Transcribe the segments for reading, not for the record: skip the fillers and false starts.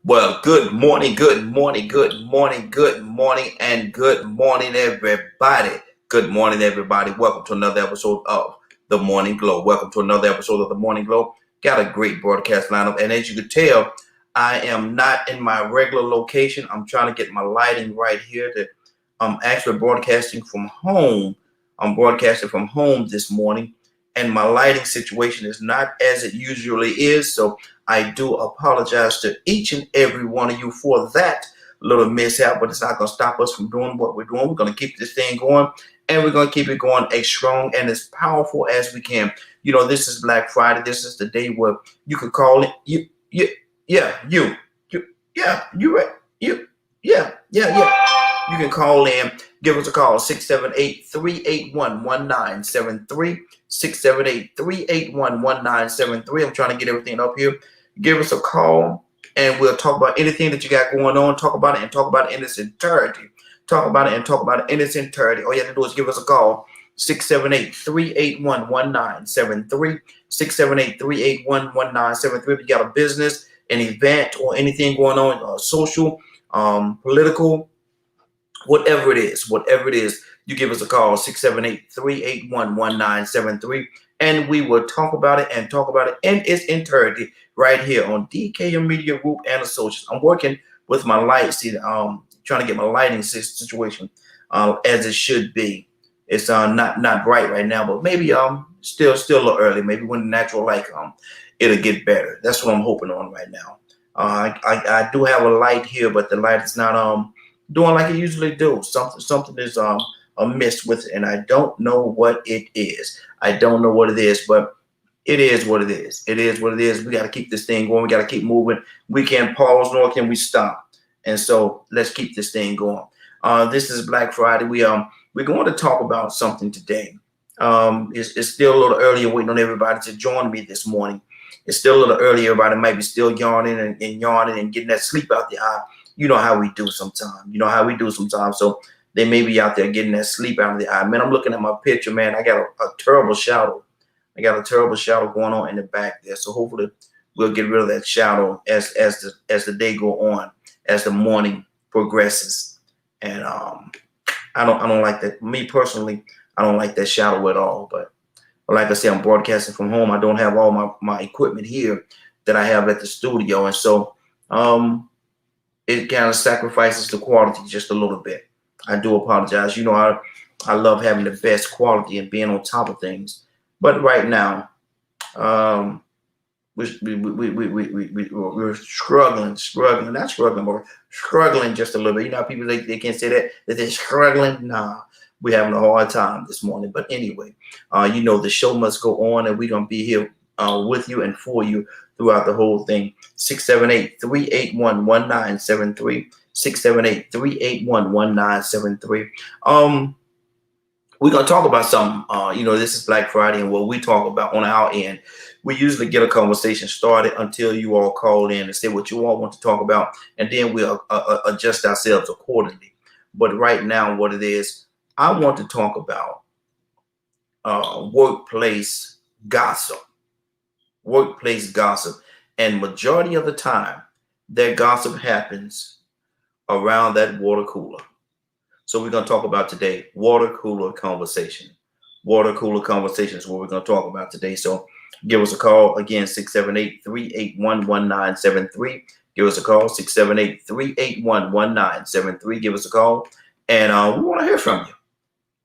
Well, good morning, good morning, good morning, good morning, and good morning, everybody. Good morning, everybody. Welcome to another episode of The Morning Glow. Welcome to another episode of The Morning Glow. Got a great broadcast lineup, and as you can tell, I am not in my regular location. I'm trying to get my lighting right here. I'm actually broadcasting from home. I'm broadcasting from home this morning, and my lighting situation is not as it usually is. So I do apologize to each and every one of you for that little mishap, but it's not going to stop us from doing what we're doing. We're going to keep this thing going, and we're going to keep it going as strong and as powerful as we can. You know, this is Black Friday. This is the day where you could call it. You, right. Yeah. You can call in, give us a call, 678-381-1973, 678-381-1973. I'm trying to get everything up here. Give us a call, and we'll talk about anything that you got going on. Talk about it and talk about it in its entirety. Talk about it and talk about it in its entirety. All you have to do is give us a call, 678-381-1973, 678-381-1973. If you got a business, an event, or anything going on, social, political, whatever it is, you give us a call, 678-381-1973, and we will talk about it and talk about it in its entirety right here on DKM Media Group and Associates. I'm working with my lights, trying to get my lighting situation as it should be. It's not bright right now, but maybe still a little early. Maybe when the natural light comes, it'll get better. That's what I'm hoping on right now. I do have a light here, but the light is not doing like it usually do. Something is amiss with it, and I don't know what it is. I don't know what it is, but it is what it is. It is what it is. We got to keep this thing going. We got to keep moving. We can't pause, nor can we stop. And so let's keep this thing going. This is Black Friday. We're going to talk about something today. It's still a little early, waiting on everybody to join me this morning. It's still a little early. Everybody might be still yawning and yawning and getting that sleep out the eye. You know how we do sometimes. So they may be out there getting that sleep out of the eye. Man, I'm looking at my picture, man. I got a terrible shadow. Going on in the back there. So hopefully we'll get rid of that shadow as the day go on, as the morning progresses. And I don't like that. Me personally, I don't like that shadow at all. But like I said, I'm broadcasting from home. I don't have all my equipment here that I have at the studio, and so it kind of sacrifices the quality just a little bit. I do apologize. You know, I love having the best quality and being on top of things. But right now, we're struggling, but struggling just a little bit. You know, people, they can't say that they're struggling. Nah, we're having a hard time this morning. But anyway, you know, the show must go on, and we're going to be here with you and for you throughout the whole thing. 678-381-1973, 678-381-1973. We're going to talk about something. You know, this is Black Friday, and what we talk about on our end, we usually get a conversation started until you all call in and say what you all want to talk about, and then we'll adjust ourselves accordingly. But right now, what it is, I want to talk about workplace gossip. And majority of the time, that gossip happens around that water cooler. So we're going to talk about today, water cooler conversation. Water cooler conversation is what we're going to talk about today. So give us a call, again, 678-381-1973. Give us a call, 678-381-1973. Give us a call, and we want to hear from you.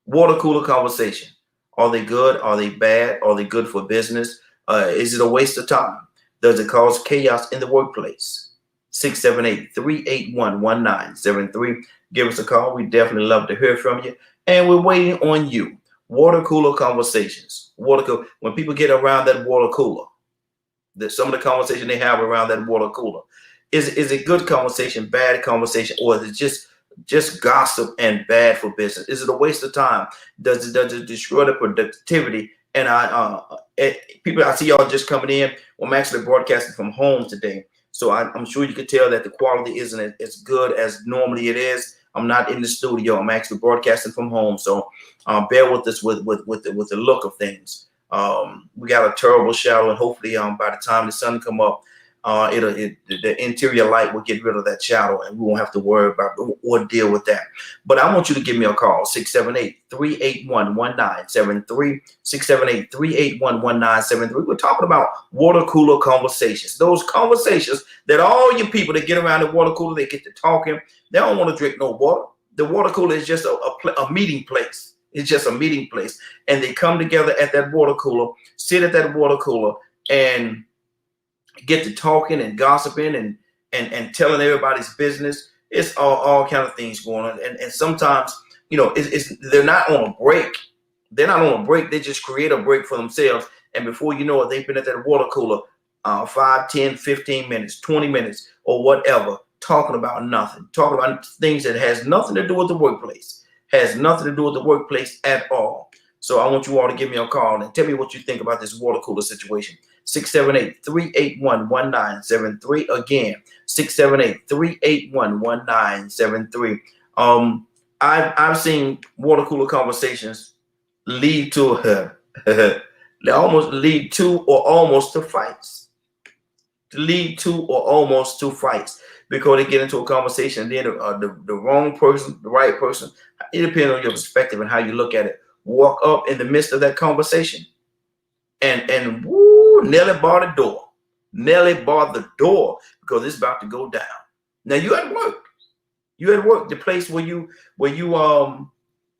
Water cooler conversation. Are they good? Are they bad? Are they good for business? Is it a waste of time? Does it cause chaos in the workplace? 678-381-1973. Give us a call. We definitely love to hear from you. And we're waiting on you. Water cooler conversations. When people get around that water cooler, some of the conversation they have around that water cooler, is it good conversation, bad conversation, or is it just gossip and bad for business? Is it a waste of time? Does it destroy the productivity? And people, I see y'all just coming in. Well, I'm actually broadcasting from home today, so I'm sure you could tell that the quality isn't as good as normally it is. I'm not in the studio. I'm actually broadcasting from home, so bear with us with the look of things. We got a terrible shadow, and hopefully by the time the sun come up, The interior light will get rid of that shadow, and we won't have to worry about or deal with that. But I want you to give me a call, 678-381-1973, 678-381-1973. We're talking about water cooler conversations, those conversations that all you people that get around the water cooler, they get to talking. They don't want to drink no water. The water cooler is just a meeting place. It's just a meeting place, and they come together at that water cooler, sit at that water cooler, and get to talking and gossiping and telling everybody's business. It's all kind of things going on. And sometimes, they're not on a break. They're not on a break. They just create a break for themselves. And before you know it, they've been at that water cooler 5, 10, 15 minutes, 20 minutes, or whatever, talking about nothing, talking about things that has nothing to do with the workplace, has nothing to do with the workplace at all. So I want you all to give me a call and tell me what you think about this water cooler situation. 678-381-1973. Again, 678-381-1973. I've seen water cooler conversations lead to they almost lead to or almost to fights. Because they get into a conversation, and then the wrong person, the right person, it depends on your perspective and how you look at it, walk up in the midst of that conversation and woo, Nelly bar the door. Nelly bar the door because it's about to go down. Now you at work. The place where you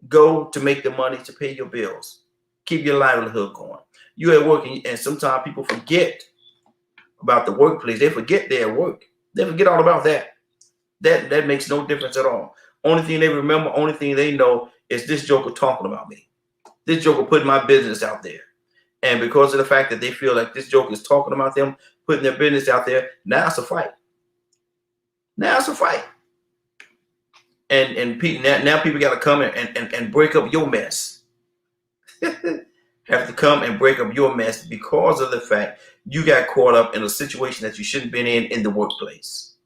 go to make the money to pay your bills, keep your livelihood going. You at work, and sometimes people forget about the workplace. They forget they're at work. They forget all about that. That makes no difference at all. Only thing they remember, only thing they know is this joker talking about me. This joker putting my business out there. And because of the fact that they feel like this joker is talking about them, putting their business out there, now it's a fight. And now people got to come and break up your mess. Have to come and break up your mess because of the fact you got caught up in a situation that you shouldn't have been in the workplace.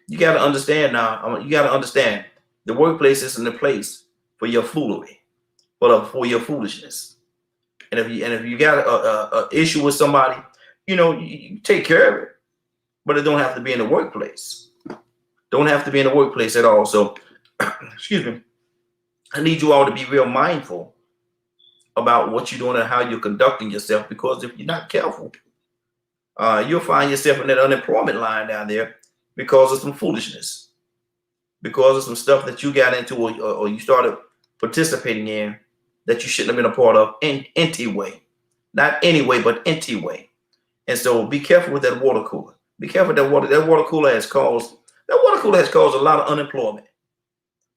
You got to understand now. You got to understand the workplace isn't a place for your foolery, but for your foolishness. And if you got a issue with somebody, you take care of it, but it don't have to be in the workplace. Don't have to be in the workplace at all. So, excuse me. I need you all to be real mindful about what you're doing and how you're conducting yourself, because if you're not careful, you'll find yourself in that unemployment line down there because of some foolishness, because of some stuff that you got into or you started participating in that you shouldn't have been a part of in anyway. Not anyway, but anyway. And so be careful with that water cooler. Be careful that water cooler has caused a lot of unemployment.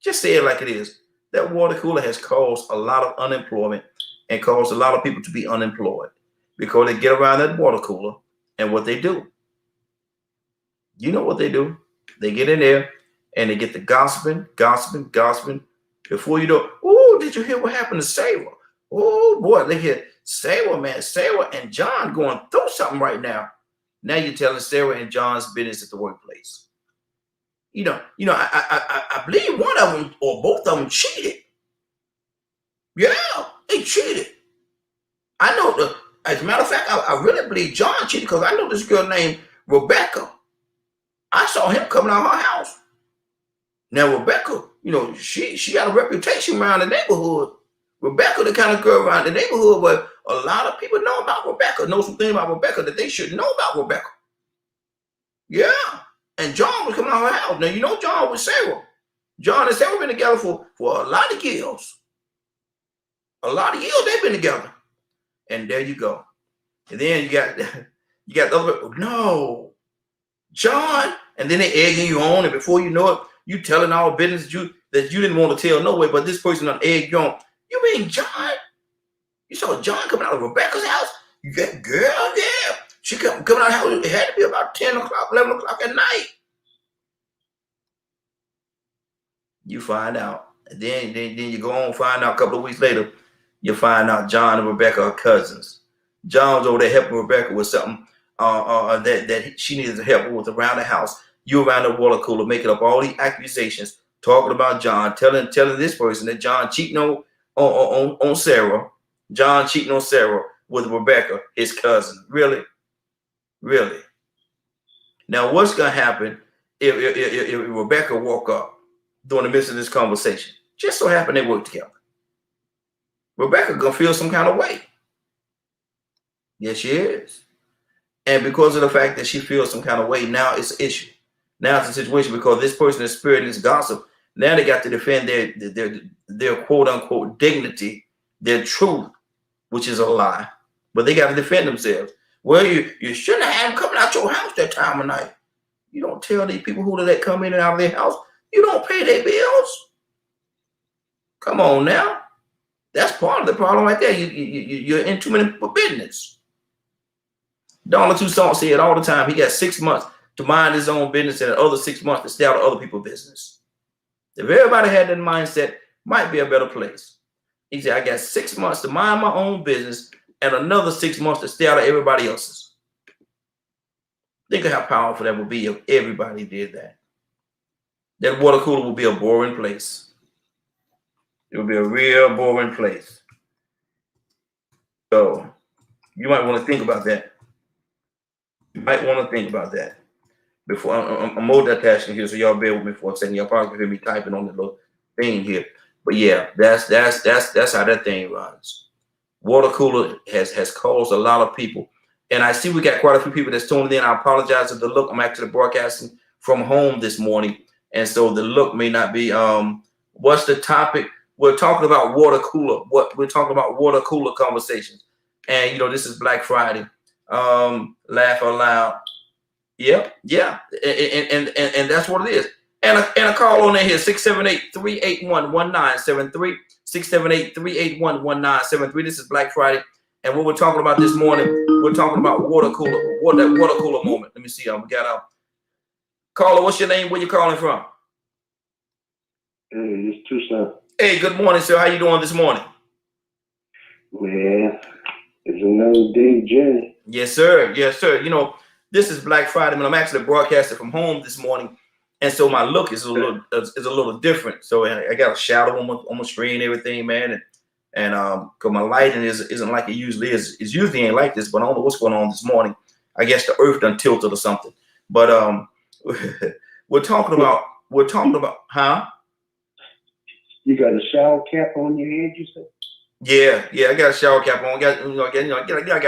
Just say it like it is. That water cooler has caused a lot of unemployment and caused a lot of people to be unemployed because they get around that water cooler, and what they do. You know what they do. They get in there and they get the gossiping. Before you know, oh, did you hear what happened to Sarah? Oh boy, they hear Sarah and John going through something right now. Now you're telling Sarah and John's business at the workplace. I believe one of them or both of them cheated. Yeah, they cheated. I know. As a matter of fact, I really believe John cheated because I know this girl named Rebecca. I saw him coming out of her house. Now Rebecca, she got a reputation around the neighborhood. Rebecca, the kind of girl around the neighborhood where a lot of people know about Rebecca, know some things about Rebecca that they should know about Rebecca. Yeah. And John was coming out of her house. Now, John was Sarah. John and Sarah been together for a lot of years. A lot of years they've been together. And there you go. And then you got the other, no, John. And then they egging you on. And before you know it, you telling all business that you didn't want to tell no way, but this person done egged you on. You mean John? You saw John coming out of Rebecca's house? You got girl, yeah. She coming out of the house. It had to be about 10 o'clock, 11 o'clock at night. You find out. And then you go on, find out a couple of weeks later, you find out John and Rebecca are cousins. John's over there helping Rebecca with something that she needed help with around the house. You around the water cooler making up all these accusations, talking about John, telling this person that John cheating on Sarah. John cheating on Sarah with Rebecca, his cousin. Really? Really. Now, what's going to happen if Rebecca walk up during the midst of this conversation? Just so happen they work together. Rebecca going to feel some kind of way. Yes, she is. And because of the fact that she feels some kind of way, now it's an issue. Now it's a situation because this person is spreading this gossip. Now they got to defend their quote unquote dignity, their truth, which is a lie. But they got to defend themselves. Well, you shouldn't have them coming out your house that time of night. You don't tell these people who they come in and out of their house. You don't pay their bills. Come on now. That's part of the problem right there. You're in too many business. Donald Toussaint said all the time, he got 6 months to mind his own business and the other 6 months to stay out of other people's business. If everybody had that mindset, might be a better place. He said, I got 6 months to mind my own business and another 6 months to stay out of everybody else's. Think of how powerful that would be if everybody did that. That water cooler would be a boring place. It would be a real boring place. So you might want to think about that. You might want to think about that. Before I'm multitasking here, so y'all bear with me for a second. Y'all probably can hear me typing on the little thing here. But yeah, that's how that thing runs. Water cooler has caused a lot of people. And I see we got quite a few people that's tuning in. I apologize if the look, I'm actually broadcasting from home this morning. And so the look may not be, what's the topic? We're talking about water cooler. We're talking about water cooler conversations. And, you know, this is Black Friday. Laugh out loud. Yeah. And that's what it is. And a call on there here, 678-381-1973. 678-381-1973. This is Black Friday. And what we're talking about this morning, we're talking about water cooler, that water cooler moment. Let me see. We got caller. What's your name? Where you calling from? Hey, it's Toussaint. Hey, good morning, sir. How you doing this morning? Man, it's another day journey. Yes, sir. Yes, sir. You know, this is Black Friday, and I'm actually broadcasting from home this morning, and so my look is a little different. So I got a shadow on my screen, and everything, man, and because my lighting isn't like it usually is. It usually ain't like this, but I don't know what's going on this morning. I guess the earth done tilted or something. But we're talking about, huh? You got a shower cap on your head, you said? Yeah, I got a shower cap on. I got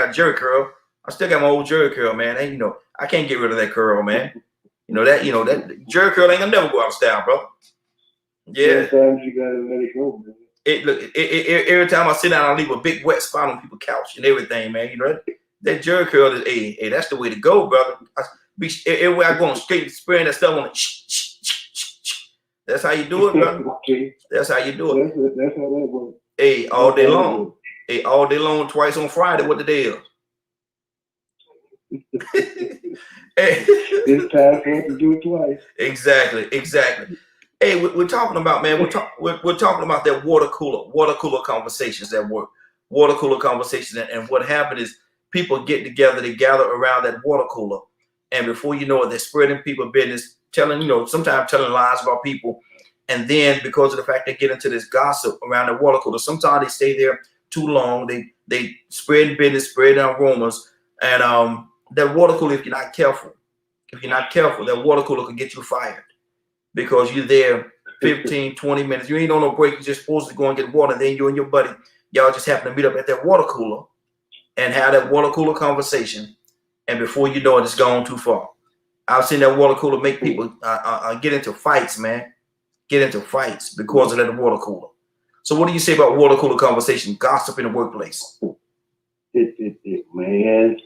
a jerry curl. I still got my old jerry curl, man. And you know, I can't get rid of that curl, man. that jerry curl ain't gonna never go out of style, bro. Yeah. Sometimes you gotta let it go, man. Every time I sit down, I leave a big wet spot on people's couch and everything, man. You know that jerry curl is, hey, that's the way to go, brother. Everywhere I go, I'm straight spraying that stuff on it. That's how you do it, brother. Okay. That's how you do it. That's how that works. Hey, all day long. Hey, all day long, twice on Friday. What the deal? Hey. It's time for us to do it twice. Exactly. Hey, we're talking about, man. We're talking about that water cooler conversations at work, water cooler conversations, and what happened is people get together, they gather around that water cooler, and before you know it, they're spreading people business, sometimes telling lies about people, and then because of the fact they get into this gossip around the water cooler, sometimes they stay there too long. They spread business, spread rumors, and that water cooler, if you're not careful, that water cooler could get you fired. Because you're there 15, 20 minutes. You ain't on no break. You're just supposed to go and get water. And then you and your buddy, y'all just happen to meet up at that water cooler and have that water cooler conversation. And before you know it, it's gone too far. I've seen that water cooler make people get into fights, man. Get into fights because of that water cooler. So what do you say about water cooler conversation, gossip in the workplace? Man,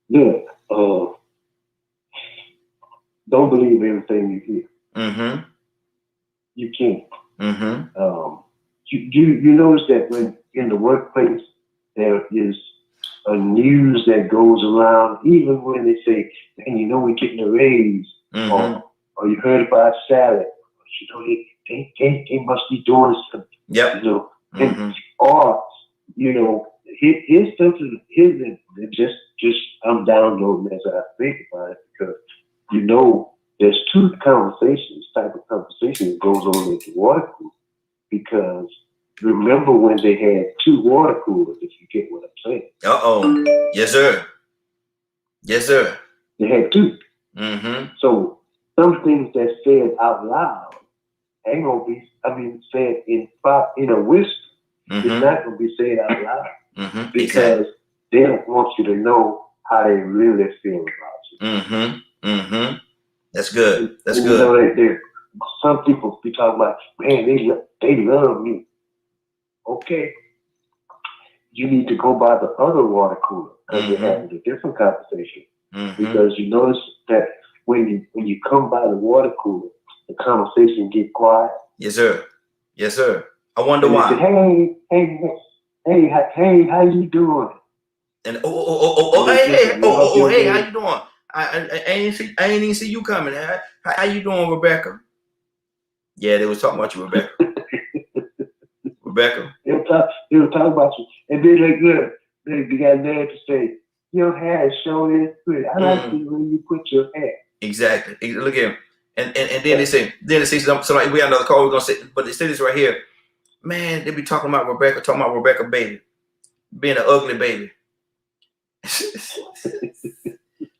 look, don't believe everything you hear. Mm-hmm. You can't. Mm-hmm. You notice that when in the workplace there is a news that goes around, even when they say, "And we're getting a raise," mm-hmm. or you heard about salad, they must be doing something. Yep. And, or his stuff is just I'm downloading as I think about it because. There's two type of conversation that goes on at the water cooler. Because remember when they had two water coolers, if you get what I'm saying. Uh-oh. Yes, sir. Yes, sir. They had two. Mm-hmm. So some things that's said out loud ain't gonna be, said in a whisper. It's Mm-hmm. not gonna be said out loud Mm-hmm. because they don't want you to know how they really feel about you. Mm-hmm. Mm-hmm. That's good. That's and good. You know, some people be talking about, man, they love me. Okay, you need to go by the other water cooler because they're having a different conversation. Mm-hmm. Because you notice that when you come by the water cooler, the conversation get quiet. Yes, sir. Yes, sir. I wonder and why. They say, hey, how you doing? And hey, how you doing? I ain't even see you coming. How you doing, Rebecca? Yeah, they was talking about you, Rebecca. Rebecca. They were talking about you, and then they got mad to say, your hair is showing good. I like you when you put your hair. Exactly. Look at him. And then they say somebody, we got another call. We're gonna say, but they say this right here. Man, they be talking about Rebecca baby being an ugly baby.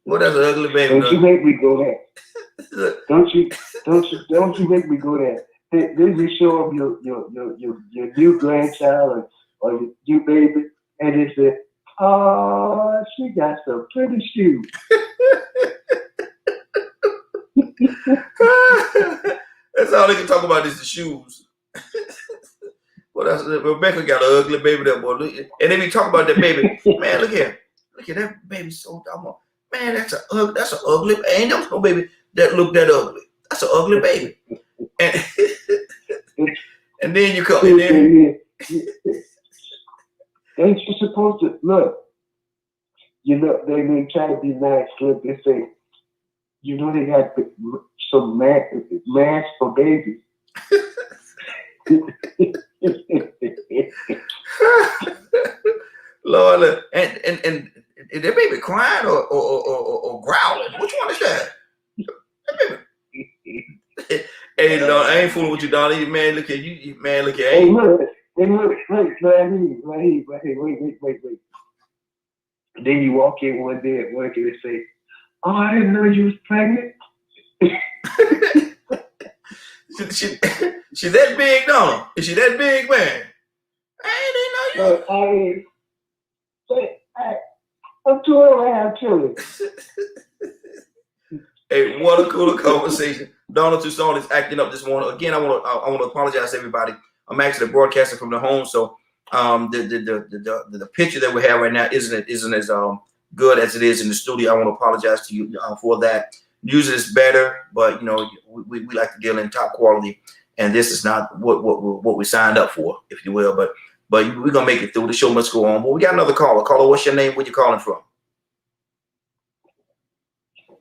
Well, that's an ugly baby. Don't you make me go there. Don't you make me go there. Then you show them your new grandchild or your new baby, and they say, oh, she got some pretty shoes. That's all they can talk about is the shoes. Well, that's Rebecca got an ugly baby that boy. And they be talking about that baby. Man, look at that baby so dumb. Man, that's an ugly. Ain't no baby that look that ugly. That's an ugly baby. And and then you come in there. Ain't you supposed to look? You know they may try to be nice. Look, they say, you know they got some masks for babies. Lord, and that baby crying or growling. Which one is that? Hey, Lord, I ain't fooling with you, Donnie. Man, look at you. Man, look at Hey, look, wait. Then you walk in one day at work and they say, oh, I didn't know you was pregnant. She that big, Donald? Is she that big, man? I didn't know you. I'm too old to have children. Hey, what a cool conversation. Donald Toussaint is acting up this morning. Again, I want to apologize to everybody. I'm actually broadcasting from the home, so the picture that we have right now isn't as good as it is in the studio. I want to apologize to you for that. Usually it's better, but you know we like to deal in top quality, and this is not what we signed up for, if you will. But we're gonna make it through. The show must go on. But we got another caller. Caller, what's your name? Where you calling from?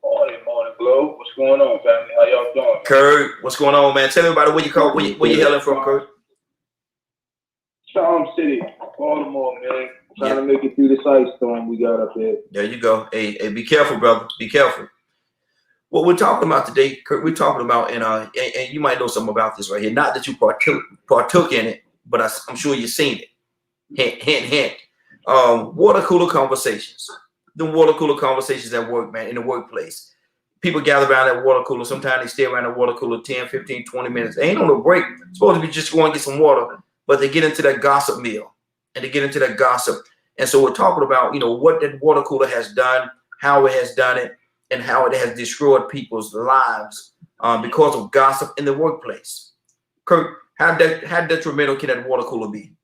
Morning, Globe. What's going on, family? How y'all doing? Kurt, what's going on, man? Tell everybody where you call, where you hailing from, Kurt. Charm City, Baltimore, man. Trying to make it through this ice storm we got up here. There you go. Hey, be careful, brother. Be careful. What we're talking about today, Kurt, we're talking about, and you might know something about this right here. Not that you partook in it, but I'm sure you've seen it. Hint. Water cooler conversations. The water cooler conversations at work, man, in the workplace. People gather around that water cooler. Sometimes they stay around the water cooler 10, 15, 20 minutes. They ain't on a break. It's supposed to be just going to get some water, but they get into that gossip meal, and they get into that gossip. And so we're talking about, you know, what that water cooler has done, how it has done it, and how it has destroyed people's lives because of gossip in the workplace. Kurt, how detrimental can that water cooler be?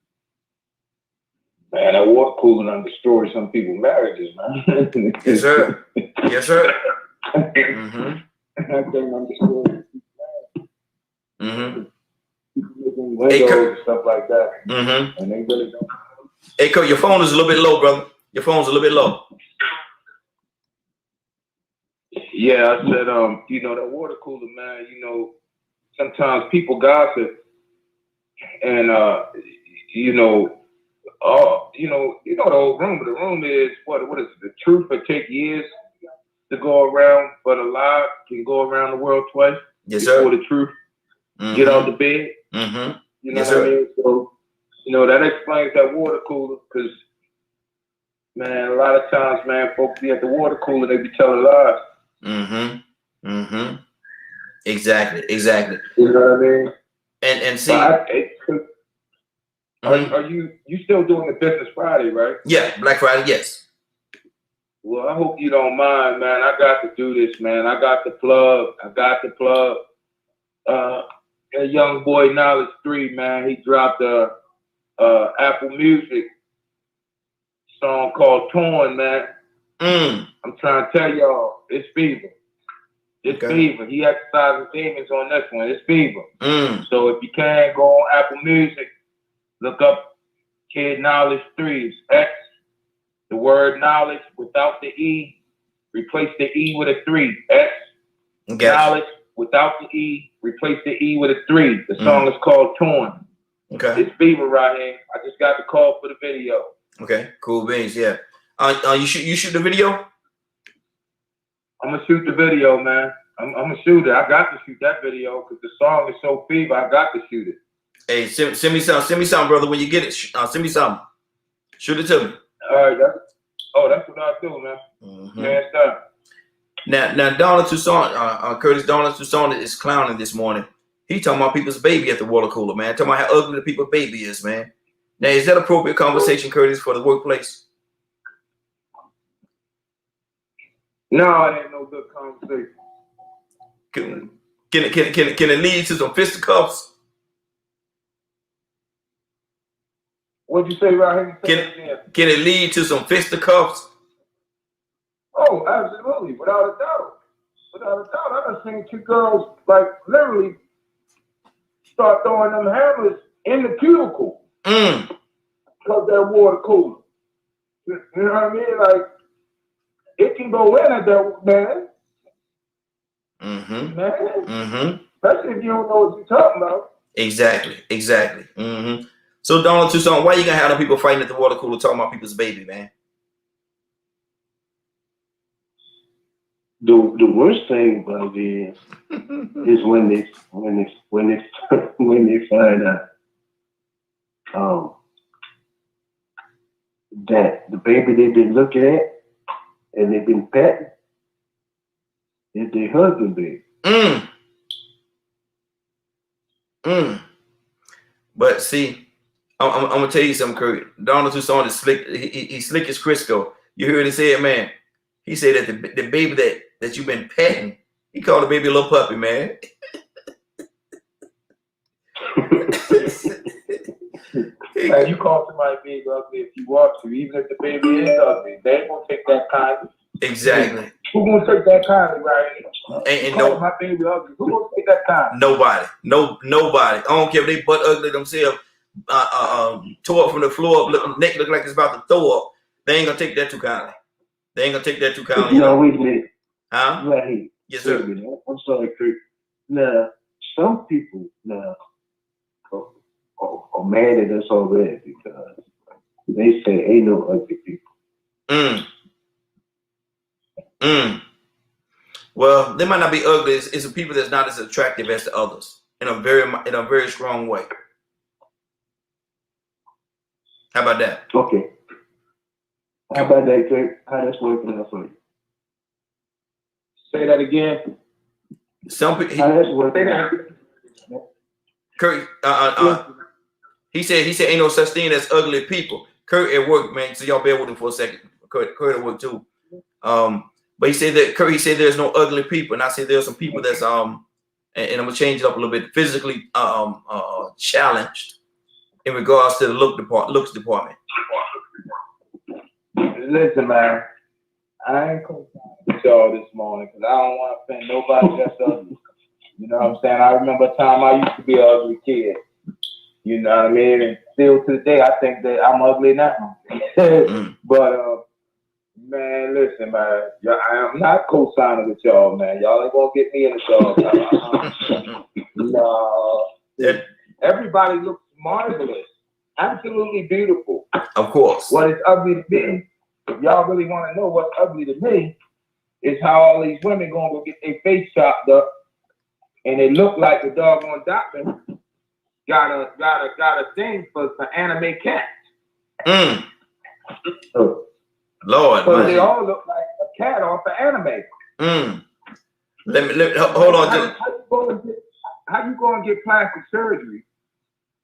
Man, that water cooler done destroyed some people's marriages, man. Yes, sir. Yes, sir. Mm-hmm. That thing done destroyed. Mm-hmm. Windows and stuff like that. Mm-hmm. And they really don't. Hey, Kurt, your phone is a little bit low, brother. Your phone's a little bit low. Yeah, I said, you know, that water cooler, man, you know, sometimes people gossip and, you know, the old rumor. The rumor is, what is it? The truth will take years to go around, but a lie can go around the world twice. Yes, sir. Before the truth get out the bed. Mm-hmm. You know what I mean? So, you know, that explains that water cooler, because Man, a lot of times, man, folks be at the water cooler, they be telling lies. Mm-hmm. Mm-hmm. Exactly. Exactly. You know what I mean? And see, are you still doing the Business Friday, right? yeah, Black Friday, yes. Well, I hope you don't mind, man. I got to do this, man. I got the plug. A young boy, Knowledge 3, man. He dropped a Apple Music song called Torn, man. I'm trying to tell y'all, it's fever. It's fever. He exercises demons on this one. It's fever. So if you can, go on Apple Music, look up Kid Knowledge 3. It's X, the word knowledge without the E. Replace the E with a 3. X, knowledge without the E. Replace the E with a 3. The song is called Torn. Okay. It's fever right here. I just got the call for the video. Okay. Cool beans. Yeah. You shoot the video? I'm gonna shoot the video, man. I'm gonna shoot it. I got to shoot that video because the song is so fever. I got to shoot it. Hey, send me something, brother. When you get it, send me something. Shoot it to me. All right. That's what I do, man. Man, stop. Now, Donald Toussaint, Curtis Donald Toussaint is clowning this morning. He talking about people's baby at the water cooler, man. Talking about how ugly the people's baby is, man. Now, is that appropriate conversation, Curtis, for the workplace? No, it ain't no good conversation. Can it lead to some fisticuffs? What'd you say right here? Can it lead to some fisticuffs? Oh, absolutely, without a doubt. Without a doubt. I've seen two girls like literally start throwing them hammers in the cubicle because they're water cooler. You know what I mean? Like it can go in at that, man. Man. Especially if you don't know what you're talking about. Exactly. So Donald Toussaint, why you gonna have them people fighting at the water cooler talking about people's baby, man? The worst thing about it is when they find out that the baby they've been looking at and they've been petting is their husband baby. But see, I'm gonna tell you something, Kurt. Donald Toussaint is slick. He's slick as Crisco. You heard him say it, man. He said that the baby that you've been petting, he called the baby a little puppy, man. Man, you call somebody big ugly if you want to, even if the baby is ugly. They ain't gonna take that kindly. Exactly. Who gonna take that kindly, right? And no, my baby ugly. Who gonna take that kindly? Nobody. Nobody. I don't care if they butt ugly themselves, tore up from the floor up, neck look like it's about to throw up. They ain't gonna take that too kindly. No, wait a minute. Huh? Right. Yes, sir. I'm sorry, Kurt. Now, some people now are mad at us already because they say ain't no ugly people. Well, they might not be ugly. It's the people that's not as attractive as the others in a very strong way. How about that? Okay. How about that, Kurt? How that's working out for you? Say that again. Some people. How that's working out? Kurt, he said ain't no such thing as ugly people. Kurt at work, man. So y'all bear with him for a second. Kurt at work too. But he said there's no ugly people, and I said there's some people that's and I'm gonna change it up a little bit, physically challenged in regards to the looks department. Listen, man, I ain't gonna with y'all this morning because I don't want to offend nobody that's ugly. You know what I'm saying? I remember a time I used to be an ugly kid. You know what I mean? And still to the day, I think that I'm ugly now. But man, listen, man, I am not co-signing with y'all, man. Y'all ain't gonna get me in the dog. No. Everybody looks marvelous. Absolutely beautiful. Of course. What is ugly to me, if y'all really want to know what's ugly to me, is how all these women gonna go get their face chopped up and they look like the doggone doctor got a thing for anime cats. Lord, But they all look like a cat off the anime. Hold on. How you go and get plastic surgery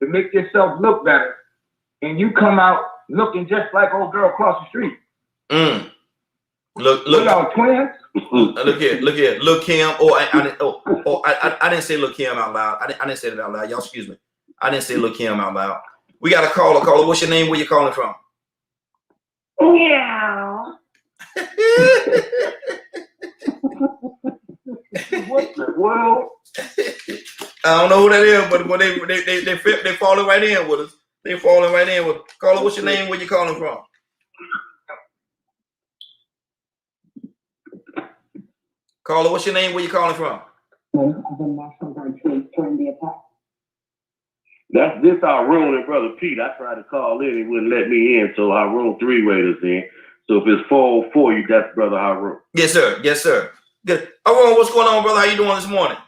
to make yourself look better, and you come out looking just like old girl across the street? Look, y'all twins. Look here, Lil Kim. I didn't say Lil Kim out loud. I didn't say that out loud. Y'all excuse me. I didn't say Lil Kim out loud. We got a caller. What's your name? Where you calling from? Yeah. What the world? I don't know who that is, but when they falling right in with us. They falling right in with us. Caller, what's your name? Where you calling from? Caller, what's your name? Where you calling from? That's this our room and Brother Pete. I tried to call in, he wouldn't let me in, so Harun three-wayed us in. So if it's 404 you, that's Brother Harun. Yes, sir. Yes, sir. Good. Harun, what's going on, brother? How you doing this morning?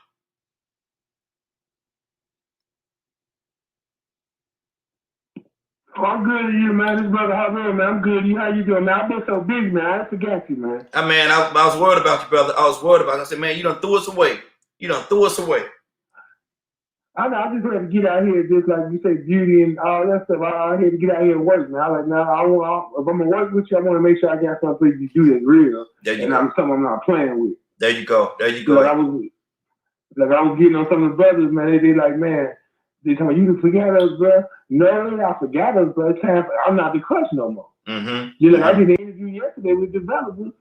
Oh, I'm good to you, man. This brother Harun, man. I'm good to you. How you doing, man? I've been so busy, man. I forgot you, man. Man, I was worried about you, brother. I was worried about you. I said, man, you done threw us away. I know. I just wanted to get out here, just like you say, beauty and all that stuff. I here to get out here and work, man. I like, now, if I'm going to work with you, I want to make sure I got something for you to do that's real. Something I'm not playing with. There you go. Like I was getting on some of the brothers, man. They like, man, they tell me, you forgot us, bro. No, I forgot us, bro. I'm not the crush no more. Mm-hmm. I did an interview yesterday with developers,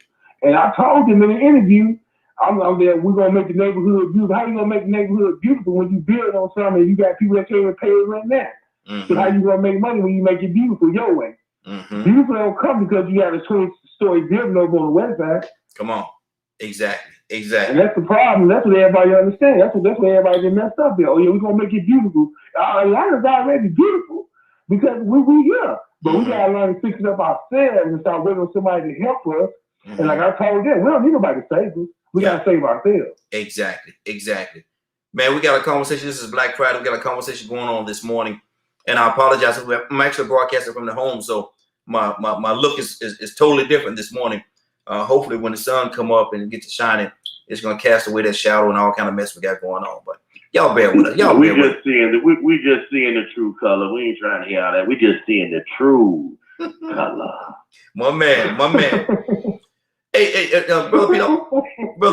and I told them in the interview, I'm there, we're going to make the neighborhood beautiful. How you going to make the neighborhood beautiful when you build on something and you got people that can't even pay it right now? Mm-hmm. So how you going to make money when you make it beautiful your way? Mm-hmm. Beautiful don't come because you have a 20-story building over on the west side. Come on. Exactly. And that's the problem. That's what everybody understands. That's what everybody get messed up there. Oh, yeah, we're going to make it beautiful. Atlanta's already beautiful because we here. But we got to learn to fix it up ourselves and start waiting on somebody to help us. Mm-hmm. And like I told them, we don't need nobody to save us. We got to save ourselves. Exactly. Man, we got a conversation. This is Black Friday. We got a conversation going on this morning. And I apologize. I'm actually broadcasting from the home. So my look is totally different this morning. Hopefully when the sun come up and gets to shining, it's going to cast away that shadow and all kind of mess we got going on. But y'all bear with us. We just seeing the true color. We ain't trying to hear all that. We just seeing the true color. My man. Hey, Brother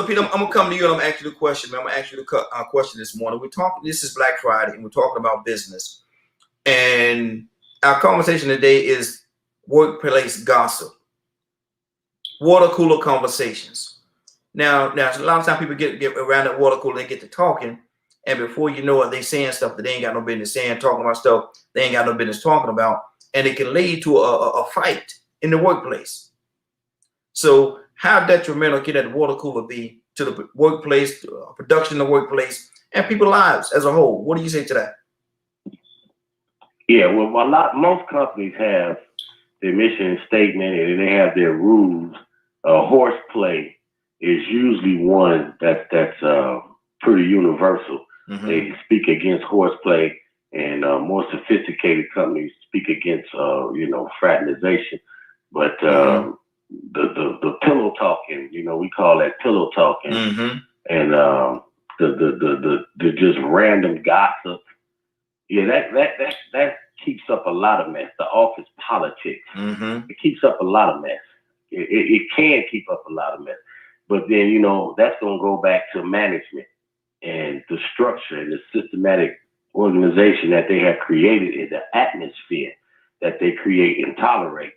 Pete, I'm going to come to you and I'm going to ask you the question, man. I'm going to ask you the question this morning. This is Black Friday, and we're talking about business. And our conversation today is workplace gossip, water cooler conversations. Now, a lot of times people get around that water cooler and get to talking, and before you know it, they saying stuff that they ain't got no business saying, talking about stuff they ain't got no business talking about, and it can lead to a fight in the workplace. So how detrimental can that water cooler be to the workplace, to production in the workplace, and people's lives as a whole? What do you say to that? Yeah, well, most companies have their mission statement and they have their rules. Horseplay is usually one that's pretty universal. Mm-hmm. They speak against horseplay, and more sophisticated companies speak against fraternization. But the pillow talking, we call that pillow talking, mm-hmm. and the just random gossip. Yeah, that keeps up a lot of mess. The office politics, mm-hmm. It keeps up a lot of mess. It can keep up a lot of mess. But then, that's going to go back to management and the structure and the systematic organization that they have created in the atmosphere that they create and tolerate.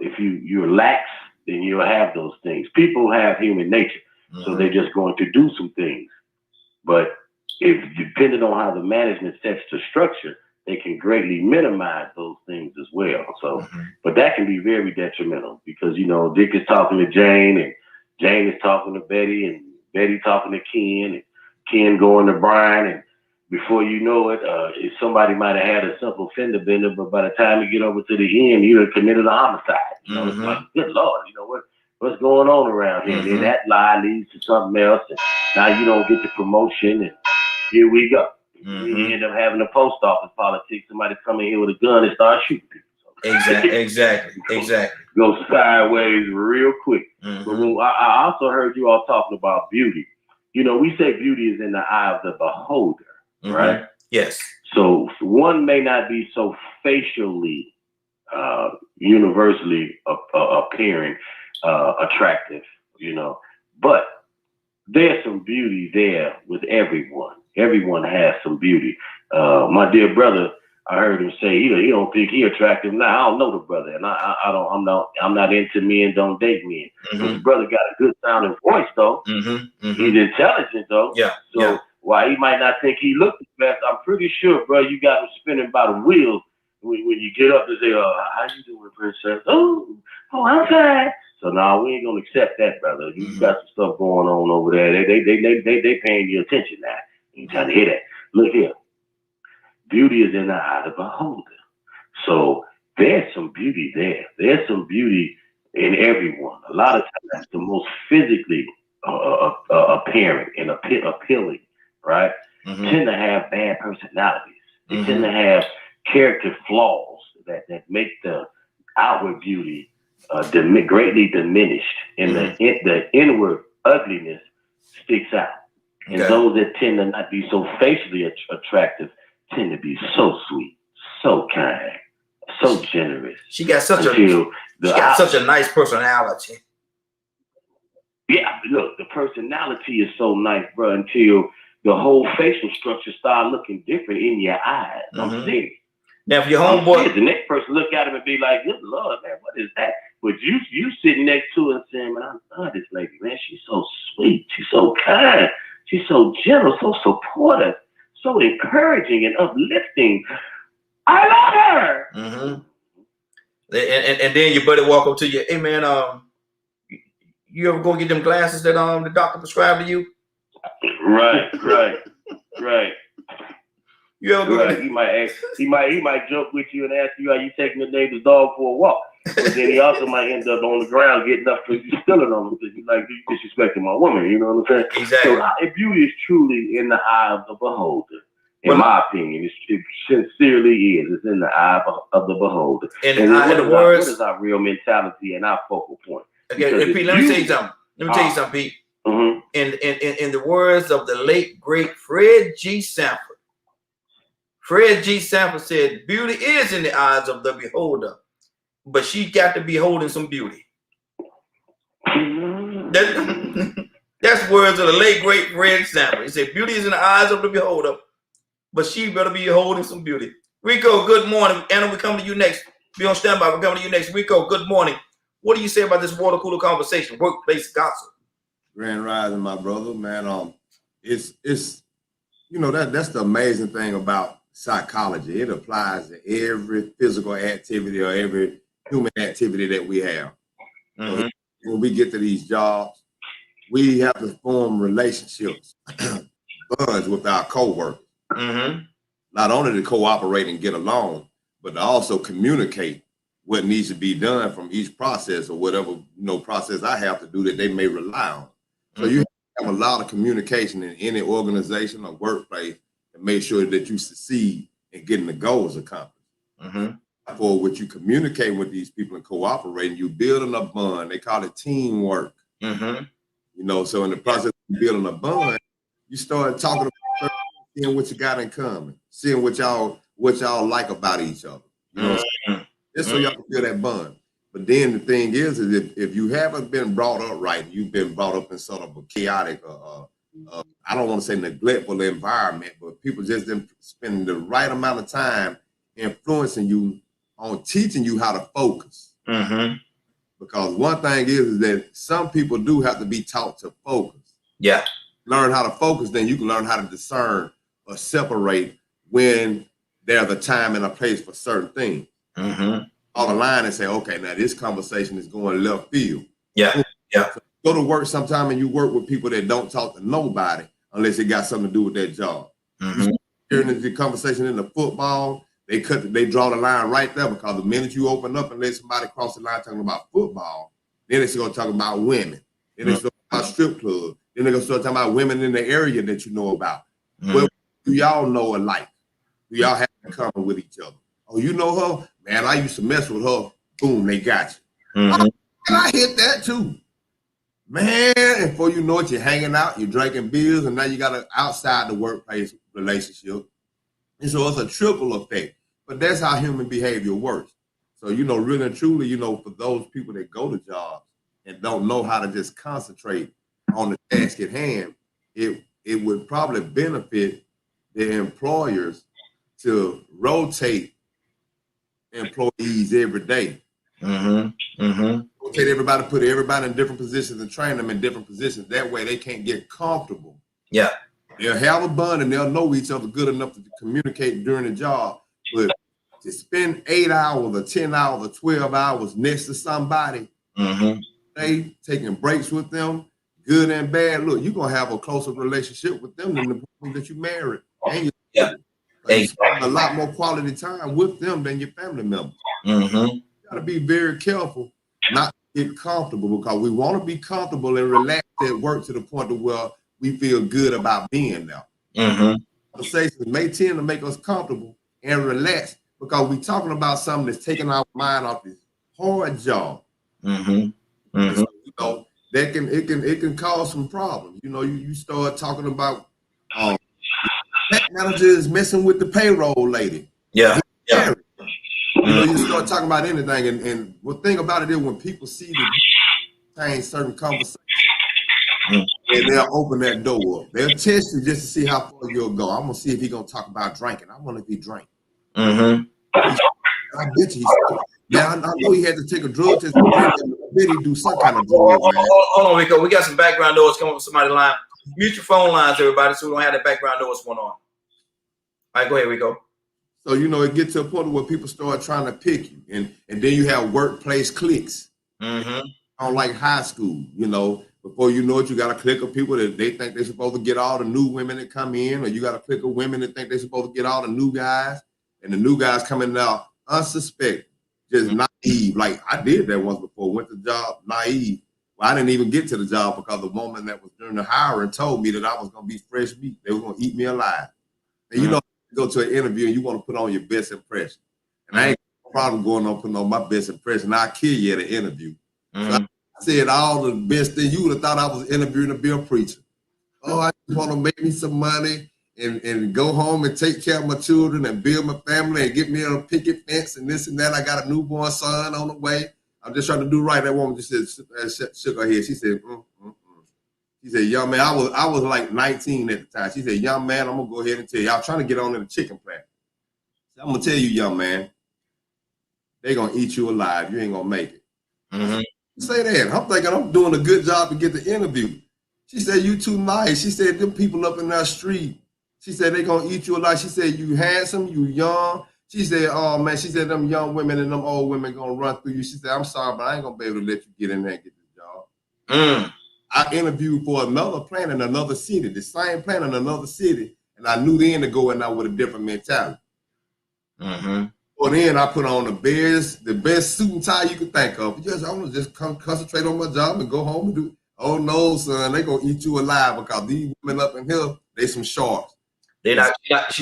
If you're lax, then you'll have those things. People have human nature, mm-hmm. So they're just going to do some things. But if depending on how the management sets the structure, they can greatly minimize those things as well. So, mm-hmm. But that can be very detrimental because, Dick is talking to Jane and Jane is talking to Betty and Betty talking to Ken and Ken going to Brian. And before you know it, if somebody might have had a simple fender bender, but by the time you get over to the end, you have committed a homicide. Mm-hmm. It's like, good Lord, what's going on around here? Mm-hmm. And then that lie leads to something else. And now you don't get the promotion. And here we go. Mm-hmm. You end up having a post office politics. Somebody come in here with a gun and start shooting people. Exactly. Go sideways real quick. Mhm. But I also heard you all talking about beauty. You know, we say beauty is in the eye of the beholder, Mhm. right? Yes. So one may not be so facially, universally appearing attractive, you know, but there's some beauty there with everyone. Everyone has some beauty. My dear brother, I heard him say he don't think he attractive. Now I don't know the brother, and I'm not into men. Don't date men. But the brother got a good sounding voice though. He's intelligent though. Yeah. So while he might not think he looks the best, I'm pretty sure, bro, you got him spinning by the wheels when you get up and say, how you doing, princess? Oh, I'm fine. So now we ain't gonna accept that, brother. You got some stuff going on over there. They paying you attention now. You trying to hear that? Look here. Beauty is in the eye of the beholder. So there's some beauty there. There's some beauty in everyone. A lot of times, the most physically apparent and appealing, right, tend to have bad personalities. They tend to have character flaws that make the outward beauty greatly diminished, and the inward ugliness sticks out. And those that tend to not be so facially attractive tend to be so sweet, so kind, so generous. She got such a nice personality. Yeah, look, the personality is so nice, bro, until the whole facial structure start looking different in your eyes. I'm serious. Now, if your homeboy, the next person look at him and be like, "Good Lord, man, what is that?" But you sitting next to her and saying, "Man, I love this lady, man. She's so sweet. She's so kind. She's so gentle, so supportive, so encouraging and uplifting. I love her." And then your buddy walk up to you, "Hey, man, you ever go get them glasses that the doctor prescribed to you?" Right. You ever go? Right. He might joke with you and ask you how you taking the neighbor's dog for a walk. But then he also might end up on the ground getting up because you stealing on him because you disrespecting my woman. You know what I'm saying? Exactly. So beauty is truly in the eye of the beholder. In my opinion, it sincerely is. It's in the eye of the beholder. And what is our real mentality and our focal point? Okay, Pete, let me tell you something. Pete. In the words of the late great Fred G. Sanford. Fred G. Sanford said, "Beauty is in the eyes of the beholder, but she got to be holding some beauty." That's words of the late great Fred Sanford. He said, "Beauty is in the eyes of the beholder, but she better be holding some beauty." Rico, good morning. Anna, we come to you next. Be on standby. We're coming to you next. Rico, good morning. What do you say about this water cooler conversation, workplace gossip? Grand Rising, my brother, man. It's that's the amazing thing about psychology. It applies to every physical activity or every human activity that we have. So when we get to these jobs, we have to form relationships, bonds with our coworkers. Not only to cooperate and get along, but to also communicate what needs to be done from each process or whatever process I have to do that they may rely on. So you have a lot of communication in any organization or workplace to make sure that you succeed in getting the goals accomplished. For what you communicate with these people and cooperating, you building a bond. They call it teamwork. So in the process of building a bond, you start talking about seeing what you got in common, seeing what y'all like about each other. Just so y'all can feel that bond. But then the thing is if you haven't been brought up right, you've been brought up in sort of a chaotic, I don't want to say neglectful environment, but people just didn't spend the right amount of time influencing you on teaching you how to focus. Because one thing is that some people do have to be taught to focus. Yeah. Learn how to focus, then you can learn how to discern or separate when there's a time and a place for certain things. On the line and say, okay, now this conversation is going left field. Yeah. So go to work sometime and you work with people that don't talk to nobody unless it got something to do with their job. During the conversation in the football, they draw the line right there because the minute you open up and let somebody cross the line talking about football, then they're going to talk about women. Then they start talking about strip clubs. Then they're going to start talking about women in the area that you know about. Well, do y'all know alike? Do y'all have in common with each other? Oh, you know her? Man, I used to mess with her. Boom, they got you. Mm-hmm. And I hit that too. Man, and before you know it, you're hanging out, you're drinking beers, and now you got an outside the workplace relationship. And so it's a triple effect. But that's how human behavior works. So, really and truly, for those people that go to jobs and don't know how to just concentrate on the task at hand, it would probably benefit the employers to rotate employees every day. Mm-hmm. Mm-hmm. Rotate everybody, put everybody in different positions and train them in different positions. That way they can't get comfortable. Yeah. They'll have a bond and they'll know each other good enough to communicate during the job. But to spend 8 hours or 10 hours or 12 hours next to somebody, they taking breaks with them, good and bad. Look, you're going to have a closer relationship with them than the person that you married. And you spend a lot more quality time with them than your family members. You got to be very careful not to get comfortable, because we want to be comfortable and relaxed at work to the point to where we feel good about being there. Conversations may tend to make us comfortable and relaxed because we're talking about something that's taking our mind off this hard job. So, that can cause some problems. You start talking about tech managers messing with the payroll lady. Yeah. You start talking about anything, and the thing about it is when people see that you change certain conversations, and they'll open that door up. They'll test you just to see how far you'll go. I'm gonna see if he's gonna talk about drinking. I wonder if he drank. I bet you. Yeah, I know he had to take a drug test. I bet he do some kind of drug. Hold on, Rico. We got some background noise coming from somebody's line. Mute your phone lines, everybody, so we don't have that background noise going on. All right, go ahead, Rico. So, it gets to a point where people start trying to pick you. And then you have workplace cliques. On like high school, before you know it, you got a clique of people that they think they're supposed to get all the new women that come in, or you got a clique of women that think they're supposed to get all the new guys, and the new guys coming out unsuspecting, just naive. Like I did that once before, went to the job naive. Well, I didn't even get to the job because the woman that was during the hiring told me that I was going to be fresh meat. They were going to eat me alive. And you go to an interview and you want to put on your best impression. And I ain't got a problem going on putting on my best impression. I'll kill you at an interview. So I said all the best things. You would have thought I was interviewing to be a preacher. Oh, I just want to make me some money and go home and take care of my children and build my family and get me a picket fence and this and that. I got a newborn son on the way. I'm just trying to do right. That woman just said, shook her head. She said, She said, young man, I was like 19 at the time. She said, young man, I'm going to go ahead and tell you. I was trying to get on in the chicken plant. So I'm going to tell you, young man, they're going to eat you alive. You ain't going to make it. Say that. I'm thinking I'm doing a good job to get the interview. She said, you too nice. She said, them people up in that street, she said, they're going to eat you alive. She said, you handsome, you young. She said, oh, man, she said, them young women and them old women going to run through you. She said, I'm sorry, but I ain't going to be able to let you get in there and get this job. I interviewed for another plant in another city, the same plant in another city, and I knew then to go in there with a different mentality. Well, then I put on the best suit and tie you could think of. Yes, I want to just concentrate on my job and go home and do it. Oh no, son, they gonna eat you alive because these women up in here, they some sharks. She's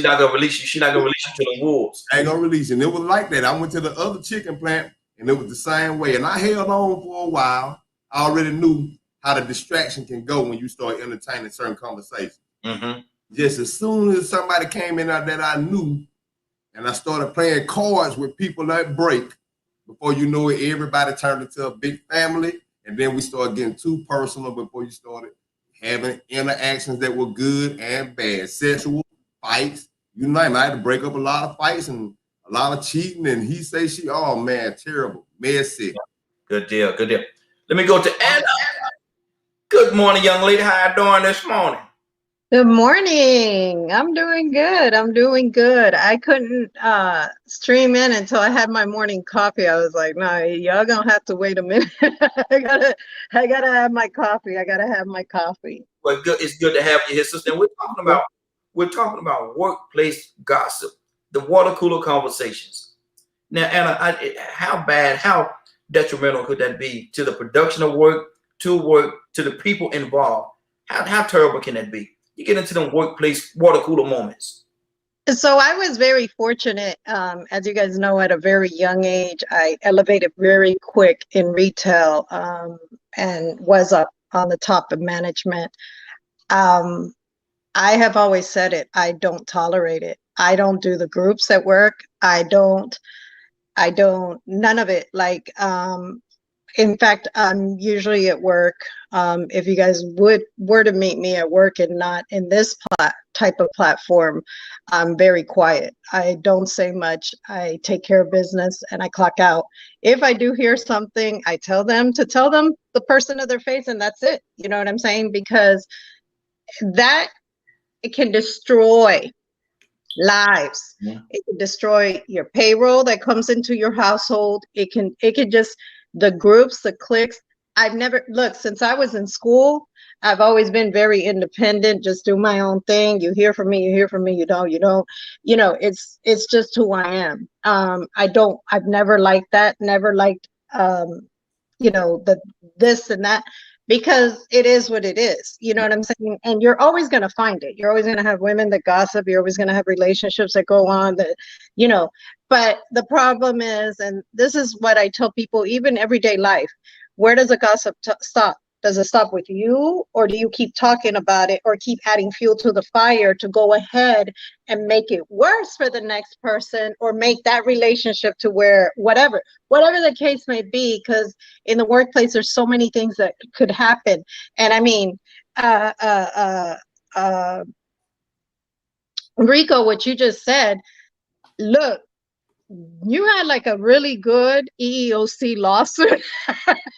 not gonna release you. She's not gonna release you to the wolves. I ain't gonna release you. And it was like that. I went to the other chicken plant and it was the same way. And I held on for a while. I already knew how the distraction can go when you start entertaining certain conversations. Just as soon as somebody came in out that I knew, and I started playing cards with people at break, before you know it, everybody turned into a big family. And then we started getting too personal before you started having interactions that were good and bad, sexual fights. You know, I had to break up a lot of fights and a lot of cheating. And he say she, oh man, terrible, messy. Good deal, good deal. Let me go to Anna. Good morning, young lady. How you doing this morning? Good morning. I'm doing good. I couldn't stream in until I had my morning coffee. I was like, no, y'all gonna have to wait a minute. I gotta have my coffee. Well, good. It's good to have you here, sister. And we're talking about workplace gossip, the water cooler conversations. Now, Anna, how detrimental could that be to the production of work, to the people involved? How terrible can that be? You get into them workplace water cooler moments. So I was very fortunate. As you guys know, at a very young age, I elevated very quick in retail, and was up on the top of management. Um, I have always said it. I don't tolerate it. I don't do the groups at work. None of it. Like, in fact, I'm usually at work. If you guys were to meet me at work and not in this type of platform, I'm very quiet. I don't say much. I take care of business and I clock out. If I do hear something, I tell them to tell them the person to their face, and that's it. You know what I'm saying? Because that, it can destroy lives. Yeah. It can destroy your payroll that comes into your household. It can just, the groups, the cliques. I've never, look, since I was in school, I've always been very independent, just do my own thing. You hear from me, you don't, it's just who I am. I've never liked that, never liked, the this and that, because it is what it is. You know what I'm saying? And you're always going to find it. You're always going to have women that gossip. You're always going to have relationships that go on that, but the problem is, and this is what I tell people, even everyday life, where does the gossip stop? Does it stop with you, or do you keep talking about it, or keep adding fuel to the fire to go ahead and make it worse for the next person, or make that relationship to where whatever the case may be? Because in the workplace, there's so many things that could happen. And I mean, Rico, what you just said, look, you had like a really good EEOC lawsuit.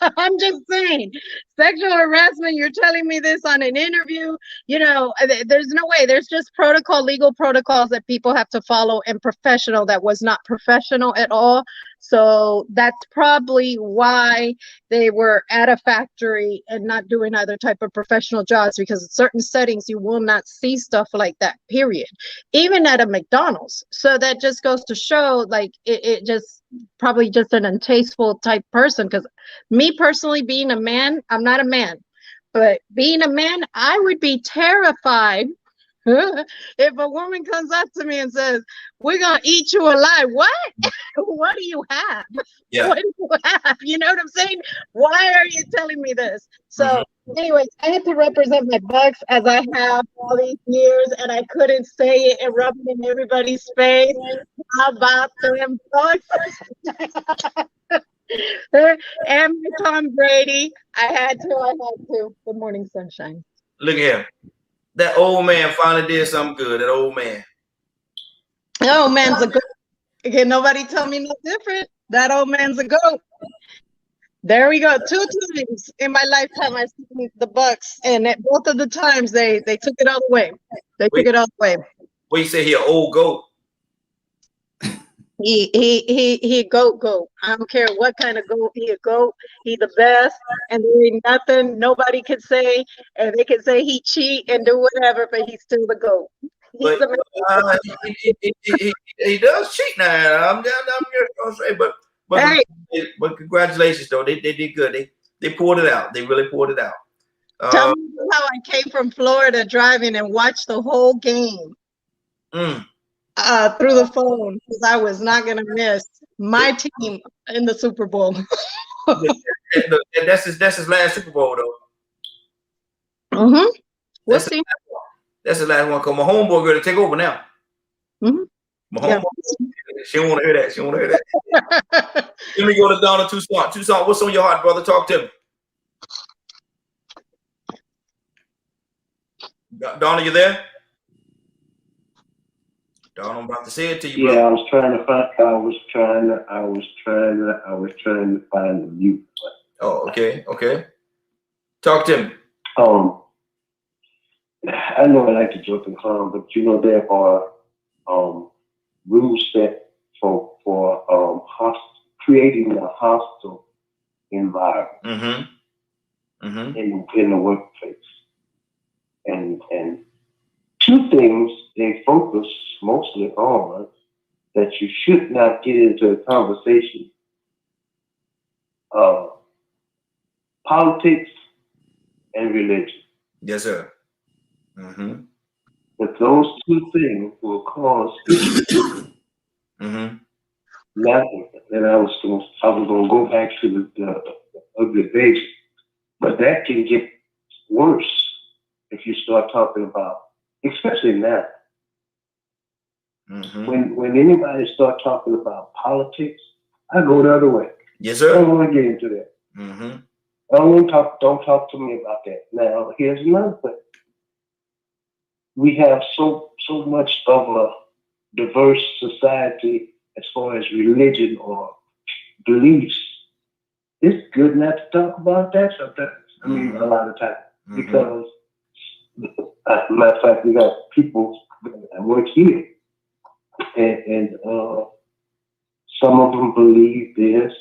I'm just saying, sexual harassment, you're telling me this on an interview, there's no way. There's just legal protocols that people have to follow, and professional that was not professional at all. So that's probably why they were at a factory and not doing other type of professional jobs, because in certain settings you will not see stuff like that, period. Even at a McDonald's. So that just goes to show, like, it just probably just an untasteful type person. Because me personally, being a man, I'm not a man, but being a man, I would be terrified if a woman comes up to me and says, "We're gonna eat you alive." What? What do you have? Yeah. What do you have? You know what I'm saying? Why are you telling me this? So anyways, I had to represent my Bucks, as I have all these years, and I couldn't say it and rub it in everybody's face. How about them Bucks? And Tom Brady. I had to. Good morning, sunshine. Look here. That old man finally did something good. That old man. That old man's a goat. Can nobody tell me no different? That old man's a goat. There we go. 2 times in my lifetime I've seen the Bucks, and at both of the times they took it all the way. They took it all the way. What you say he an old goat? He goat. I don't care what kind of goat. He a goat. He the best, and there ain't nothing nobody can say, and they can say he cheat and do whatever, but he's still the goat. He's But he does cheat now. I'm just gonna say, but hey, but congratulations though. They did good. They pulled it out. They really pulled it out. tell me how I came from Florida driving and watched the whole game through the phone, because I was not gonna miss my team in the Super Bowl. That's his last Super Bowl though. We'll see. That's the last one. Cause my homeboy gonna take over now. My homeboy, she don't want to hear that. She don't want to hear that. Let me go to Donna Tucson. Tucson, what's on your heart, brother? Talk to me. Donna, you there? Donna, I'm about to say it to you, brother. Yeah, I was trying to find the mute. Oh, okay. Talk to me. I know I like to joke and clown, but there are rules set for creating a hostile environment in the workplace. And 2 things they focus mostly on that you should not get into a conversation: politics and religion. Yes, sir. Because those two things will cause Mm-hmm. nothing. And I was gonna go back to the basics, but that can get worse if you start talking about, especially now. Mm-hmm. When anybody start talking about politics, I go the other way. Yes, I sir. don't want to get into that. Mm-hmm. Don't talk to me about that. Now, here's another thing. We have so much of a diverse society as far as religion or beliefs. It's good not to talk about that sometimes. I mean, a lot of times. Because, matter of fact, we got people that work here. And some of them believe this.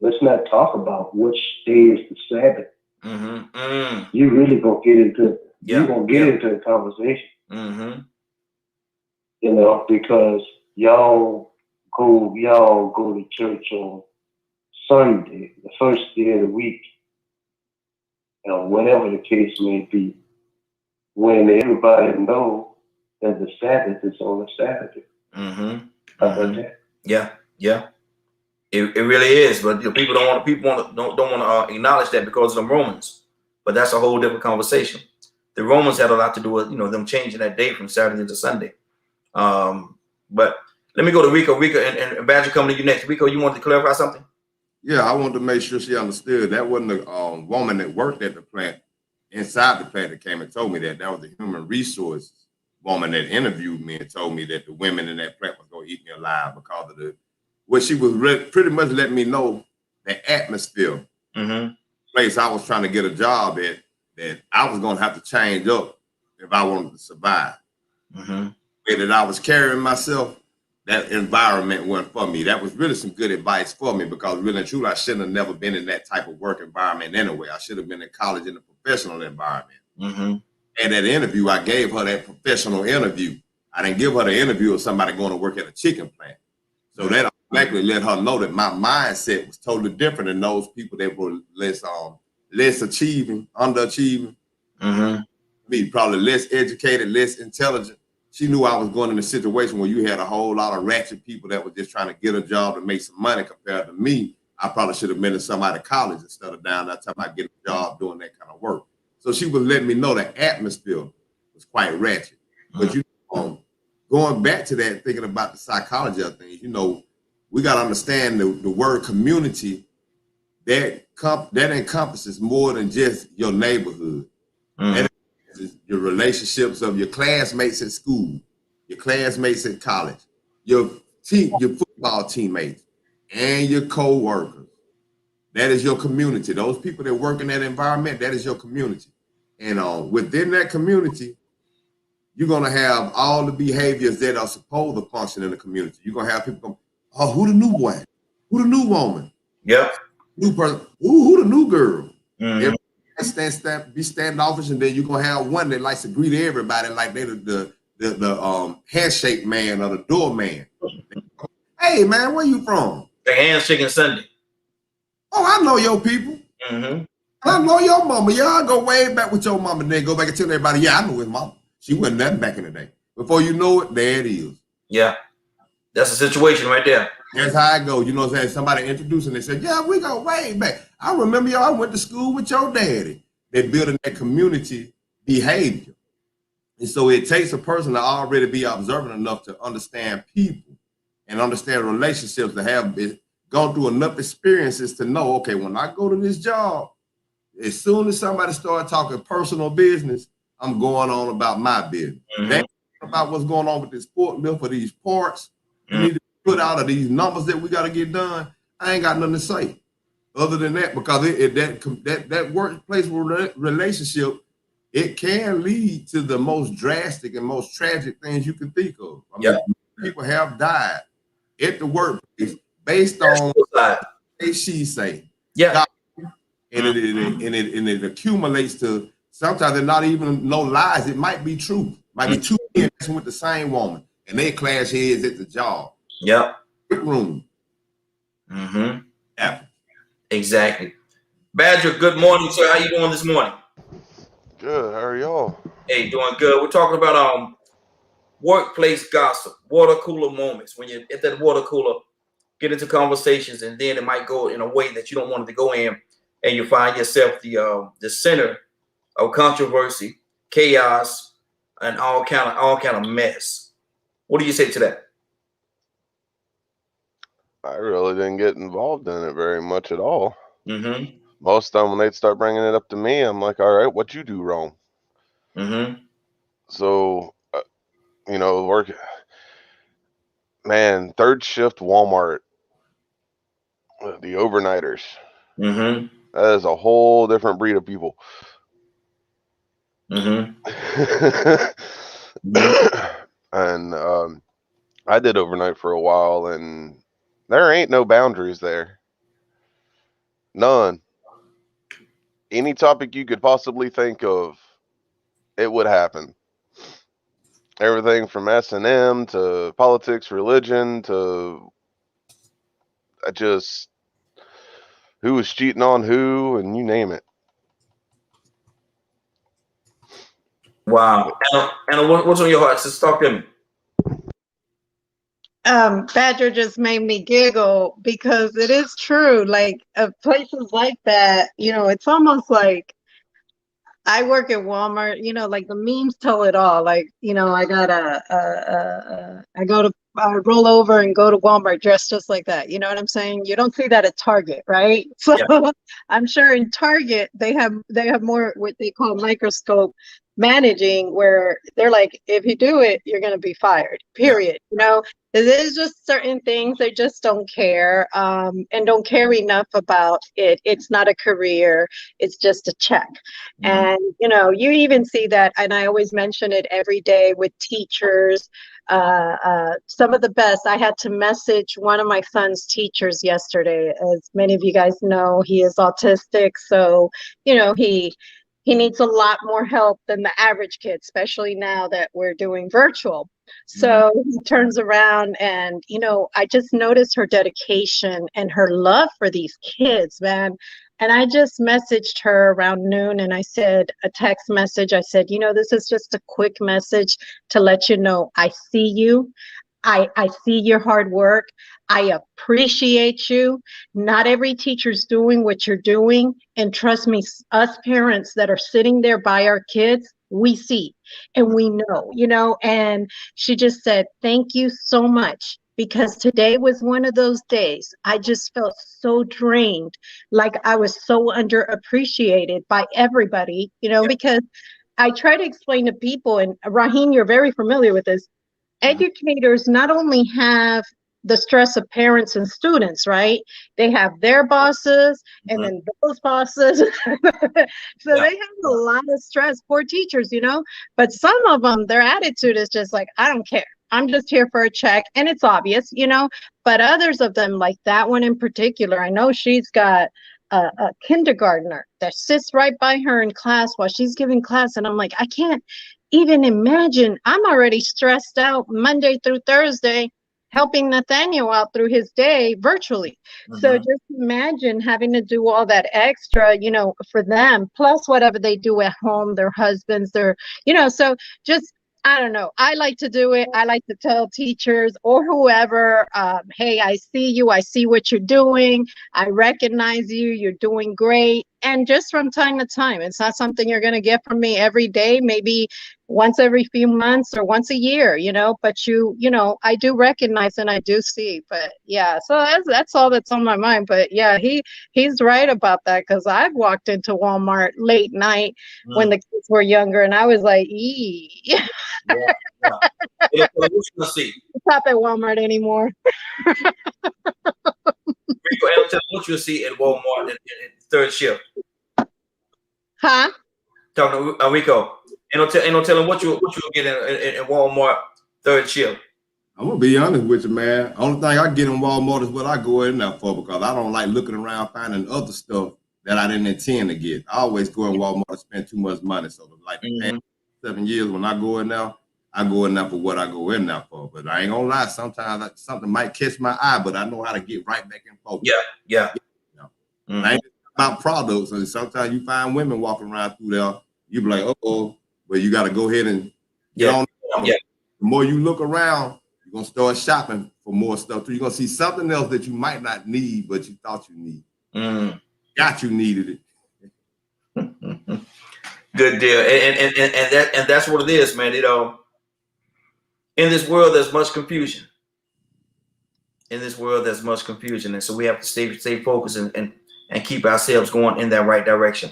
Let's not talk about which day is the Sabbath. Mm-hmm. You really gonna get into it. Yeah. You're gonna get into the conversation. Mm-hmm. You know, because y'all go to church on Sunday, the first day of the week, you know, whatever the case may be, when everybody knows that the Sabbath is on a Saturday. Mm-hmm. How about that? Yeah. It really is, but people don't want to acknowledge that because of the Romans. But that's a whole different conversation. The Romans had a lot to do with them changing that day from Saturday to Sunday. But let me go to Rico. Rico and Badger coming to you next. Rico, you wanted to clarify something? Yeah, I wanted to make sure she understood that wasn't a woman that worked at the plant, inside the plant, that came and told me that. That was the human resources woman that interviewed me and told me that the women in that plant was going to eat me alive because of what she was pretty much letting me know, the atmosphere place I was trying to get a job at, that I was going to have to change up if I wanted to survive. The way that I was carrying myself, that environment wasn't for me. That was really some good advice for me, because really and truly, I shouldn't have never been in that type of work environment anyway. I should have been in college in a professional environment. And that interview, I gave her that professional interview. I didn't give her the interview of somebody going to work at a chicken plant. So that automatically let her know that my mindset was totally different than those people that were less achieving, underachieving, me, probably less educated, less intelligent. She knew I was going in a situation where you had a whole lot of ratchet people that were just trying to get a job and make some money. Compared to me, I probably should have been in some out of college instead of down that time I get a job doing that kind of work. So she was letting me know the atmosphere was quite ratchet. But going back to that, thinking about the psychology of things, we got to understand the word community, that encompasses more than just your neighborhood. That encompasses your relationships of your classmates at school, your classmates at college, your football teammates, and your co-workers. That is your community. Those people that work in that environment, that is your community. And within that community, you're going to have all the behaviors that are supposed to function in the community. You're going to have people come, oh, who the new boy? Who the new woman? Yeah. New person. Who the new girl? Everybody be standoffish, and then you're going to have one that likes to greet everybody like they're the handshake man or the doorman. Hey, man, where you from? The handshaking Sunday. Oh, I know your people. I know your mama. Y'all go way back with your mama, and then go back and tell everybody, yeah, I know his mama. She wasn't nothing back in the day. Before you know it, there it is. Yeah. That's the situation right there. That's how I go. You know what I'm saying? Somebody introduced and they said, yeah, we go way back. I remember y'all went to school with your daddy. They're building that community behavior. And so it takes a person to already be observant enough to understand people and understand relationships, to have gone through enough experiences to know, okay, when I go to this job, as soon as somebody starts talking personal business, I'm going on about my business. They about what's going on with this forklift or these parts we need to put out, of these numbers that we got to get done. I ain't got nothing to say other than that, because that workplace relationship, it can lead to the most drastic and most tragic things you can think of. I mean, people have died at the workplace based on what she say. Yeah. And it accumulates to, sometimes they're not even no lies. It might be truth. Might be two men with the same woman, and they clash heads at the job. Yep. Room. Yeah. Exactly. Badger, good morning, sir. How you doing this morning? Good. How are y'all? Hey, doing good. We're talking about workplace gossip, water cooler moments, when you're at that water cooler, get into conversations, and then it might go in a way that you don't want it to go in, and you find yourself the center of controversy, chaos, and all kind of mess. What do you say to that? I really didn't get involved in it very much at all. Mm-hmm. Most of them, when they'd start bringing it up to me, I'm like, all right, what you do wrong? Mm-hmm. So, you know, man, third shift Walmart, the overnighters. Mm-hmm. That is a whole different breed of people. Mm-hmm. And I did overnight for a while, and there ain't no boundaries there. None. Any topic you could possibly think of, it would happen. Everything from S&M to politics, religion, to just who was cheating on who, and you name it. Wow. Anna, what's on your heart? Just talk to me. Badger just made me giggle because it is true. Like places like that, you know, it's almost like I work at Walmart. You know, like the memes tell it all. Like, you know, I roll over and go to Walmart dressed just like that. You know what I'm saying? You don't see that at Target, right? So yeah. I'm sure in Target they have more what they call microscope managing, where they're like, if you do it, you're going to be fired, period. You know, there's just certain things they just don't care, and don't care enough about it. It's not a career, it's just a check. And you know, you even see that, and I always mention it every day with teachers. Some of the best, I had to message one of my son's teachers yesterday. As many of you guys know, he is autistic, so you know, he needs a lot more help than the average kid, especially now that we're doing virtual. So he turns around and, you know, I just noticed her dedication and her love for these kids, man. And I just messaged her around noon, and I said, a text message, I said, you know, this is just a quick message to let you know I see you. I see your hard work. I appreciate you. Not every teacher's doing what you're doing. And trust me, us parents that are sitting there by our kids, we see and we know, you know. And she just said, thank you so much, because today was one of those days. I just felt so drained, like I was so underappreciated by everybody, you know, because I try to explain to people, and Raheem, you're very familiar with this. Educators not only have the stress of parents and students, right? They have their bosses and then those bosses. So they have a lot of stress for teachers, you know, but some of them, their attitude is just like, I don't care. I'm just here for a check. And it's obvious, you know, but others of them, like that one in particular, I know she's got a kindergartner that sits right by her in class while she's giving class. And I'm like, I can't even imagine. I'm already stressed out Monday through Thursday, helping Nathaniel out through his day virtually. So just imagine having to do all that extra, you know, for them, plus whatever they do at home, their husbands, their, you know, so just, I don't know. I like to do it. I like to tell teachers or whoever, hey, I see you. I see what you're doing. I recognize you. You're doing great. And just from time to time, it's not something you're going to get from me every day, maybe once every few months or once a year, you know, but you know, I do recognize and I do see. But yeah, so that's all that's on my mind. But yeah, he's right about that, because I've walked into Walmart late night when the kids were younger, and I was like, ee. Stop at Walmart anymore. Rico, tell me what you'll see at Walmart in third shift. Huh? Talking to Rico. Ain't no telling what you'll get in Walmart third shift. I'm gonna be honest with you, man. Only thing I get in Walmart is what I go in there for, because I don't like looking around finding other stuff that I didn't intend to get. I always go in Walmart and spend too much money. So like 7 years when I go in there for what I go in there for. But I ain't gonna lie, sometimes something might catch my eye, but I know how to get right back in focus. Yeah. You know? I ain't about products, and sometimes you find women walking around through there, you be like, uh-oh, but you got to go ahead and get on. the more you look around, you're gonna start shopping for more stuff too. You're gonna see something else that you might not need, but you thought you need. Got you needed it. Good deal. And that's what it is, man. You know, in this world, there's much confusion. In this world, there's much confusion, and so we have to stay focused and keep ourselves going in that right direction.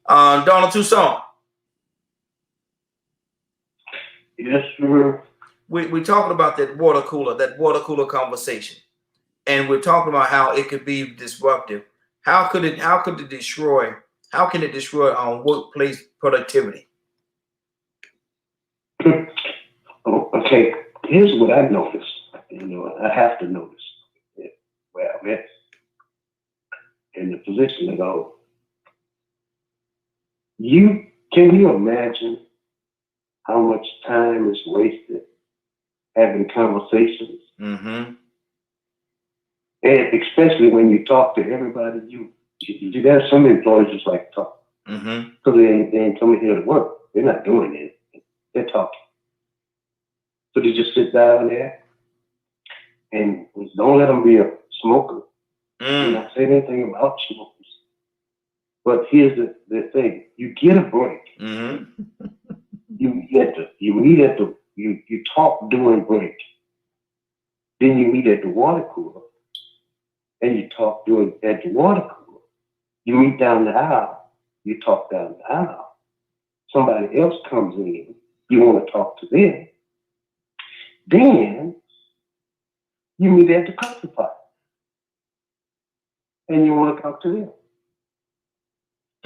Donald Tucson. Yes, sir. We're talking about that water cooler conversation, and we're talking about how it could be disruptive. How can it destroy workplace productivity? Oh, okay, here's what I noticed. You know, I have to notice where I'm at in the position to go. Can you imagine how much time is wasted having conversations? Mm-hmm. And especially when you talk to everybody, you got some employees just like to talk. Mm-hmm. So they ain't coming here to work. They're not doing it. They're talking. So they just sit down there and don't let them be a smoker. I'm not saying anything about smokers. But here's the thing. You get a break. Mm-hmm. You talk during break. Then you meet at the water cooler and you talk at the water cooler. You meet down the aisle, you talk down the aisle. Somebody else comes in, you want to talk to them. Then you meet at the coffee pot and you want to talk to them.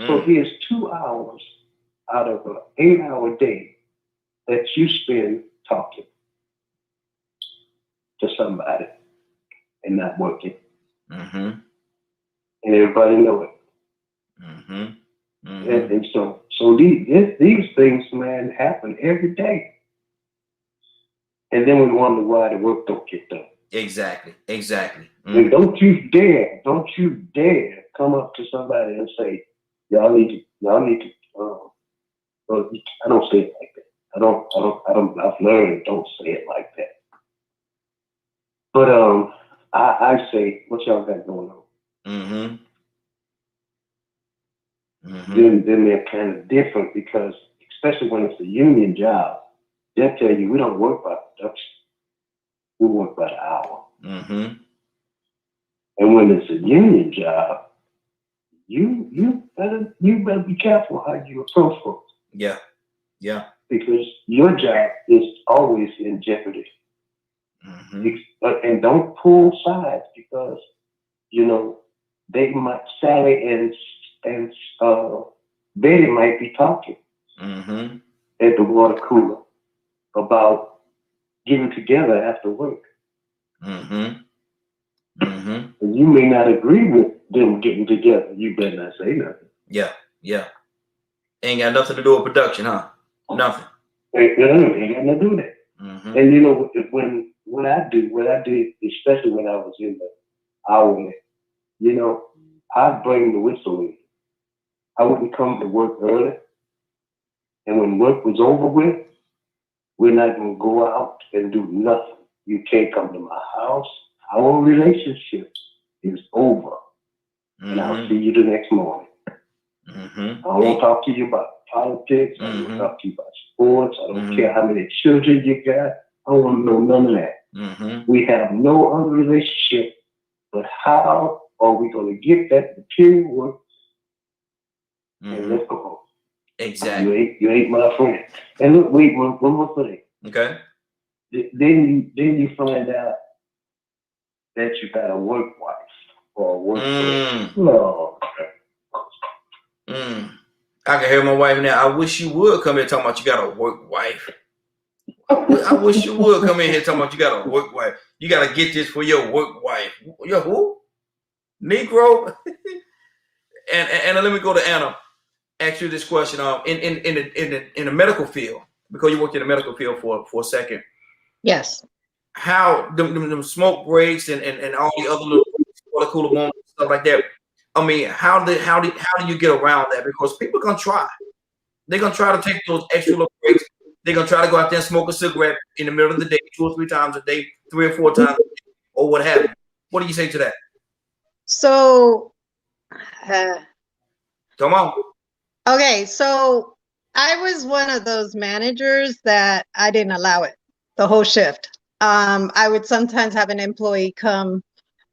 So here's 2 hours out of an 8-hour day that you spend talking to somebody and not working. Mm-hmm. And everybody know it. Mm-hmm. Mm-hmm. And so these things, man, happen every day. And then we wonder why the work don't get done. Exactly. Mm-hmm. And don't you dare come up to somebody and say, y'all need to, well, I don't say it like that. I've learned don't say it like that. But I say, what y'all got going on? Mm-hmm. Mm-hmm. Then they're kind of different because, especially when it's a union job, they'll tell you we don't work by production. We work by the hour. Mm-hmm. And when it's a union job, you better be careful how you approach folks. Yeah. Because your job is always in jeopardy. Mm-hmm. And don't pull sides because, they might, Sally and Betty might be talking Mm-hmm. at the water cooler about getting together after work. Mm-hmm. Mm-hmm. And you may not agree with them getting together. You better not say nothing. Yeah. Ain't got nothing to do with production, huh? Nothing. Ain't got nothing to do with that. Mm-hmm. And what I did, especially when I was in the hourly, I'd bring the whistle in. I wouldn't come to work early. And when work was over with, we're not going to go out and do nothing. You can't come to my house. Our relationship is over. Mm-hmm. And I'll see you the next morning. Mm-hmm. I don't want to talk to you about politics. I don't want to talk to you about sports. I don't care how many children you got. I don't want to know none of that. Mm-hmm. We have no other relationship, but how are we going to get that material work and let's go home? Exactly. You ain't my friend. And look, wait, one more thing. Okay. Then you find out that you got a work wife or a work friend. Oh, I can hear my wife now. I wish you would come here talking about you got a work wife. I wish you would come in here talking about you got a work wife. You got to get this for your work wife. Your who? Negro? and let me go to Anna. Ask you this question. In the medical field, because you worked in the medical field for a second. Yes. How them smoke breaks and all the other little water cooler moments and stuff like that. I mean, how do you get around that? Because people are gonna try. They're gonna try to take those extra little breaks They're gonna try to go out there and smoke a cigarette in the middle of the day, 2 or 3 times a day, 3 or 4 times a day, or what have you. What do you say to that? So, Come on. okay, so I was one of those managers that I didn't allow it the whole shift. I would sometimes have an employee come,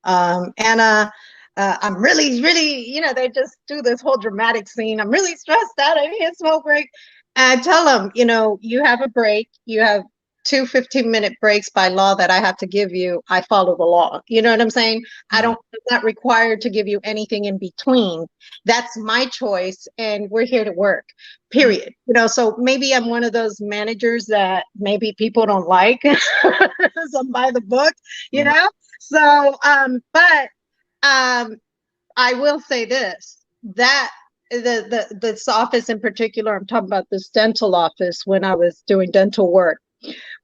Anna, I'm really, they just do this whole dramatic scene. I'm really stressed out. I need a smoke break. And I tell them, you have a break. You have 2 15-minute breaks by law that I have to give you. I follow the law. You know what I'm saying? I'm not required to give you anything in between. That's my choice, and we're here to work, period. So maybe I'm one of those managers that maybe people don't like. So I'm by the book, So, but I will say this, that this office in particular, I'm talking about this dental office, when I was doing dental work,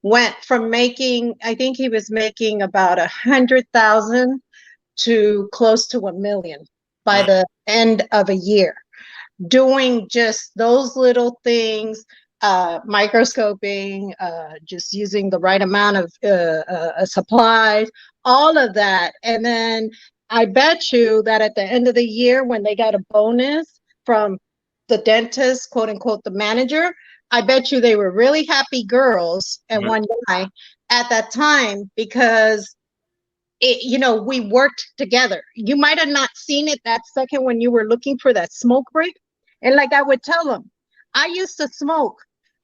went from making, I think he was making about 100,000 to close to 1 million by the end of a year, doing just those little things, microscoping, just using the right amount of supplies, all of that. And then I bet you that at the end of the year, when they got a bonus from the dentist, quote unquote, the manager, I bet you they were really happy girls and one guy at that time, because we worked together. You might have not seen it that second when you were looking for that smoke break. And like I would tell them, I used to smoke,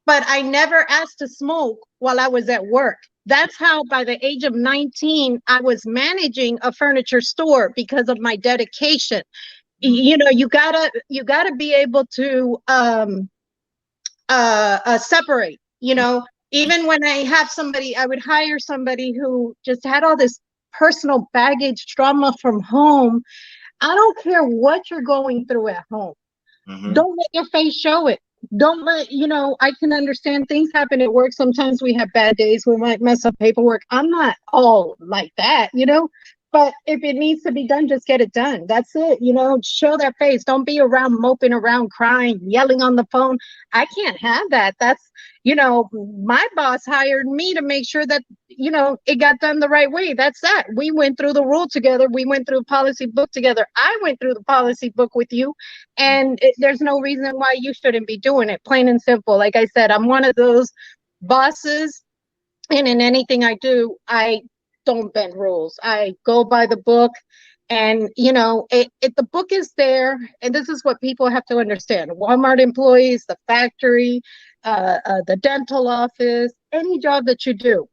but I never asked to smoke while I was at work. That's how by the age of 19, I was managing a furniture store because of my dedication. You gotta be able to separate, even when I have somebody, I would hire somebody who just had all this personal baggage, trauma from home. I don't care what you're going through at home. Don't let your face show it. Don't let, I can understand things happen at work. Sometimes we have bad days. We might mess up paperwork. I'm not all like that, but if it needs to be done, just get it done. That's it. Show that face. Don't be around moping around, crying, yelling on the phone. I can't have that. That's, my boss hired me to make sure that, it got done the right way. That's that. We went through the rule together. We went through the policy book together. I went through the policy book with you, and there's no reason why you shouldn't be doing it. Plain and simple. Like I said, I'm one of those bosses, and in anything I do, I don't bend rules. I go by the book, and the book is there, and this is what people have to understand. Walmart employees, the factory, the dental office, any job that you do,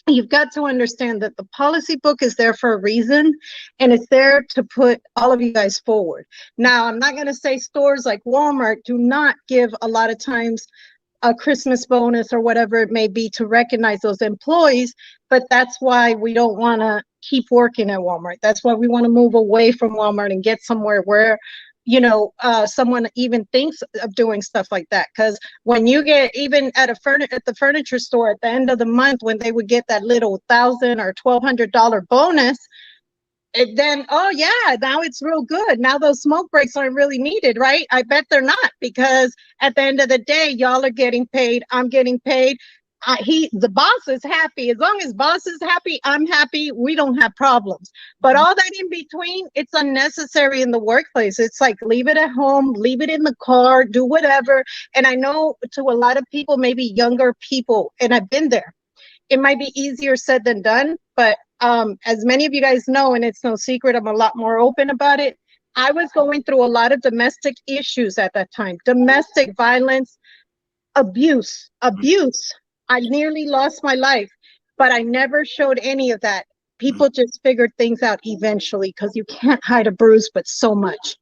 you've got to understand that the policy book is there for a reason, and it's there to put all of you guys forward. Now, I'm not going to say stores like Walmart do not give a lot of times a Christmas bonus or whatever it may be to recognize those employees, but that's why we don't want to keep working at Walmart. That's why we want to move away from Walmart and get somewhere where someone even thinks of doing stuff like that. Because when you get even at the furniture store at the end of the month, when they would get that little $1,000 or $1,200 bonus, then, oh yeah, now it's real good. Now those smoke breaks aren't really needed, right? I bet they're not, because at the end of the day, y'all are getting paid. I'm getting paid. The boss is happy. As long as boss is happy, I'm happy. We don't have problems. But all that in between, it's unnecessary in the workplace. It's like, leave it at home, leave it in the car, do whatever. And I know to a lot of people, maybe younger people, and I've been there, it might be easier said than done. But as many of you guys know, and it's no secret, I'm a lot more open about it. I was going through a lot of domestic issues at that time, domestic violence, abuse. I nearly lost my life, but I never showed any of that. People just figured things out eventually, because you can't hide a bruise, but so much,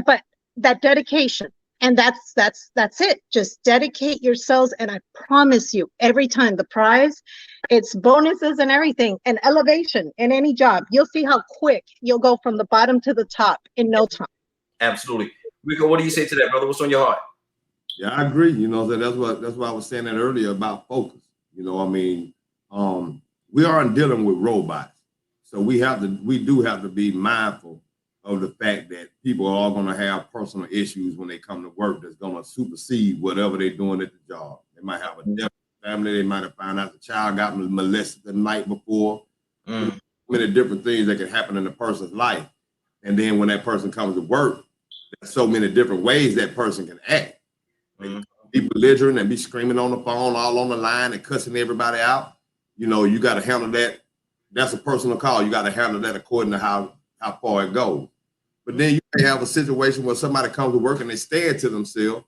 but that dedication, and that's it. Just dedicate yourselves. And I promise you, every time, the prize, it's bonuses and everything, and elevation in any job. You'll see how quick you'll go from the bottom to the top in no time. Absolutely. Rico, what do you say to that, brother? What's on your heart? Yeah, I agree. That's why I was saying that earlier about focus. We aren't dealing with robots, so we do have to be mindful of the fact that people are all going to have personal issues when they come to work that's going to supersede whatever they're doing at the job. They might have a death in the family. They might have found out the child got molested the night before. Many different things that can happen in a person's life. And then when that person comes to work, there's so many different ways that person can act. They can be belligerent and be screaming on the phone, all on the line and cussing everybody out. You know, you got to handle that. That's a personal call. You got to handle that according to how far it goes. But then you may have a situation where somebody comes to work and they stay to themselves.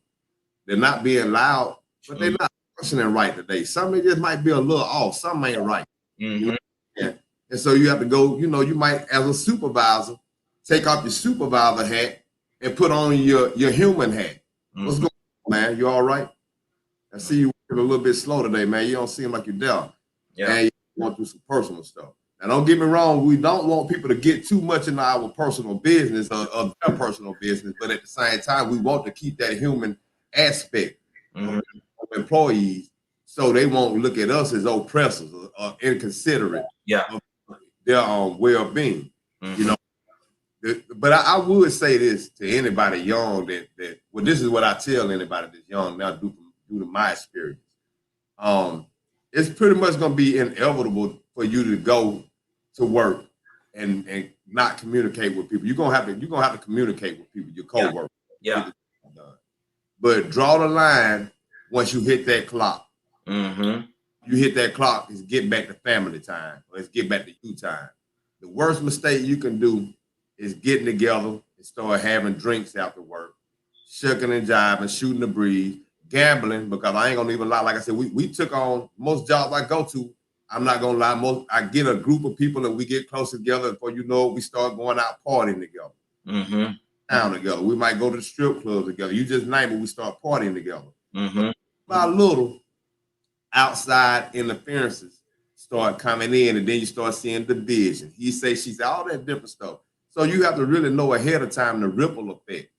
They're not being loud, but they're not functioning right today. Something just might be a little off. Something ain't right. You know? Yeah. And so you have to go, you know, you might, as a supervisor, take off your supervisor hat and put on your human hat. What's going on, man? You all right? I see you working a little bit slow today, man. You don't seem like you're down. Yeah. And you want to do some personal stuff. Now, don't get me wrong. We don't want people to get too much into our personal business or their personal business, but at the same time, we want to keep that human aspect of employees so they won't look at us as oppressors or inconsiderate of their well-being. You know. But I would say this to anybody young that well, this is what I tell anybody that's young now due to my experience. It's pretty much going to be inevitable for you to go to work and not communicate with people. You're gonna have to communicate with people, your coworkers. Yeah. But draw the line once you hit that clock. You hit that clock, it's get back to family time, or it's get back to you time. The worst mistake you can do is getting together and start having drinks after work, shucking and jiving, shooting the breeze, gambling, because I ain't gonna even lie. Like I said, we took on most jobs I go to. I'm not gonna lie. I get a group of people and we get close together. Before you know it, we start going out partying together, down together. We might go to the strip club together. You just name it. We start partying together. By little, outside interferences start coming in, and then you start seeing division. He say, she say, all that different stuff. So you have to really know ahead of time the ripple effect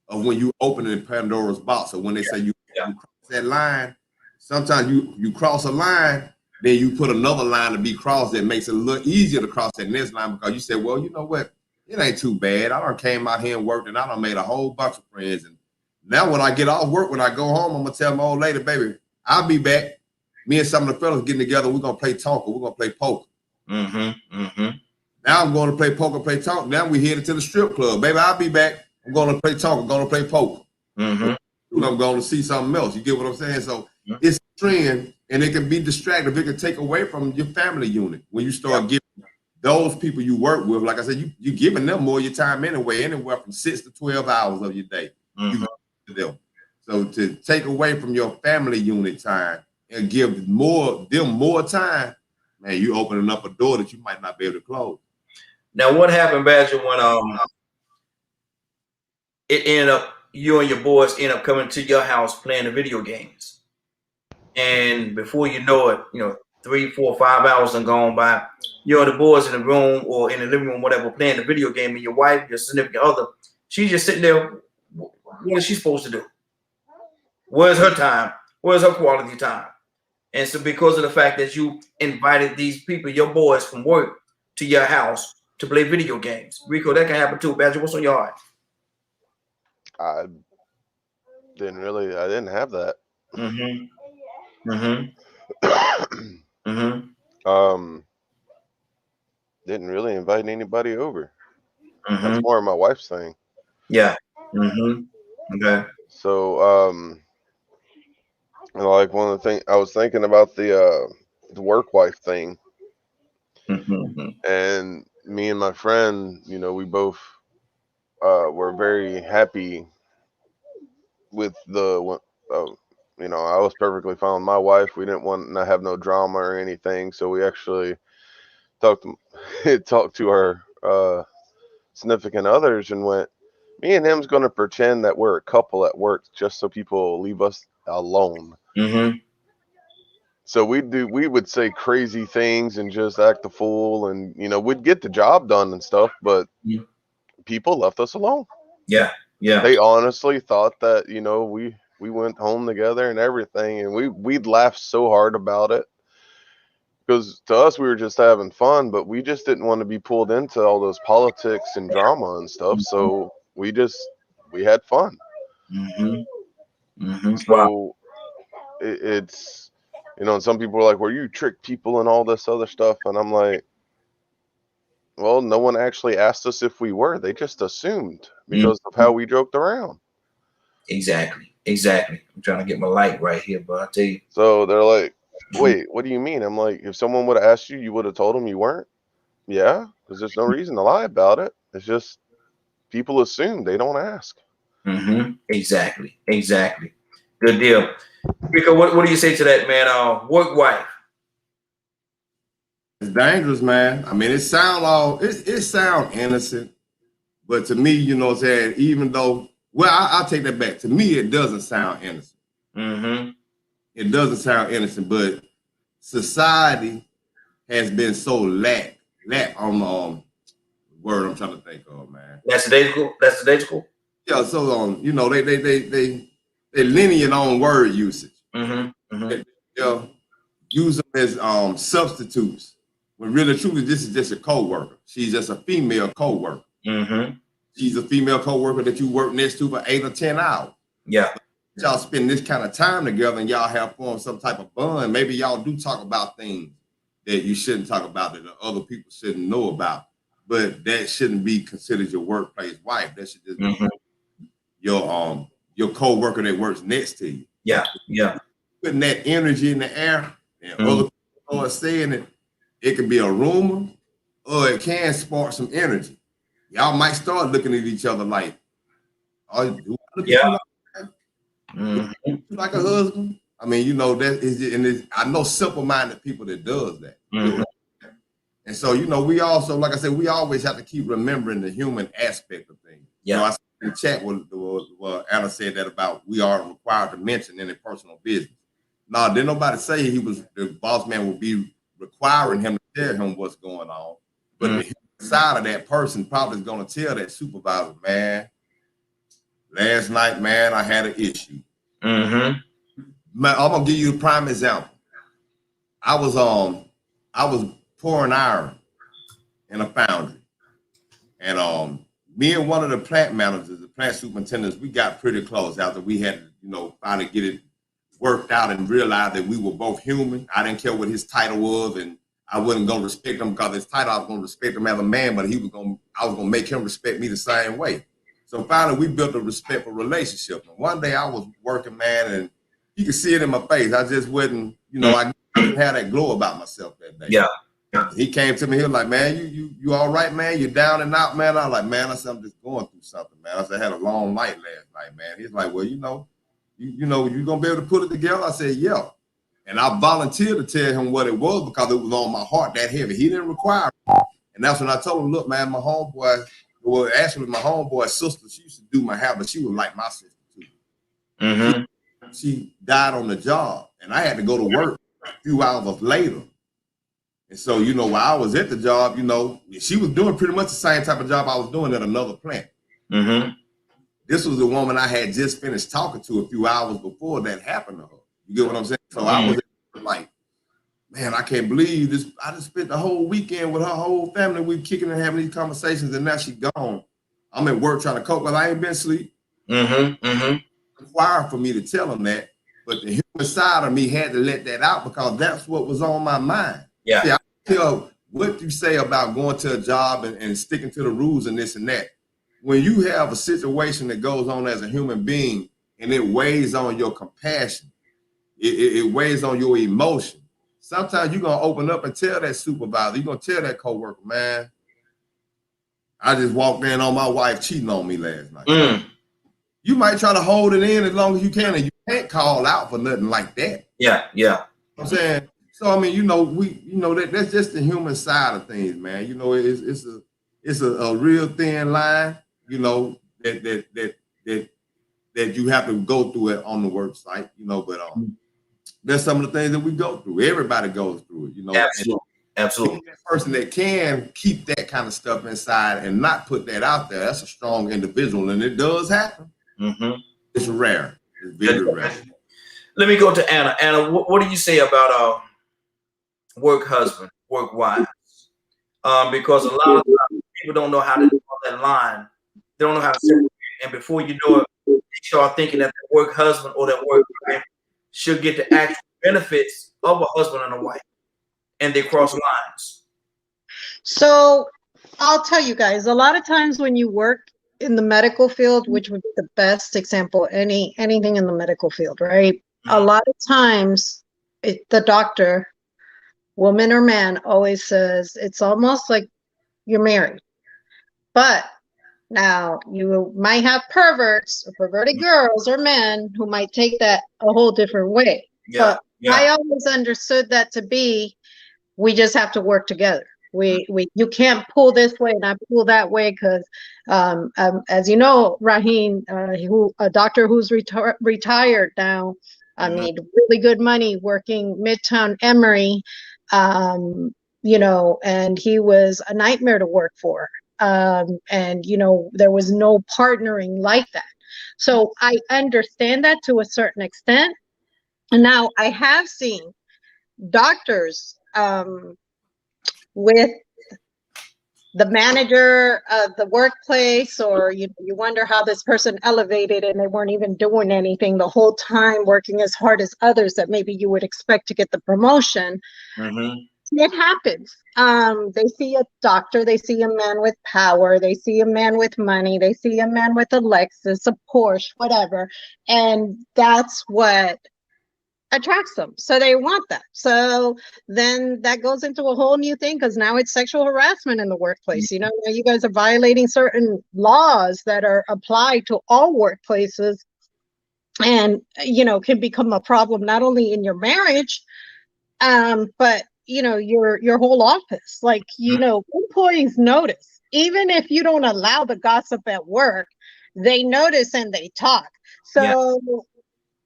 of when you open in Pandora's box. So when they say you cross that line, sometimes you cross a line, then you put another line to be crossed that makes it a little easier to cross that next line because you say, well, you know what? It ain't too bad. I done came out here and worked and I done made a whole bunch of friends. And now when I get off work, when I go home, I'm going to tell my old lady, baby, I'll be back. Me and some of the fellas getting together, we're going to play Tonka. We're going to play poker. Now I'm going to play poker, play Tonka. Now we headed to the strip club. Baby, I'll be back. I'm going to play Tonka. I'm going to play poker. I'm going to see something else. You get what I'm saying? So it's a trend, and it can be distractive. It can take away from your family unit when you start giving those people you work with. Like I said, you're giving them more of your time anyway, anywhere from 6 to 12 hours of your day. You to them. So to take away from your family unit time and give them more time, man, you opening up a door that you might not be able to close. Now, what happened, Badger, when it ended up, you and your boys end up coming to your house playing the video games, and before you know it, 3, 4, 5 hours have gone by. You and the boys in the room or in the living room, whatever, playing the video game, and your wife, your significant other, she's just sitting there. What is she supposed to do? Where's her time? Where's her quality time? And so, because of the fact that you invited these people, your boys from work, to your house to play video games, Rico, that can happen too. Badger, what's on your heart? I didn't have that. Didn't really invite anybody over. That's more of my wife's thing. Yeah. Okay. So, like one of the things I was thinking about the work wife thing, and me and my friend, we both were very happy with the. I was perfectly fine with my wife. We didn't want to have no drama or anything, so we actually talked to our significant others and went, me and him's going to pretend that we're a couple at work just so people leave us alone. So we would say crazy things and just act the fool, and we'd get the job done and stuff, but people left us alone. Yeah. They honestly thought that we went home together and everything, and we'd laugh so hard about it because to us we were just having fun, but we just didn't want to be pulled into all those politics and drama and stuff. So we had fun. So it's, you know, and some people are like, well, you trick people and all this other stuff. And I'm like, well, no one actually asked us if we were. They just assumed because of how we joked around. Exactly. I'm trying to get my light right here, but I tell you. So they're like, wait, what do you mean? I'm like, if someone would have asked you, you would have told them you weren't? Yeah, because there's no reason to lie about it. It's just people assume, they don't ask. Exactly. Good deal. Rico, what do you say to that, man? Work wife. It's dangerous, man. I mean, it sound innocent, but to me, you know what I'm saying, even though, well, I'll take that back. To me, it doesn't sound innocent. It doesn't sound innocent, but society has been so lack on word I'm trying to think of, man. That's the school. Yeah, so you know, they lenient on word usage. Mm-hmm. Mm-hmm. You know, use them as substitutes. When really truly this is just a co-worker. She's just a female co-worker. Mm-hmm. She's a female co-worker that you work next to for 8 or 10 hours. Yeah. Y'all spend this kind of time together and y'all have formed some type of bond. Maybe y'all do talk about things that you shouldn't talk about, that the other people shouldn't know about. But that shouldn't be considered your workplace wife. That should just be your co-worker that works next to you. Yeah. Yeah. Putting that energy in the air and other people are saying it can be a rumor or it can spark some energy. Y'all might start looking at each other like, oh, do I look at you like a husband? I mean, you know, that is, and I know simple-minded people that does that. And so, you know, we also, like I said, we always have to keep remembering the human aspect of things. Yeah. You know, I said in the chat where Anna said that about we are required to mention any personal business. No, didn't nobody say the boss man would be requiring him to tell him what's going on. But the human side of that person probably is going to tell that supervisor, man, last night, man, I had an issue. Man, I'm gonna give you a prime example. I was pouring iron in a foundry, and me and one of the plant managers, the plant superintendents, we got pretty close after we had to, you know, finally get it worked out and realized that we were both human. I didn't care what his title was, and I wasn't gonna respect him because his title, I was gonna respect him as a man, but I was gonna make him respect me the same way. So finally, we built a respectful relationship. And one day I was working, man, and you could see it in my face. I just wasn't, you know, I didn't have that glow about myself that day. Yeah. He came to me, he was like, man, you all right, man? You down and out, man? I was like, man, I said, I'm just going through something, man. I said, I had a long night last night, man. He's like, well, you know, you gonna be able to put it together? I said, yeah. And I volunteered to tell him what it was because it was on my heart that heavy. He didn't require it. And that's when I told him, look, man, my homeboy, well, actually my homeboy's sister, she used to do my hair, but she was like my sister too. She died on the job and I had to go to work a few hours later. And so, you know, while I was at the job, you know, she was doing pretty much the same type of job I was doing at another plant. This was the woman I had just finished talking to a few hours before that happened to her. You get what I'm saying? So I was like, man, I can't believe this. I just spent the whole weekend with her whole family. We kicking and having these conversations, and now she gone. I'm at work trying to cope, but I ain't been asleep. Required for me to tell them that, but the human side of me had to let that out because that's what was on my mind. Yeah. See, I tell what you say about going to a job and sticking to the rules and this and that. When you have a situation that goes on as a human being and it weighs on your compassion, it weighs on your emotion. Sometimes you're gonna open up and tell that supervisor, you're gonna tell that coworker, man, I just walked in on my wife cheating on me last night. You might try to hold it in as long as you can, and you can't call out for nothing like that. Yeah, yeah. You know what I'm saying? So I mean, you know, that's just the human side of things, man. You know, it's a real thin line, you know, that you have to go through it on the work site, you know, but there's some of the things that we go through. Everybody goes through it, you know. Absolutely. That person that can keep that kind of stuff inside and not put that out there, that's a strong individual, and it does happen. It's rare. It's very rare. Let me go to Anna. Anna, what do you say about work husband, work wives? Because a lot of times people don't know how to draw that line. They don't know how to separate. And before you know it, they start thinking that the work husband or that work wife should get the actual benefits of a husband and a wife, and they cross lines. So I'll tell you guys, a lot of times when you work in the medical field, which would be the best example, anything in the medical field, right? A lot of times the doctor, woman or man, always says it's almost like you're married. But now you might have perverts or perverted girls or men who might take that a whole different way. Yeah, But I always understood that to be, we just have to work together. You can't pull this way and I pull that way, because as you know, Raheem, a doctor who's retired now, I mean, really good money working Midtown Emory, you know, and he was a nightmare to work for. And you know, there was no partnering like that. So I understand that to a certain extent. And now I have seen doctors with the manager of the workplace, or you wonder how this person elevated and they weren't even doing anything the whole time, working as hard as others that maybe you would expect to get the promotion. It happens. They see a doctor, they see a man with power, they see a man with money, they see a man with a Lexus, a Porsche, whatever, and that's what attracts them. So they want that. So then that goes into a whole new thing, because now it's sexual harassment in the workplace. You know, you guys are violating certain laws that are applied to all workplaces, and you know, can become a problem not only in your marriage, but you know, your whole office. Like, you know, employees notice, even if you don't allow the gossip at work, they notice and they talk. So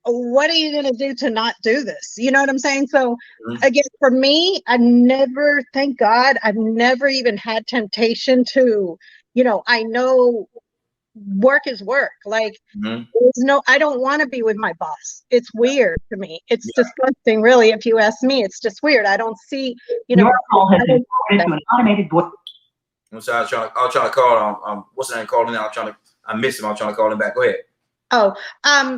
what are you going to do to not do this? You know what I'm saying? So again, for me, thank God, I've never even had temptation to, you know, I know work is work. Like, I don't want to be with my boss. It's weird to me. It's disgusting, really. If you ask me, it's just weird. I don't see, you know. Your call has been forwarded to an automated voice. I'm sorry, I was trying to call what's the name calling now? I missed him. I'm trying to call him back. Go ahead. Oh,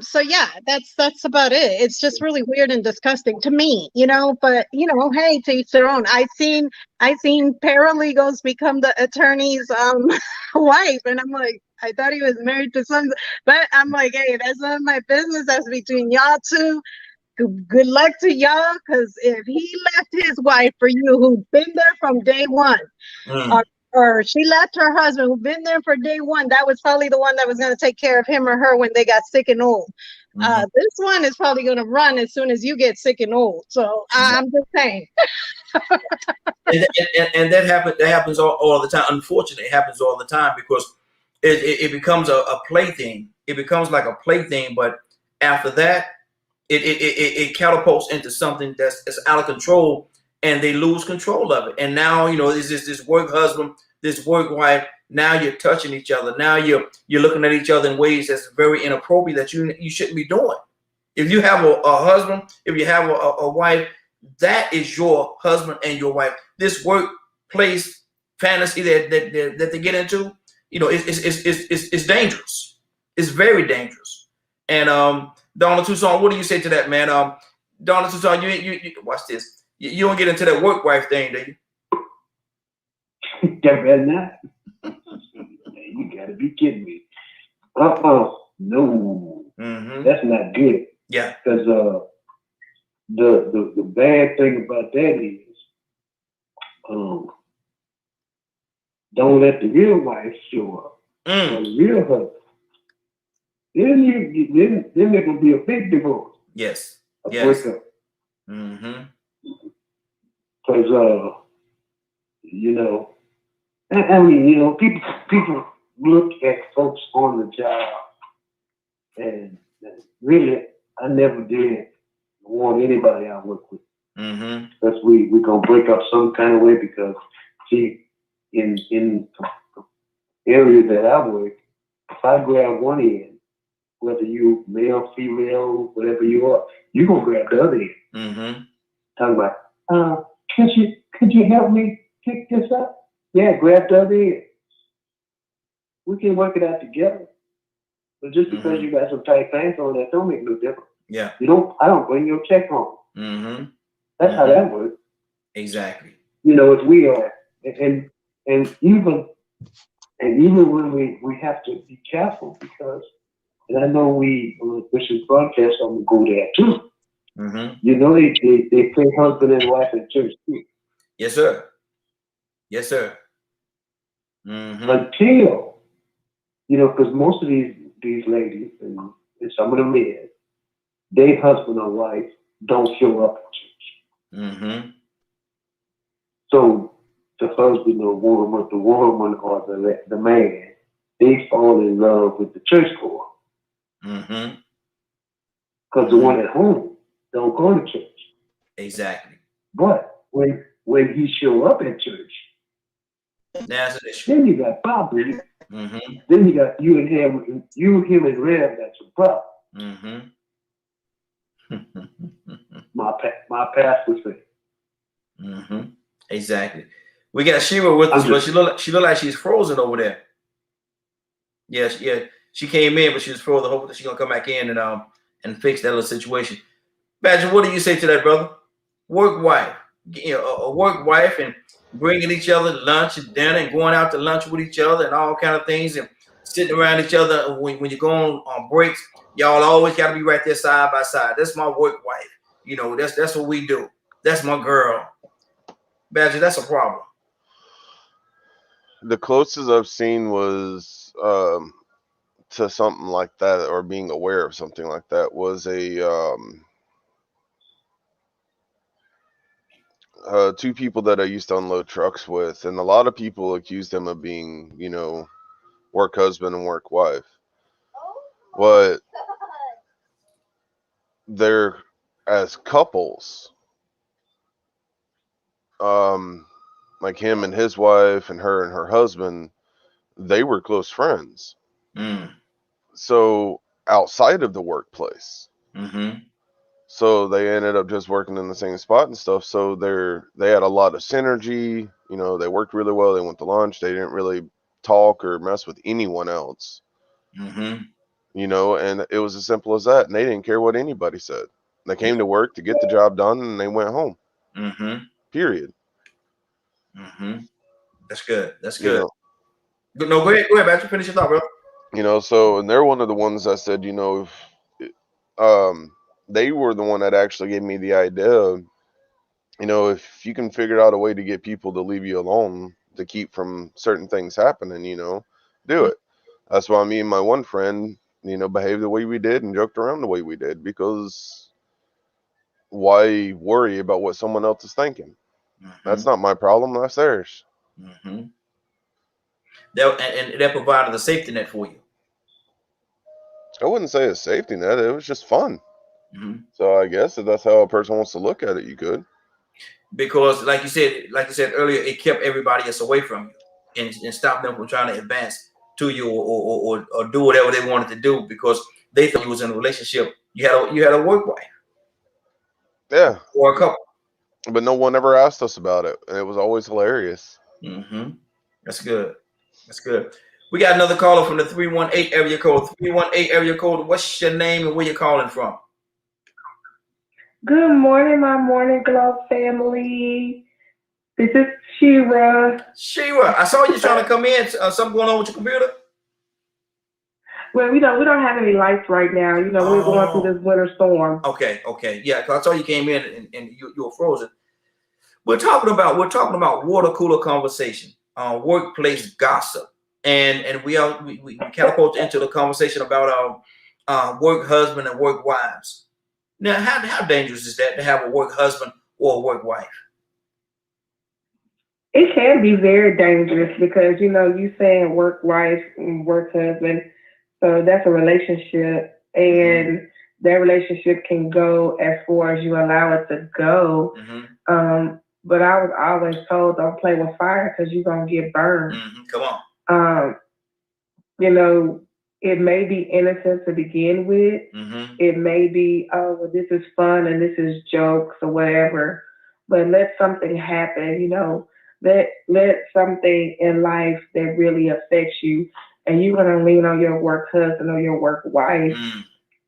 so yeah, that's about it. It's just really weird and disgusting to me, you know, but you know, hey, to each their own. I've seen paralegals become the attorney's wife, and I'm like, I thought he was married to some, but I'm like, hey, that's none of my business. That's between y'all two. Good luck to y'all, because if he left his wife for you, who's been there from day one, or she left her husband who'd been there for day one, that was probably the one that was going to take care of him or her when they got sick and old. This one is probably going to run as soon as you get sick and old. So I'm just saying. and that happens all the time. Unfortunately, it happens all the time, because it becomes a plaything. It becomes like a plaything, but after that, it catapults into something that's out of control, and they lose control of it. And now, you know, is this work husband, this work wife. Now you're touching each other. Now you're looking at each other in ways that's very inappropriate, that you shouldn't be doing. If you have a husband, if you have a wife, that is your husband and your wife. This workplace fantasy that they get into, you know, it's dangerous. It's very dangerous. And Donald Tucson, what do you say to that, man? Donald Tucson, you watch this. You don't get into that work wife thing, do you? Definitely not. You gotta be kidding me. No. That's not good. Yeah. Because the bad thing about that is don't let the real wife show up. Or the real husband. Then there can be a big divorce. Yes. A breakup. Because you know, I mean, you know, people look at folks on the job, and really, I never did want anybody I work with. Because we gonna break up some kind of way, because see, in the area that I work, if I grab one end, whether you male, female, whatever you are, you gonna grab the other end. Talking about, could you help me pick this up? Yeah, grab the other end. We can work it out together. But just because you got some tight pants on, that don't make no difference. Yeah. I don't bring your check home. Mm-hmm. That's how that works. Exactly. If we are, and even when we have to be careful because, and I know this is broadcast, I'm gonna go there too. Mm-hmm. They say husband and wife in church too. Yes, sir. Yes, sir. Mm-hmm. Until, because most of these ladies and some of the men, they husband or wife don't show up at church. Mm-hmm. So the husband or the woman or the man, they fall in love with the church choir. Mm-hmm. Because the one at home don't go to church. Exactly. But when he show up at church, that's an issue. then you got problems. Mm-hmm. Then you got you and him and Rev got some problems. Mm-hmm. my pastor said. Mm-hmm. Exactly. We got Shira with us, but she look like she's frozen over there. Yes, yeah. She came in, but she was frozen. Hopefully she's gonna come back in and fix that little situation. Badger, what do you say to that, brother? Work wife, a work wife, and bringing each other lunch and dinner, and going out to lunch with each other, and all kind of things, and sitting around each other when you go on breaks. Y'all always got to be right there side by side. That's my work wife. That's what we do. That's my girl. Badger, that's a problem. The closest I've seen was to something like that, or being aware of something like that, was two people that I used to unload trucks with, and a lot of people accused them of being, work husband and work wife. But they're, as couples, like him and his wife and her husband, they were close friends. So outside of the workplace, so they ended up just working in the same spot and stuff. So they had a lot of synergy. They worked really well. They went to lunch. They didn't really talk or mess with anyone else. And it was as simple as that. And they didn't care what anybody said. They came to work to get the job done, and they went home. Period. That's good. That's good. No, go ahead, Matthew. Finish your thought, bro. So, and they're one of the ones that said, they were the one that actually gave me the idea. If you can figure out a way to get people to leave you alone to keep from certain things happening, do it. That's why me and my one friend, behaved the way we did and joked around the way we did, because why worry about what someone else is thinking? That's not my problem. That's theirs. And that provided a safety net for you. I wouldn't say a safety net. It was just fun. So I guess if that's how a person wants to look at it, you could. Because like you said earlier, it kept everybody else away from you and stopped them from trying to advance to you or do whatever they wanted to do, because they thought you was in a relationship. You had a work wife. Yeah. Or a couple. But no one ever asked us about it. And it was always hilarious. That's good. That's good. We got another caller from the 318 area code. 318 area code. What's your name and where you calling from? Good morning, my Morning Glow family. This is Shira. Shira, I saw you trying to come in. Something going on with your computer? Well, we don't have any lights right now. We're going through this winter storm. Okay. Yeah, because I saw you came in and you were frozen. We're talking about water cooler conversation, workplace gossip, and we catapult into the conversation about work husband and work wives. Now, how dangerous is that to have a work husband or a work wife? It can be very dangerous because you saying work wife and work husband, so that's a relationship, and that relationship can go as far as you allow it to go. But I was always told, don't play with fire because you're going to get burned. Come on. It may be innocent to begin with. It may be, oh, well, this is fun and this is jokes or whatever. But let something happen, let something in life that really affects you, and you're going to lean on your work husband or your work wife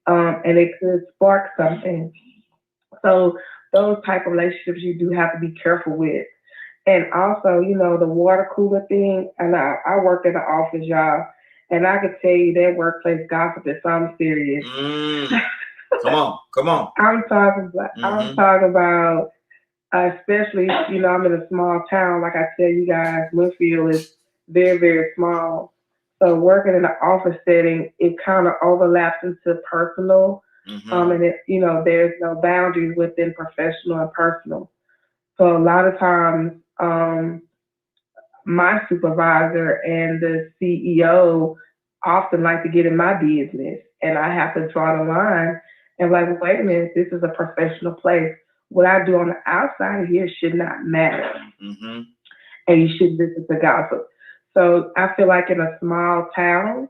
and it could spark something. So those type of relationships you do have to be careful with. And also, you know, the water cooler thing, and I work in the office, y'all, and I could tell you that workplace gossip is something serious. Come on. I'm talking about, especially, you know, I'm in a small town. Like I tell you guys, Winfield is very, very small. So working in an office setting, it kind of overlaps into personal. And it, you know, there's no boundaries within professional and personal. So a lot of times, my supervisor and the CEO often like to get in my business, and I have to draw the line and like, wait a minute, this is a professional place. What I do on the outside of here should not matter, and you should listen to gossip. So I feel like in a small town,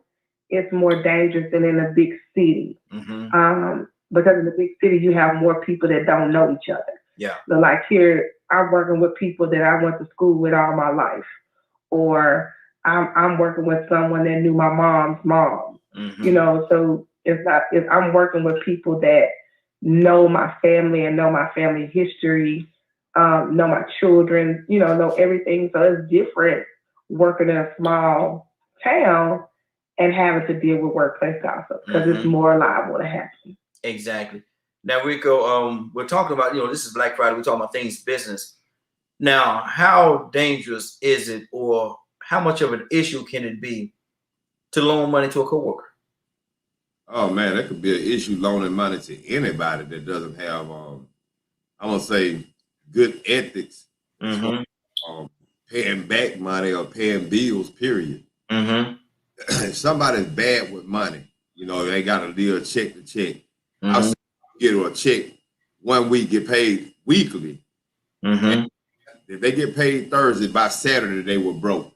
it's more dangerous than in a big city, because in the big city you have more people that don't know each other. Yeah. So like here, I'm working with people that I went to school with all my life, or I'm working with someone that knew my mom's mom. You know, so I'm working with people that know my family and know my family history, know my children, you know everything. So it's different working in a small town and having to deal with workplace gossip because it's more liable to happen. Exactly. Now, Rico, we're talking about, you know, this is Black Friday. We're talking about things business. Now, how dangerous is it, or how much of an issue can it be to loan money to a coworker? Oh man, that could be an issue loaning money to anybody that doesn't have, I'm gonna say, good ethics, paying back money or paying bills. Period. If somebody's bad with money, you know, they got to live check to check. I'll say get a check 1 week, get paid weekly. If they get paid Thursday, by Saturday they were broke.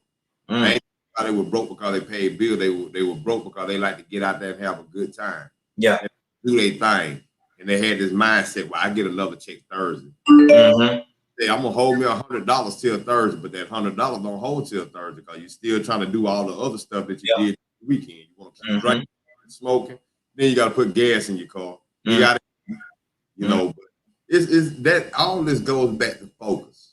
They were broke because they paid bills. They were broke because they like to get out there and have a good time. Yeah. And do their thing. And they had this mindset, well, I get another check Thursday. Hey, I'm gonna hold me $100 till Thursday, but that $100 don't hold till Thursday because you're still trying to do all the other stuff that you did the weekend. You want to keep drinking, smoking, then you got to put gas in your car. You got to, you know, but it's that all this goes back to focus.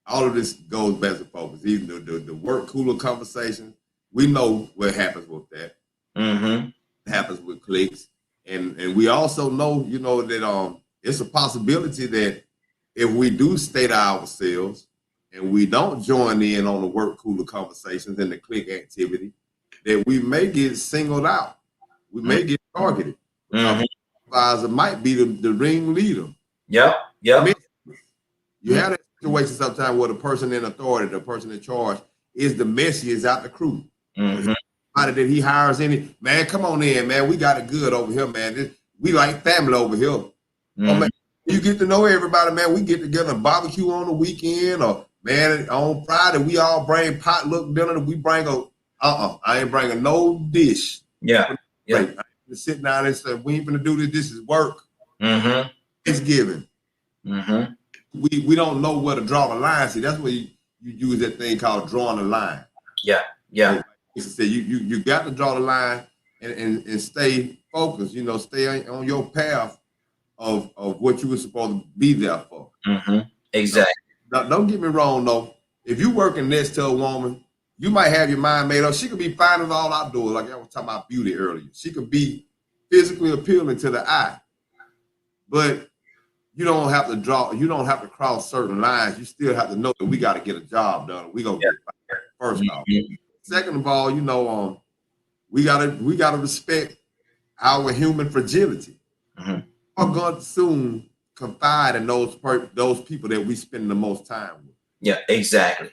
All of this goes back to focus. Even the work cooler conversation, we know what happens with that. It happens with clicks, and we also know, you know, that it's a possibility that if we do state ourselves and we don't join in on the work cooler conversations and the click activity, that we may get singled out. We may get targeted. Supervisor might be the ringleader. Yeah. I mean, you have that situation sometimes where the person in authority, the person in charge, is the messiest out the crew. Somebody that he hires man, come on in, man. We got it good over here, man. We like family over here. Oh, man, you get to know everybody, man. We get together and barbecue on the weekend, or man, on Friday we all bring potluck dinner. We bring I ain't bringing no dish. Yeah. I sit down and say, we ain't gonna do this. This is work. It's given. We don't know where to draw the line. See, that's where you use that thing called drawing the line. Yeah. So you got to draw the line and stay focused. You know, stay on your path of what you were supposed to be there for. Exactly. Now, don't get me wrong though. If you working next to a woman, you might have your mind made up. She could be fine as all outdoors, like I was talking about beauty earlier. She could be physically appealing to the eye, but you don't have to cross certain lines. You still have to know that we got to get a job done. We gonna get fired, first off. Second of all, you know, we gotta respect our human fragility. We're gonna soon confide in those people that we spend the most time with. Yeah, exactly.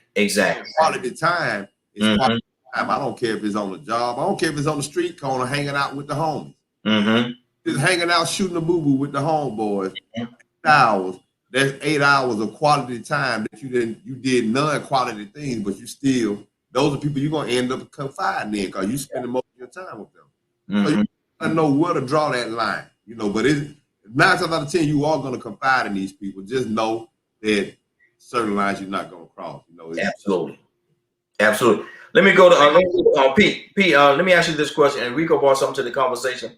Quality time is quality time. I don't care if it's on the job. I don't care if it's on the street corner hanging out with the homies. Just hanging out, shooting a boo-boo with the homeboys. 8 hours. That's 8 hours of quality time that you did non-quality things, but you still, those are people you're gonna end up confiding in because you spend most of your time with them. So you gotta know where to draw that line, you know. But 9 times out of 10, you are gonna confide in these people. Just know that certain lines you're not gonna cross. You know. Absolutely. Let me go to Pete. Pete, let me ask you this question. And Rico brought something to the conversation.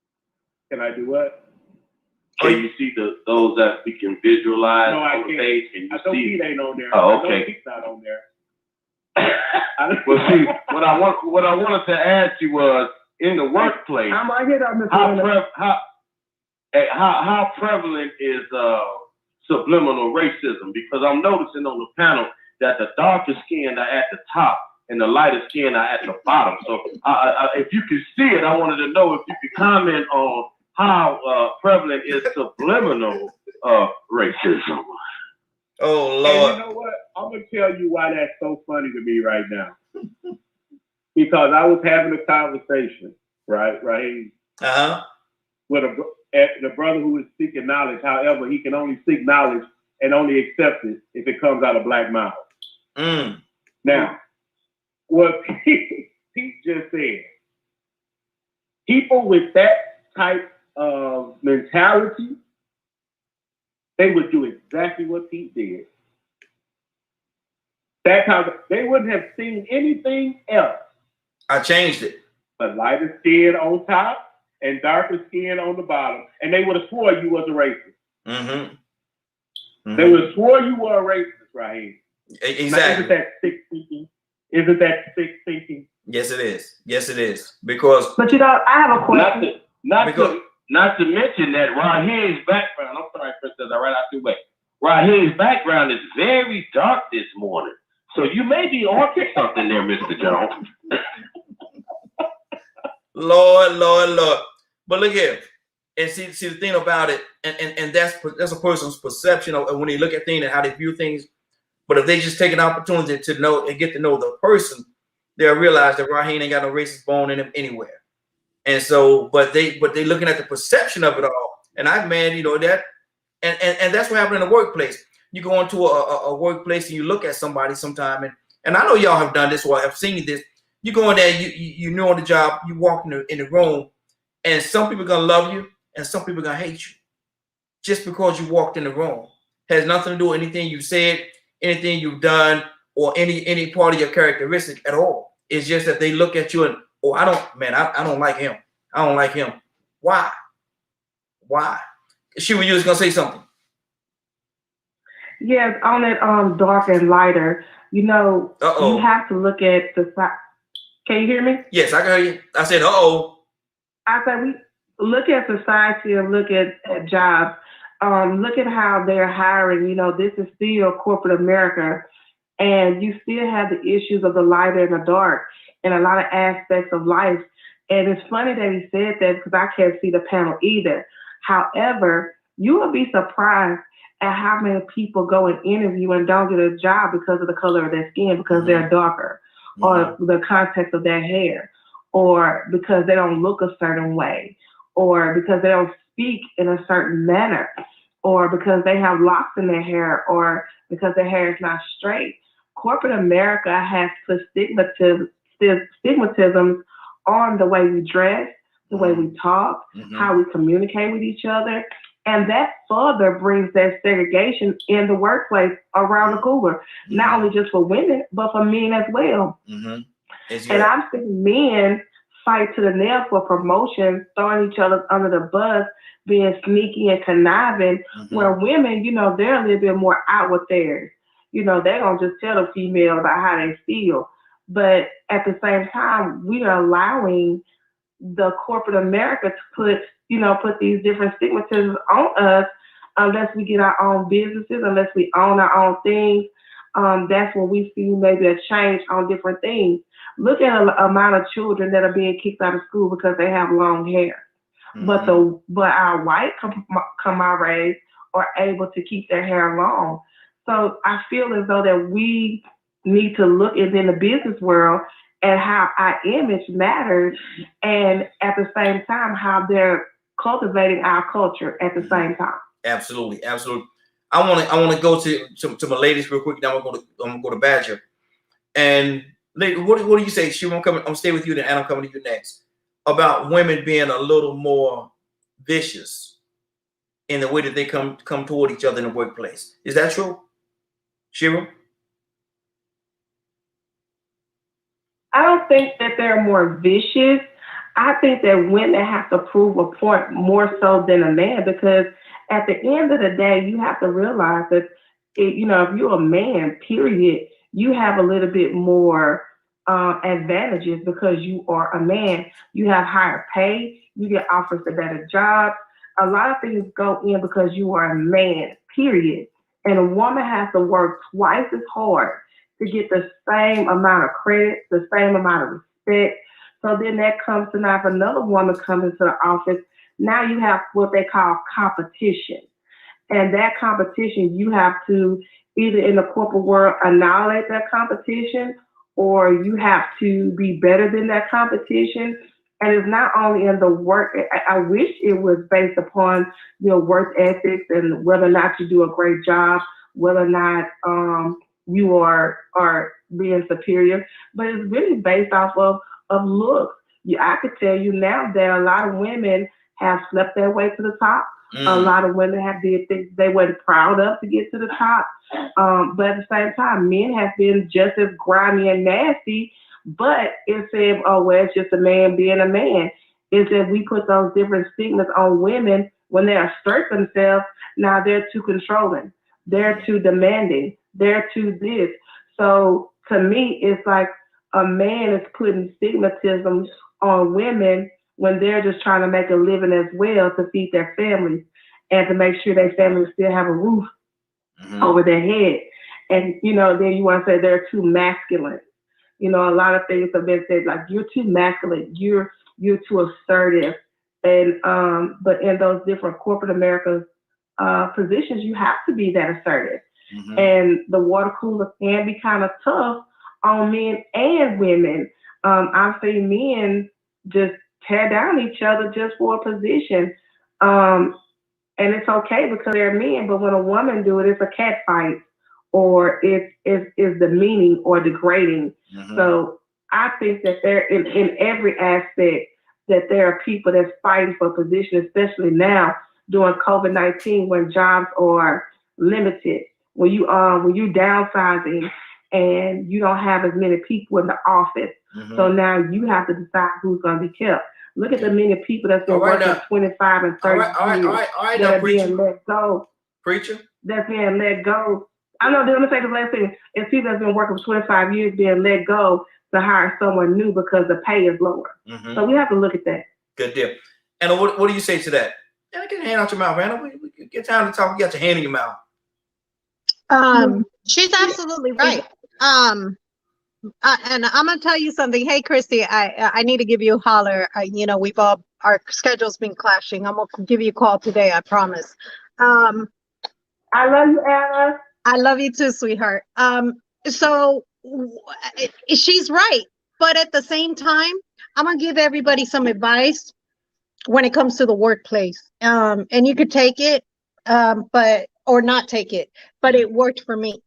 Can I do what? Can you see those that we can visualize No, I on the can't. page? Can you I know see? Pete ain't on there. Oh, I know okay. Pete's not on there. Well, see, what I wanted to ask you was in the workplace. I'm right here, Mr. How prevalent is subliminal racism? Because I'm noticing on the panel that the darker skin are at the top and the lighter skin are at the bottom. So if you could see it, I wanted to know if you could comment on how prevalent is subliminal racism. Oh And Lord. you know what? I'm gonna tell you why that's so funny to me right now. Because I was having a conversation, right, with the brother who is seeking knowledge. However, he can only seek knowledge and only accept it if it comes out of black mouth. Now, what Pete just said, people with that type of mentality, they would do exactly what Pete did. They wouldn't have seen anything else. I changed it. But lighter skin on top and darker skin on the bottom, and they would have swore you was a racist. They would have swore you were a racist, right? Exactly. Now, isn't that sick thinking? Isn't that sick thinking? Yes, it is. Yes, it is. Because. But you know, I have a question. Not to mention that Raheem's background. I'm sorry, Princess. I right out your way. Raheem's background is very dark this morning, so you may be onto something there, Mr. Jones. Lord. But look here, and see the thing about it, and that's a person's perception of when they look at things and how they view things. But if they just take an opportunity to know and get to know the person, they'll realize that Raheem ain't got no racist bone in him anywhere. And so, but they looking at the perception of it all. And that, and that's what happened in the workplace. You go into a workplace and you look at somebody sometime, and I know y'all have done this or have seen this. You go in there, you know on the job, you walk in the room, and some people are gonna love you and some people are gonna hate you. Just because you walked in the room. Has nothing to do with anything you said, anything you've done, or any part of your characteristic at all. It's just that they look at you and, oh, I don't like him. I don't like him. Why? She was just gonna say something. Yes, on that dark and lighter, you know, you have to look at the side. Can you hear me? Yes, I can hear you. I said, I said we look at society and look at jobs. Look at how they're hiring. You know, this is still corporate America, and you still have the issues of the lighter and the dark in a lot of aspects of life. And it's funny that he said that because I can't see the panel either. However, you will be surprised at how many people go and interview and don't get a job because of the color of their skin, because they're darker, or the context of their hair, or because they don't look a certain way, or because they don't speak in a certain manner, or because they have locks in their hair, or because their hair is not straight. Corporate America has put stigmatism on the way we dress, the way we talk, how we communicate with each other. And that further brings that segregation in the workplace around the cooler, not only just for women, but for men as well. And I've seen men fight to the nail for promotion, throwing each other under the bus, being sneaky and conniving, where women, you know, they're a little bit more out with theirs. You know, they're going to just tell the female about how they feel. But at the same time, we are allowing the corporate America to put these different stigmatisms on us unless we get our own businesses, unless we own our own things. That's when we see maybe a change on different things. Look at the amount of children that are being kicked out of school because they have long hair. But our white comrades are able to keep their hair long. So I feel as though that we need to look in the business world at how our image matters, and at the same time how they're cultivating our culture at the same time. Absolutely. I want to go to my ladies real quick. Now I'm gonna go to Badger. And what do you say? I'm gonna stay with you then, and I'm coming to you next. About women being a little more vicious in the way that they come toward each other in the workplace. Is that true, Shira? I don't think that they're more vicious. I think that women have to prove a point more so than a man, because at the end of the day, you have to realize that, if you're a man, period, you have a little bit more advantages because you are a man. You have higher pay, you get offers to better jobs. A lot of things go in because you are a man, period. And a woman has to work twice as hard to get the same amount of credit, the same amount of respect. So then that comes to now, if another woman comes into the office, now you have what they call competition. And that competition, you have to either in the corporate world annihilate that competition, or you have to be better than that competition. And it's not only in the work. I wish it was based upon your work ethics and whether or not you do a great job, whether or not you are being superior. But it's really based off of looks. I could tell you now that a lot of women have slept their way to the top. A lot of women have did things they weren't proud of to get to the top. But at the same time, men have been just as grimy and nasty. But instead of, oh, well, it's just a man being a man, is that we put those different stigmas on women when they assert themselves. Now they're too controlling. They're too demanding. They're too this. So to me, it's like a man is putting stigmatism on women when they're just trying to make a living as well to feed their families and to make sure their families still have a roof over their head. And, then you want to say they're too masculine. A lot of things have been said, like, you're too masculine, you're too assertive. And but in those different corporate America positions, you have to be that assertive. And the water cooler can be kind of tough on men and women. I've seen men just tear down each other just for a position. And it's okay because they're men, but when a woman do it, it's a cat fight, or it's demeaning or degrading. So I think that there in every aspect that there are people that's fighting for position, especially now during COVID-19 when jobs are limited, when you downsizing and you don't have as many people in the office. So now you have to decide who's going to be kept. Look at the many people that's been working 25 and 30 years that are being let go. Preacher? That's being let go. I know, let me say the last thing. It's people that's been working for 25 years being let go to hire someone new because the pay is lower. So we have to look at that. Good deal. Anna, what do you say to that? Yeah, get your hand out your mouth, Anna. We get time to talk. You got your hand in your mouth. She's absolutely right. And I'm gonna tell you something. Hey, Christy, I need to give you a holler. Our schedule's been clashing. I'm gonna give you a call today. I promise. I love you, Anna. I love you too, sweetheart. So she's right, but at the same time, I'm gonna give everybody some advice when it comes to the workplace. And you could take it, or not take it, but it worked for me.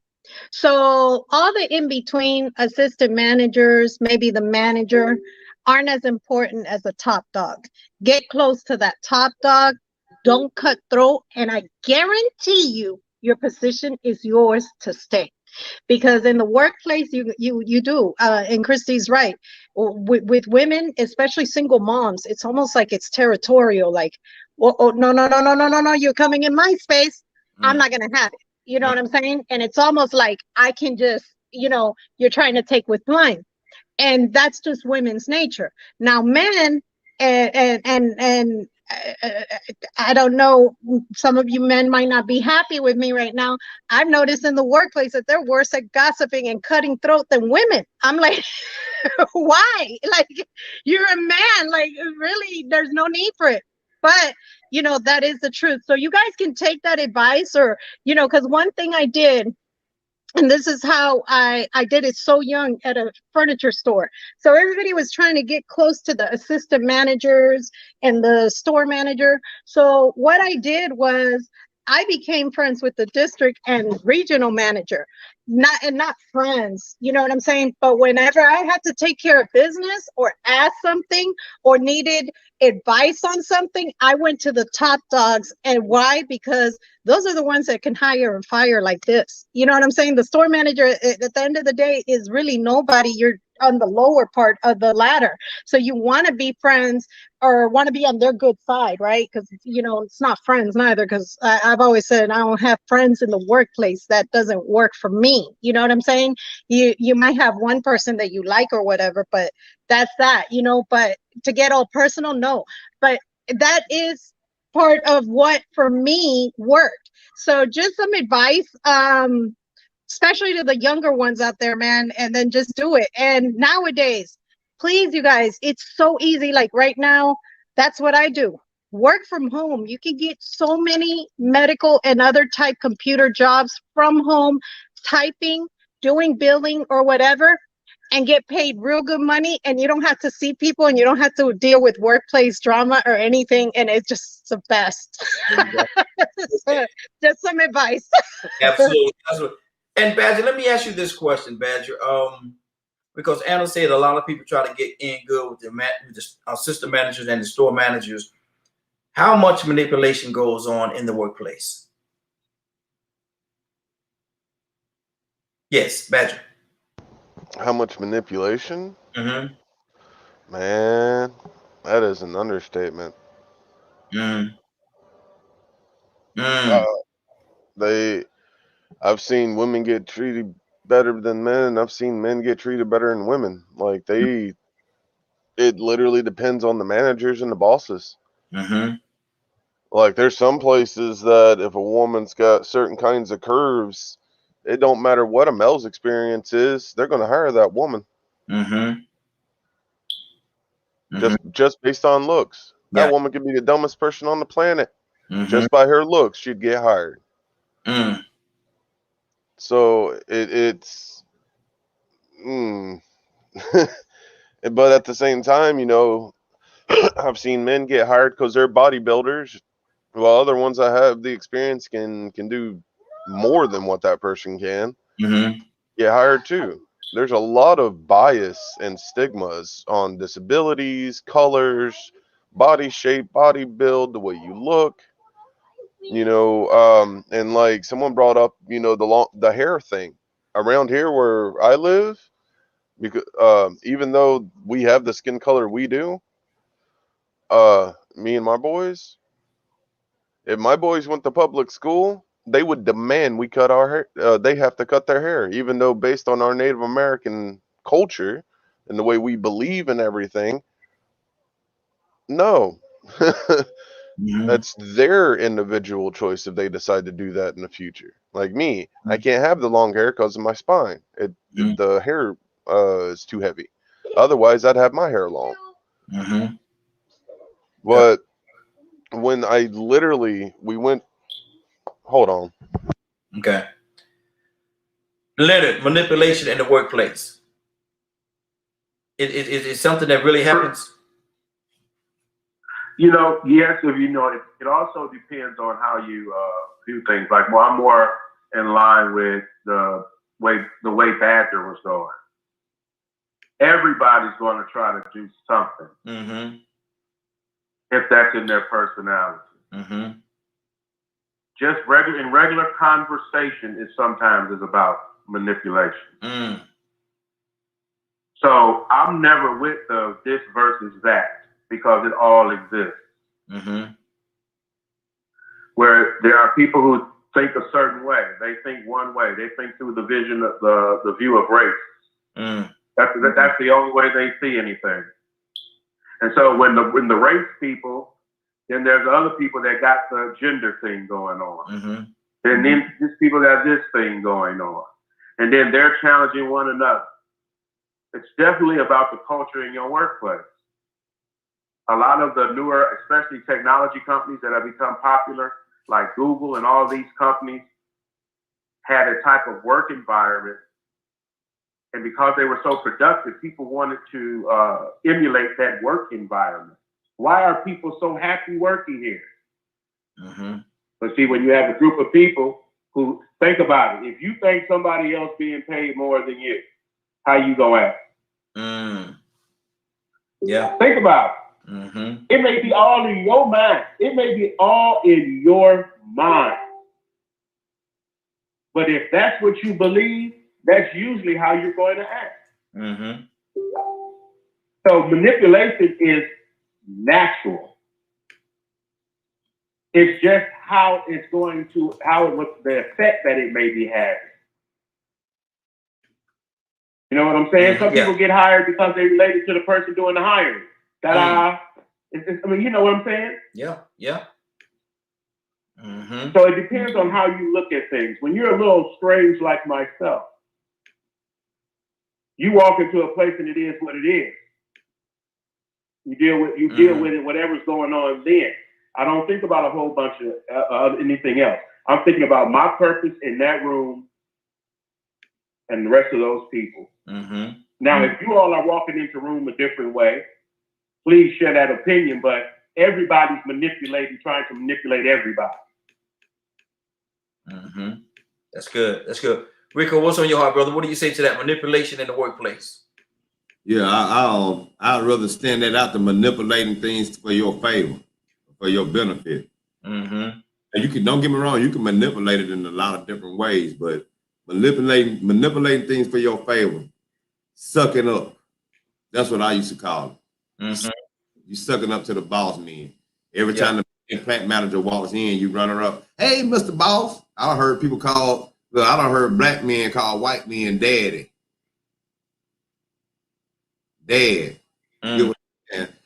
So all the in-between assistant managers, maybe the manager, aren't as important as the top dog. Get close to that top dog. Don't cut throat. And I guarantee you, your position is yours to stay. Because in the workplace, you do. And Christy's right. With women, especially single moms, it's almost like it's territorial. Like, oh, no, you're coming in my space. I'm not going to have it. You know what I'm saying? And it's almost like I can just, you're trying to take with mine. And that's just women's nature. Now, men, and I don't know, some of you men might not be happy with me right now. I've noticed in the workplace that they're worse at gossiping and cutting throat than women. I'm like, why? Like, you're a man. Like, really, there's no need for it. But, that is the truth. So you guys can take that advice, or, because one thing I did, and this is how I did it so young at a furniture store. So everybody was trying to get close to the assistant managers and the store manager. So what I did was I became friends with the district and regional manager, not friends, you know what I'm saying? But whenever I had to take care of business or ask something or needed advice on something, I went to the top dogs. And why? Because those are the ones that can hire and fire like this. You know what I'm saying? The store manager at the end of the day is really nobody. on the lower part of the ladder. So you want to be friends or want to be on their good side, right? Because, you know, it's not friends neither, because I've always said I don't have friends in the workplace. That doesn't work for me. You know what I'm saying? You might have one person that you like or whatever, but that's that, you know. But to get all personal, no. But that is part of what for me worked. So just some advice, especially to the younger ones out there, man, and then just do it. And nowadays, please, you guys, it's so easy. Like right now, that's what I do. Work from home. You can get so many medical and other type computer jobs from home, typing, doing billing or whatever, and get paid real good money, and you don't have to see people, and you don't have to deal with workplace drama or anything, and it's just the best. Just some advice. Absolutely. And Badger, let me ask you this question, Badger. Because Anna said a lot of people try to get in good with the assistant managers and the store managers. How much manipulation goes on in the workplace? Yes, Badger. How much manipulation? Mm-hmm. Man, that is an understatement. I've seen women get treated better than men. I've seen men get treated better than women. Like it literally depends on the managers and the bosses. Mm-hmm. Like there's some places that if a woman's got certain kinds of curves, it don't matter what a male's experience is, they're going to hire that woman. Mm-hmm. Just based on looks. That woman could be the dumbest person on the planet. Just by her looks, she'd get hired. So it's but at the same time, you know, I've seen men get hired because they're bodybuilders, while other ones that have the experience can do more than what that person can. Get hired too. There's a lot of bias and stigmas on disabilities, colors, body shape, body build, the way you look. You know, and like someone brought up, you know, the hair thing around here where I live, because even though we have the skin color we do, me and my boys, if my boys went to public school, they would demand we cut our hair. They have to cut their hair, even though based on our Native American culture and the way we believe in everything. No. That's their individual choice if they decide to do that in the future. Like me, I can't have the long hair because of my spine. The hair is too heavy. Otherwise, I'd have my hair long. But when I we went, hold on. Okay. Leonard, manipulation in the workplace. It's something that really happens. You know, yes, if you know, it also depends on how you do things. Like, well, I'm more in line with the way Badger was going. Everybody's going to try to do something if that's in their personality. Just regular conversation is sometimes about manipulation. So I'm never with the this versus that, because it all exists. Where there are people who think a certain way. They think one way. They think through the vision of the view of race. That's the only way they see anything. And so when the race people, then there's other people that got the gender thing going on. And then these people got this thing going on. And then they're challenging one another. It's definitely about the culture in your workplace. A lot of the newer, especially technology companies that have become popular, like Google and all these companies, had a type of work environment. And because they were so productive, people wanted to emulate that work environment. Why are people so happy working here? But see, when you have a group of people who think about it, if you think somebody else being paid more than you, how you gonna act? Yeah. Think about it. It may be all in your mind. It may be all in your mind. But if that's what you believe, that's usually how you're going to act. So manipulation is natural. It's just how it's going to, what's the effect that it may be having. You know what I'm saying? Some people get hired because they related to the person doing the hiring. I mean, you know what I'm saying? Yeah, yeah. Mm-hmm. So it depends on how you look at things. When you're a little strange like myself, you walk into a place and it is what it is. You deal with it, whatever's going on then. I don't think about a whole bunch of anything else. I'm thinking about my purpose in that room and the rest of those people. Mm-hmm. Now, if you all are walking into a room a different way, please share that opinion, but everybody's trying to manipulate everybody. Mm-hmm. That's good. That's good. Rico, what's on your heart, brother? What do you say to that manipulation in the workplace? Yeah, I'd rather stand that out to manipulating things for your favor, for your benefit. Mm-hmm. And don't get me wrong, you can manipulate it in a lot of different ways, but manipulating things for your favor, sucking up. That's what I used to call it. Mm-hmm. You sucking up to the boss man. Every time the plant manager walks in, you run her up. Hey, Mr. Boss. I done heard black men call white men daddy. Dad. Mm.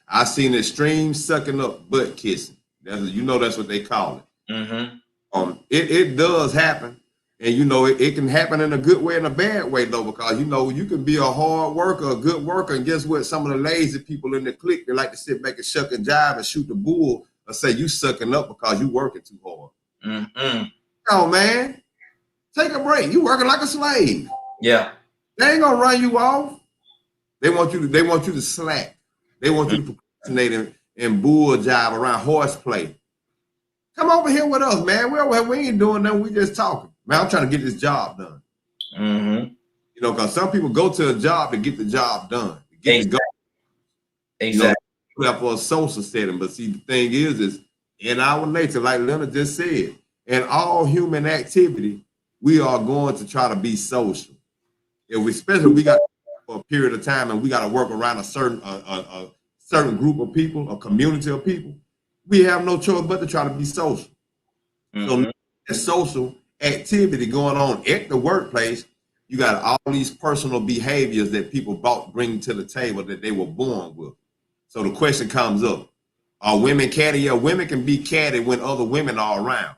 I seen extreme sucking up, butt kissing. That's what they call it. Mm-hmm. It does happen. And it can happen in a good way and a bad way though, because you can be a hard worker, a good worker, and guess what? Some of the lazy people in the clique, they like to sit back and shuck and jive and shoot the bull or say you sucking up because you working too hard. Mm-hmm. Oh man, take a break. You working like a slave. Yeah. They ain't gonna run you off. They want you to slack. They want you to procrastinate and bull jive around horseplay. Come over here with us, man. We ain't doing nothing. We just talking. Man, I'm trying to get this job done. Mm-hmm. Because some people go to a job to get the job done. Exactly. For a social setting. But see, the thing is in our nature, like Leonard just said, in all human activity, we are going to try to be social. Especially we got for a period of time and we got to work around a certain group of people, a community of people. We have no choice but to try to be social. Mm-hmm. So there's social activity going on at the workplace. You got all these personal behaviors that people bring to the table that they were born with. So the question comes up, are women catty? Yeah, women can be catty when other women are around.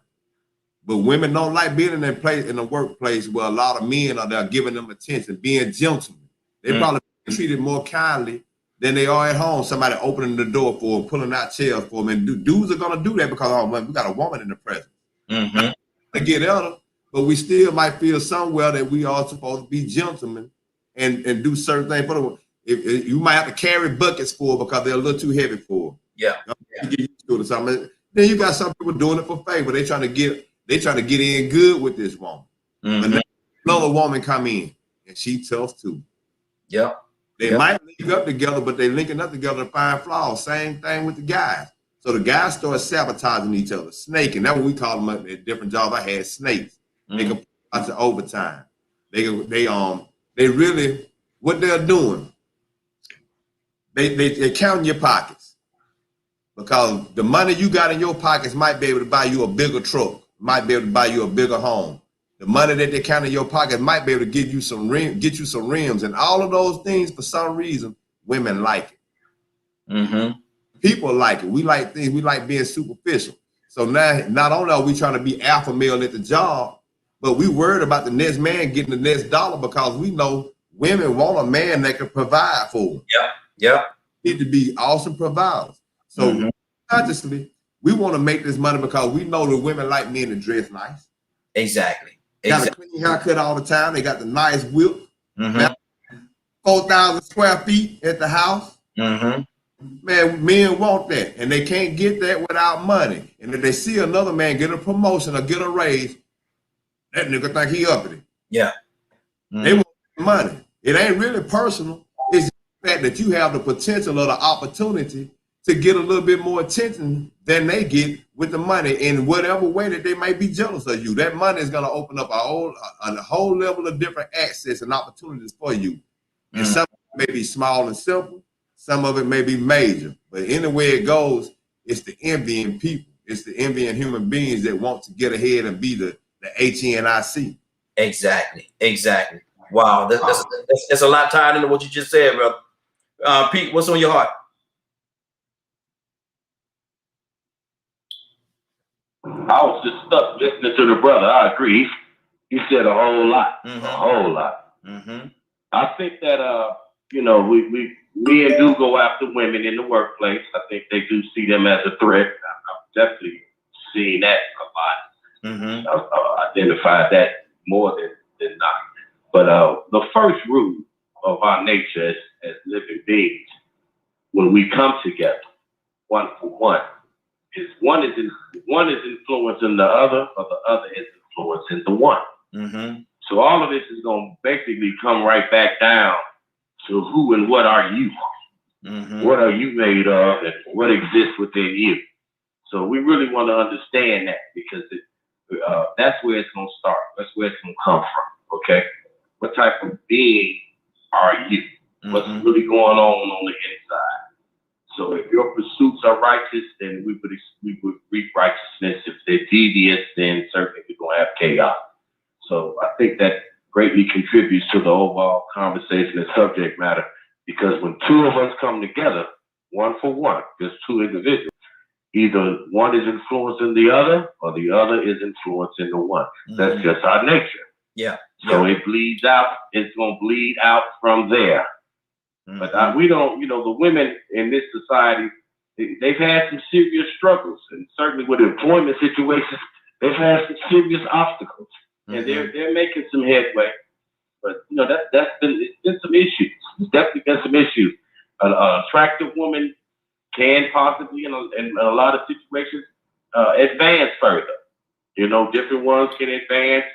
But women don't like being in the workplace where a lot of men are there giving them attention, being gentlemen. They probably treated more kindly than they are at home. Somebody opening the door for them, pulling out chairs for them. And dudes are going to do that because we got a woman in the presence. Mm-hmm. To get elder, but we still might feel somewhere that we are supposed to be gentlemen and do certain things. But if you might have to carry buckets for because they're a little too heavy for them. Yeah. Get used to it or something. Then you got some people doing it for favor. They trying to get in good with this woman. Mm-hmm. And then another woman come in and she tough too. Yeah. They might link up together, but they linking up together to find flaws. Same thing with the guys. So the guys start sabotaging each other, snaking. That's what we call them at different jobs. I had snakes. They can put lots of overtime. They really what they're doing. They counting your pockets because the money you got in your pockets might be able to buy you a bigger truck, might be able to buy you a bigger home. The money that they count in your pocket might be able to get you some rims, and all of those things. For some reason, women like it. Mm-hmm. People like it. We like things. We like being superficial. So now, not only are we trying to be alpha male at the job, but we worried about the next man getting the next dollar because we know women want a man that can provide for them. Yeah. Need to be awesome providers. So consciously, we want to make this money because we know that women like men to dress nice. Exactly. Got a clean haircut all the time. They got the nice whip. Mm-hmm. 4,000 square feet at the house. Mm-hmm. Man, men want that, and they can't get that without money. And if they see another man get a promotion or get a raise, that nigga think he up it. Yeah. Mm-hmm. They want money. It ain't really personal. It's the fact that you have the potential or the opportunity to get a little bit more attention than they get with the money in whatever way that they might be jealous of you. That money is going to open up a whole level of different access and opportunities for you. And some may be small and simple. some of it may be major, but anywhere it goes, it's the envying people. It's the envying human beings that want to get ahead and be the HNIC. Exactly. Wow, that's a lot tied into what you just said, brother. Pete, what's on your heart? I was just stuck listening to the brother. I agree. He said a whole lot. A whole lot. I think that you know, men do go after women in the workplace. I think they do see them as a threat. I've definitely seen that a lot. I've identified that more than not. But the first rule of our nature as living beings, when we come together, one for one, is one is influencing the other, or the other is influencing the one. So all of this is going to basically come right back down to who and what are you? What are you made of, and what exists within you? So we really want to understand that, because that's where it's going to start. That's where it's going to come from. Okay, what type of being are you? What's really going on the inside? So if your pursuits are righteous, then we would reap righteousness. If they're devious, then certainly we're going to have chaos. So I think that greatly contributes to the overall conversation and subject matter, because when two of us come together, one for one, just two individuals, either one is influencing the other or the other is influencing the one. That's just our nature. So it bleeds out. It's going to bleed out from there. But we don't, you know, the women in this society, they've had some serious struggles, and certainly with employment situations, they've had some serious obstacles, and they're making some headway. But you know, it's been some issues. It's definitely been some issues. An attractive woman can possibly, in a lot of situations, advance further. You know, different ones can advance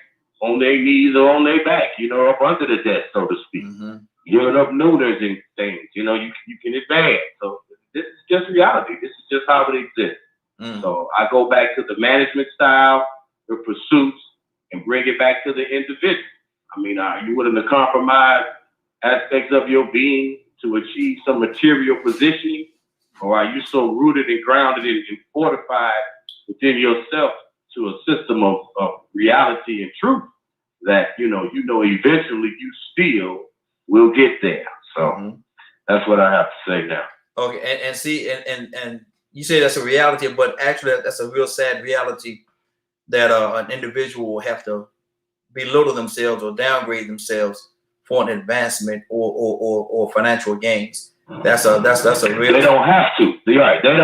on their knees or on their back, you know, up under the desk, so to speak. Giving up noodles and things, you know, you can advance. So this is just reality. This is just how it exists. So I go back to the management style, the pursuits, and bring it back to the individual. I mean, are you willing to compromise aspects of your being to achieve some material positioning? Or are you so rooted and grounded and fortified within yourself to a system of reality and truth that, you know, eventually you still will get there. So that's what I have to say now. Okay, and see, and you say that's a reality, but actually that's a real sad reality that an individual will have to belittle themselves or downgrade themselves for an advancement or financial gains. That's a real. They don't have to. You're right. They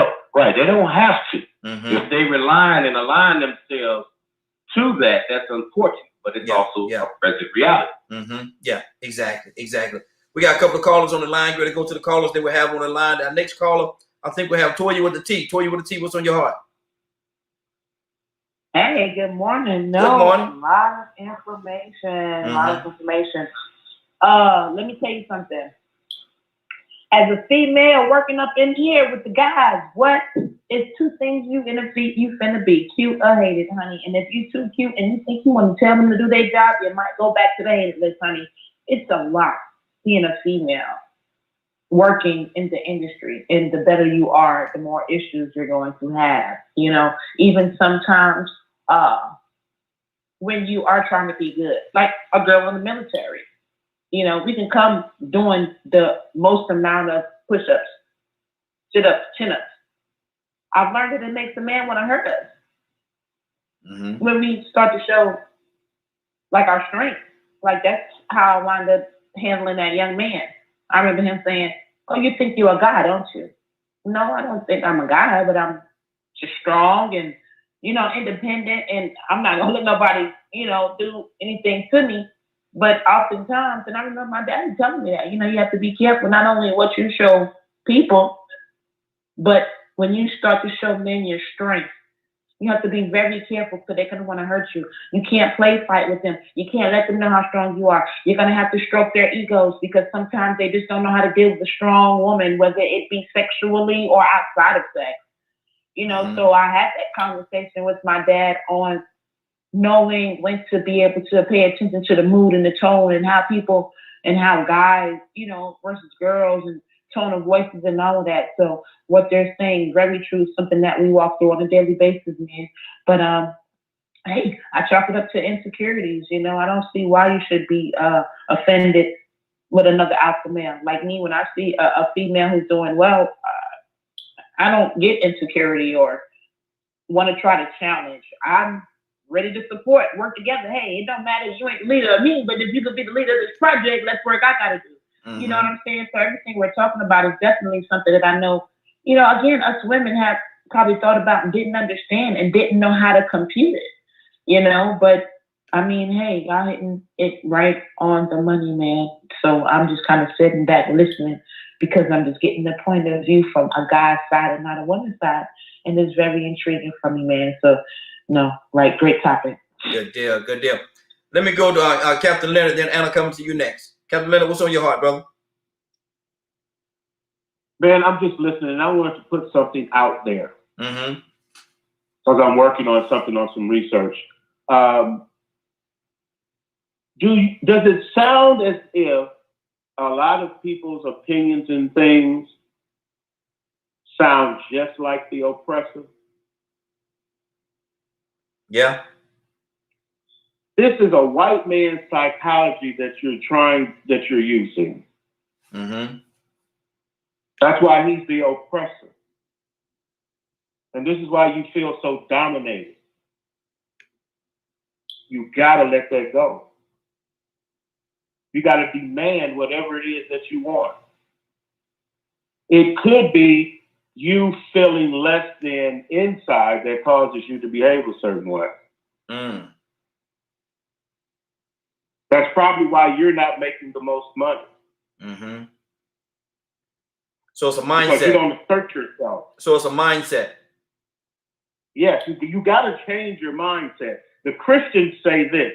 don't have to. If they rely and align themselves to that, that's unfortunate. But it's also a present reality. Yeah, exactly. We got a couple of callers on the line. Ready to go to the callers that we have on the line. Our next caller, I think we have Toya with the T. Toya with the T, what's on your heart? Hey, good morning. Good morning. A lot of information. Let me tell you something. As a female working up in here with the guys, what is two things you finna be, cute or hated, honey. And if you too cute and you think you want to tell them to do their job, you might go back to the hated list, honey. It's a lot being a female working in the industry. And the better you are, the more issues you're going to have. You know, even sometimes when you are trying to be good, like a girl in the military. You know, we can come doing the most amount of push-ups, sit-ups, chin-ups. I've learned that it makes a man want to hurt us. When we start to show, like, our strength. Like, that's how I wound up handling that young man. I remember him saying, "Oh, you think you're a guy, don't you?" No, I don't think I'm a guy, but I'm just strong and, you know, independent, and I'm not going to let nobody, you know, do anything to me. But oftentimes, and I remember my dad telling me that, you know, you have to be careful not only what you show people, but when you start to show men your strength, you have to be very careful because they're going to want to hurt you. You can't play fight with them. You can't let them know how strong you are. You're going to have to stroke their egos because sometimes they just don't know how to deal with a strong woman, whether it be sexually or outside of sex. You know, so I had that conversation with my dad on knowing when to be able to pay attention to the mood and the tone and how people and how guys, you know, versus girls and tone of voices and all of that. So what they're saying, very true, something that we walk through on a daily basis, man. But hey, I chalk it up to insecurities. You know, I don't see why you should be offended with another alpha male. Like me, when I see a female who's doing well, I don't get insecurity or want to try to challenge. I'm ready to support, work together. Hey, it don't matter, you ain't the leader of me, but if you could be the leader of this project, let's work. I gotta do. You know what I'm saying? So everything we're talking about is definitely something that I know, you know, again, us women have probably thought about and didn't understand and didn't know how to compute it, you know, but I mean, hey, y'all hitting it right on the money, man. So I'm just kind of sitting back listening because I'm just getting the point of view from a guy's side and not a woman's side. And it's very intriguing for me, man. So, no, right, great topic. Good deal, good deal. Let me go to Captain Leonard, then Anna coming to you next. Captain Leonard, what's on your heart, brother? Man, I'm just listening. I wanted to put something out there. Mm-hmm. Because I'm working on something, on some research. Does it sound as if a lot of people's opinions and things sound just like the oppressor? Yeah. This is a white man's psychology that you're using. Mm-hmm. That's why he's the oppressor. And this is why you feel so dominated. You gotta let that go. You gotta demand whatever it is that you want. It could be you feeling less than inside that causes you to behave a certain way. Mm. That's probably why you're not making the most money. Mm-hmm. So it's a Because mindset. you don't assert yourself. So it's a mindset. Yes, you got to change your mindset. The Christians say this: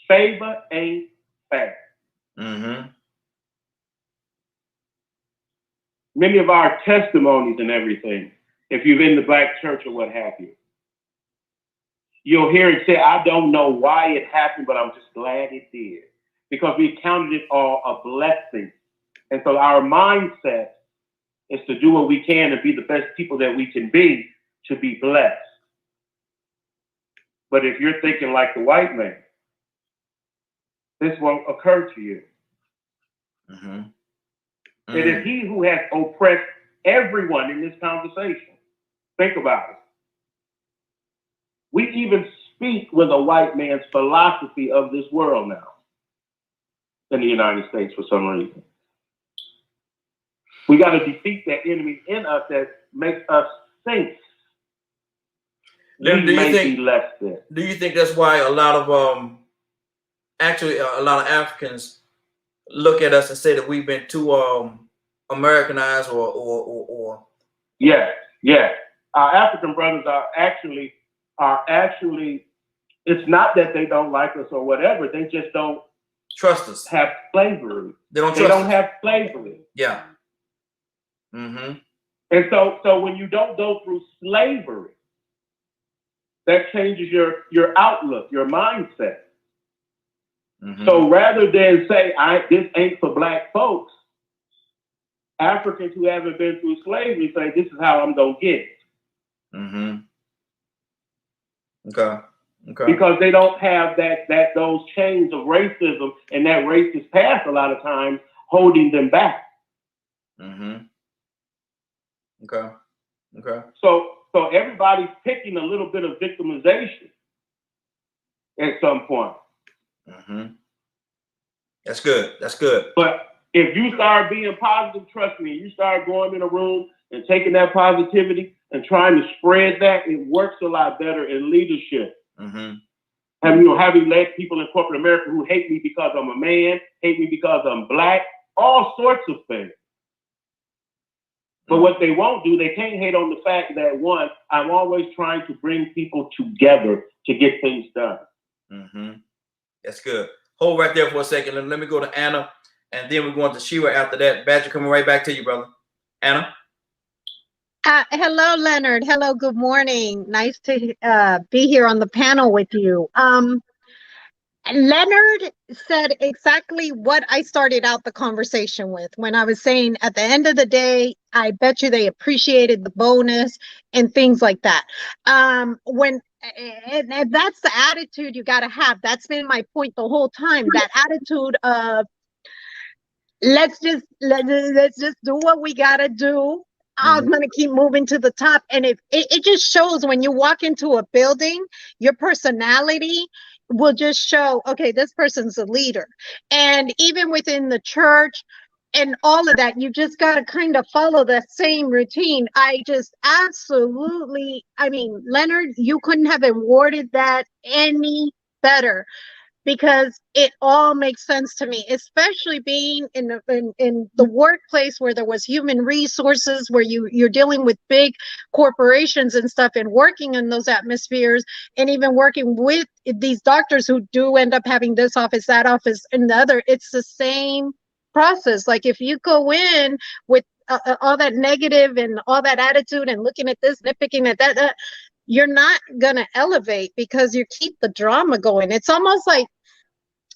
favor ain't fair. Mm-hmm. Many of our testimonies and everything, if you're in the black church or what have you, you'll hear it say, I don't know why it happened, but I'm just glad it did. Because we counted it all a blessing. And so our mindset is to do what we can and be the best people that we can be to be blessed. But if you're thinking like the white man, this won't occur to you. Mm-hmm. It is he who has oppressed everyone in this conversation. Think about it. We even speak with a white man's philosophy of this world now in the United States for some reason. We got to defeat that enemy in us that makes us think Leonard, we may be less than. Do you think that's why a lot of actually a lot of Africans look at us and say that we've been too Americanized or Yeah. Our African brothers are actually, it's not that they don't like us or whatever, they just don't trust us. Have slavery. They don't have slavery. Yeah. Mm-hmm. And so when you don't go through slavery, that changes your outlook, your mindset. Mm-hmm. So rather than say, this ain't for black folks, Africans who haven't been through slavery say, this is how I'm going to get it. Mm-hmm. Okay. Because they don't have those chains of racism and that racist past a lot of times holding them back. Mm-hmm. Okay. So everybody's picking a little bit of victimization at some point. Mm-hmm. That's good. But if you start being positive, trust me, you start going in a room and taking that positivity and trying to spread that, it works a lot better in leadership. Mm-hmm. Having led people in corporate America who hate me because I'm a man, hate me because I'm black, all sorts of things. But what they won't do, they can't hate on the fact that, one, I'm always trying to bring people together to get things done. Mm-hmm. That's good. Hold right there for a second. Let me go to Anna, and then we're going to Shira after that. Badger, coming right back to you, brother. Anna? Hello, Leonard. Hello, good morning. Nice to be here on the panel with you. Leonard said exactly what I started out the conversation with when I was saying at the end of the day, I bet you they appreciated the bonus and things like that. And that's the attitude you got to have. That's been my point the whole time. That attitude of let's just do what we got to do. I'm going to keep moving to the top. And if it just shows when you walk into a building, your personality will just show, okay, this person's a leader. And even within the church and all of that, you just got to kind of follow the same routine. I just absolutely, I mean, Leonard, you couldn't have awarded that any better, because it all makes sense to me, especially being in the workplace where there was human resources, where you're dealing with big corporations and stuff, and working in those atmospheres, and even working with these doctors who do end up having this office, that office, and the other. It's the same process. Like if you go in with all that negative and all that attitude and looking at this, nitpicking at that, you're not gonna elevate, because you keep the drama going. It's almost like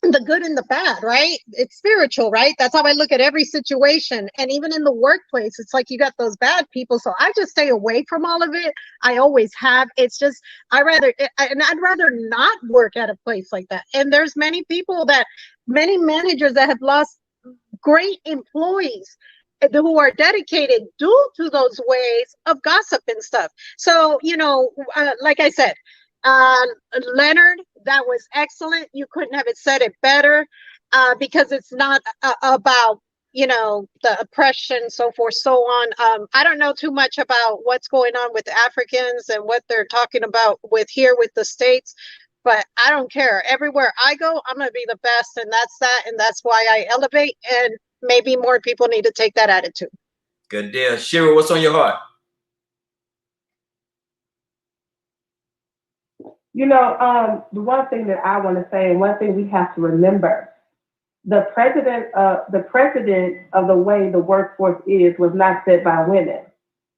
the good and the bad, right? It's spiritual, right? That's how I look at every situation. And even in the workplace, it's like you got those bad people. So I just stay away from all of it. I always have. It's just, I'd rather not work at a place like that. And there's many managers that have lost great employees who are dedicated due to those ways of gossip and stuff. So, like I said, Leonard, that was excellent. You couldn't have said it better, because it's not about, the oppression, so forth, so on. I don't know too much about what's going on with Africans and what they're talking about with the States, but I don't care. Everywhere I go, I'm going to be the best, and that's that, and that's why I elevate, and maybe more people need to take that attitude. Good deal. Shira, what's on your heart? The one thing that I want to say, and one thing we have to remember, the precedent of the way the workforce was not set by women.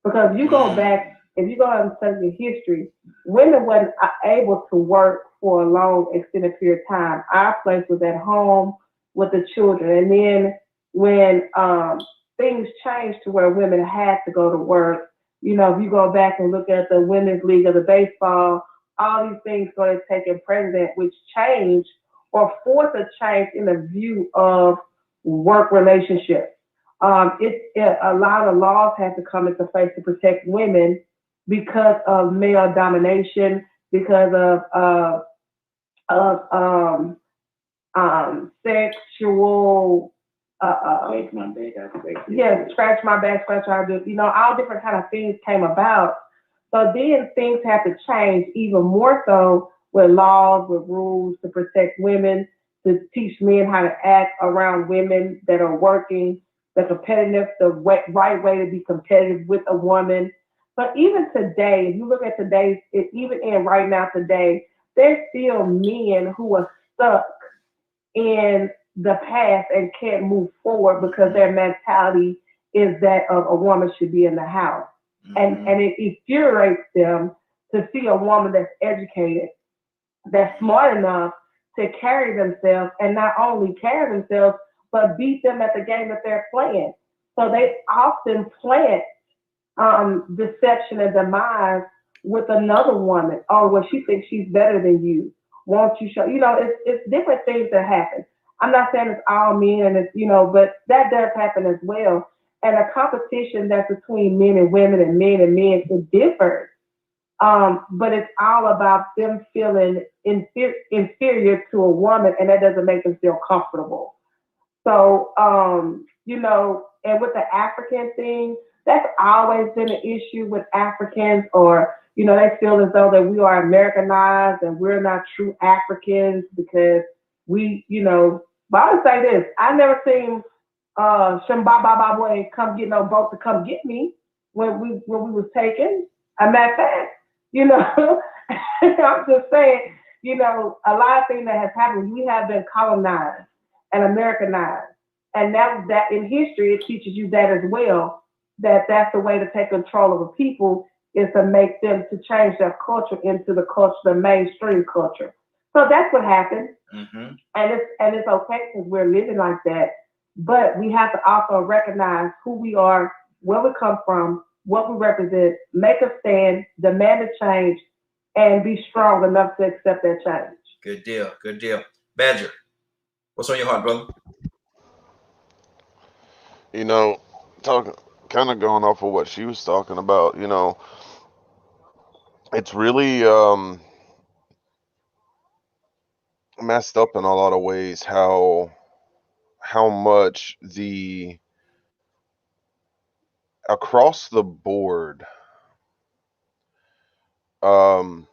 Because if you go back, if you go and study history, women weren't able to work for a long, extended period of time. Our place was at home with the children. And then when things changed to where women had to go to work, if you go back and look at the Women's League of the baseball, all these things started taking precedent, which changed or forced a change in the view of work relationships. A lot of laws had to come into place to protect women because of male domination, because of sexual. Scratch my back, scratch our do. All different kind of things came about. So then things have to change even more so with laws, with rules to protect women, to teach men how to act around women that are working, the right way to be competitive with a woman. But even today, if you look at today's, even in right now today, there's still men who are stuck in the past and can't move forward because their mentality is that of a woman should be in the house. And it infuriates them to see a woman that's educated, that's smart enough to carry themselves, and not only carry themselves, but beat them at the game that they're playing. So they often plant deception and demise with another woman. Oh, well, she thinks she's better than you. Won't you show? It's different things that happen. I'm not saying it's all men, and it's, but that does happen as well. And a competition that's between men and women and men, it differs. But it's all about them feeling inferior to a woman, and that doesn't make them feel comfortable. So, and with the African thing, that's always been an issue with Africans, or, they feel as though that we are Americanized and we're not true Africans because we, but I would say this, I never seen Shambaba boy come get no boat to come get me when we was taken. A matter of fact, I'm just saying, a lot of things that has happened, we have been colonized and Americanized. And that in history, it teaches you that as well, that's the way to take control of a people, is to make them, to change their culture into the mainstream culture. So that's what happened. Mm-hmm. And it's okay because we're living like that. But we have to also recognize who we are, where we come from, what we represent, make a stand, demand a change, and be strong enough to accept that change. Good deal. Good deal. Badger, what's on your heart, brother? You know, kind of going off of what she was talking about, you know, it's really messed up in a lot of ways how much across the board, the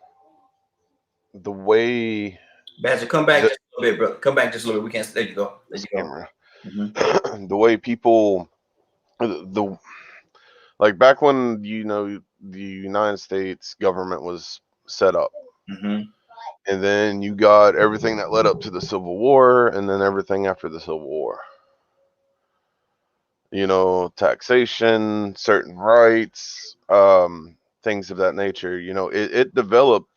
way Badger, come back just a little bit, brother. Come back just a little bit. We can't. There you go. There you go. camera, Mm-hmm. the way people, like back when, you know, the United States government was set up, Mm-hmm. and then you got everything that led up to the Civil War, and then everything after the Civil War. You know, taxation, certain rights, things of that nature. You know, it developed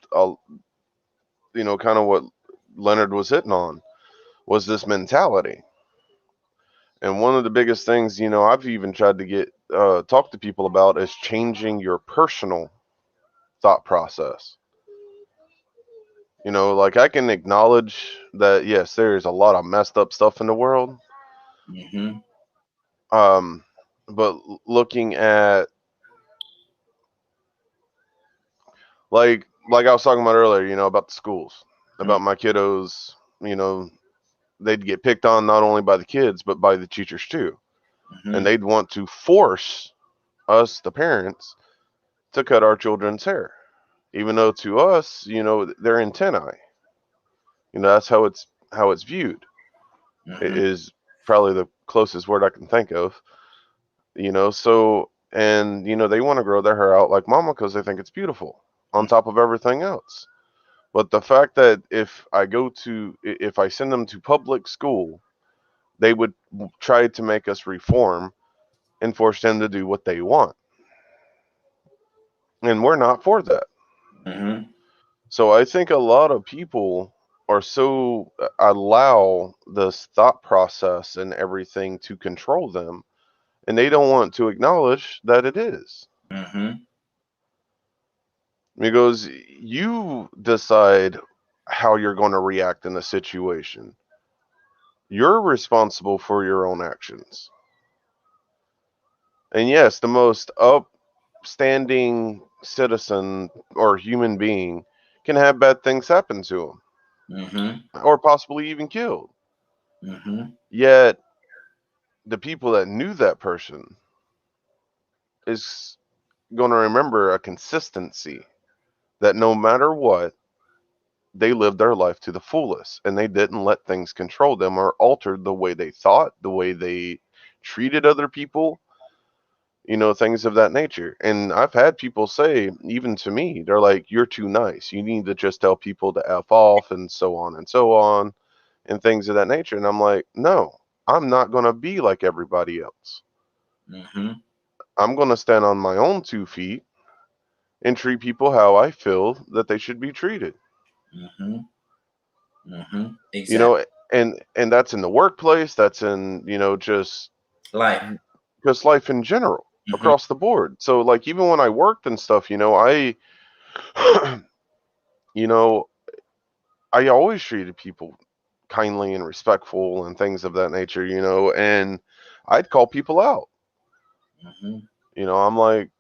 you know, kind of what Leonard was hitting on was this mentality. And one of the biggest things, you know, I've even tried to get talk to people about is changing your personal thought process. You know, like I can acknowledge that yes, there's a lot of messed up stuff in the world. Mm-hmm. But looking at like I was talking about earlier, you know, about the schools, about my kiddos, you know, they'd get picked on not only by the kids but by the teachers too. Mm-hmm. And they'd want to force us, the parents, to cut our children's hair, even though to us, you know, they're antennae. You know, that's how it's viewed. Mm-hmm. It is probably the closest word I can think of. You know, so, and you know, they want to grow their hair out like mama because they think it's beautiful on top of everything else. But the fact that if I send them to public school, they would try to make us reform and force them to do what they want. And we're not for that. Mm-hmm. So I think a lot of people are so allow this thought process and everything to control them, and they don't want to acknowledge that it is. Mm-hmm. Because you decide how you're going to react in a situation. You're responsible for your own actions. And yes, the most upstanding citizen or human being can have bad things happen to him, Mm-hmm. or possibly even killed. Mm-hmm. Yet the people that knew that person is going to remember a consistency that no matter what, they lived their life to the fullest, and they didn't let things control them or alter the way they thought, the way they treated other people, you know, things of that nature. And I've had people say, even to me, they're like, you're too nice. You need to just tell people to F off and so on, and things of that nature. And I'm like, no, I'm not going to be like everybody else. Mm-hmm. I'm going to stand on my own 2 feet and treat people how I feel that they should be treated. Mm-hmm. Mm-hmm. Exactly. You know, and that's in the workplace, that's in, you know, just life in general, across the board. So like even when I worked and stuff, you know, I you know, I always treated people kindly and respectful and things of that nature, you know, and I'd call people out. Mm-hmm. You know, I'm like,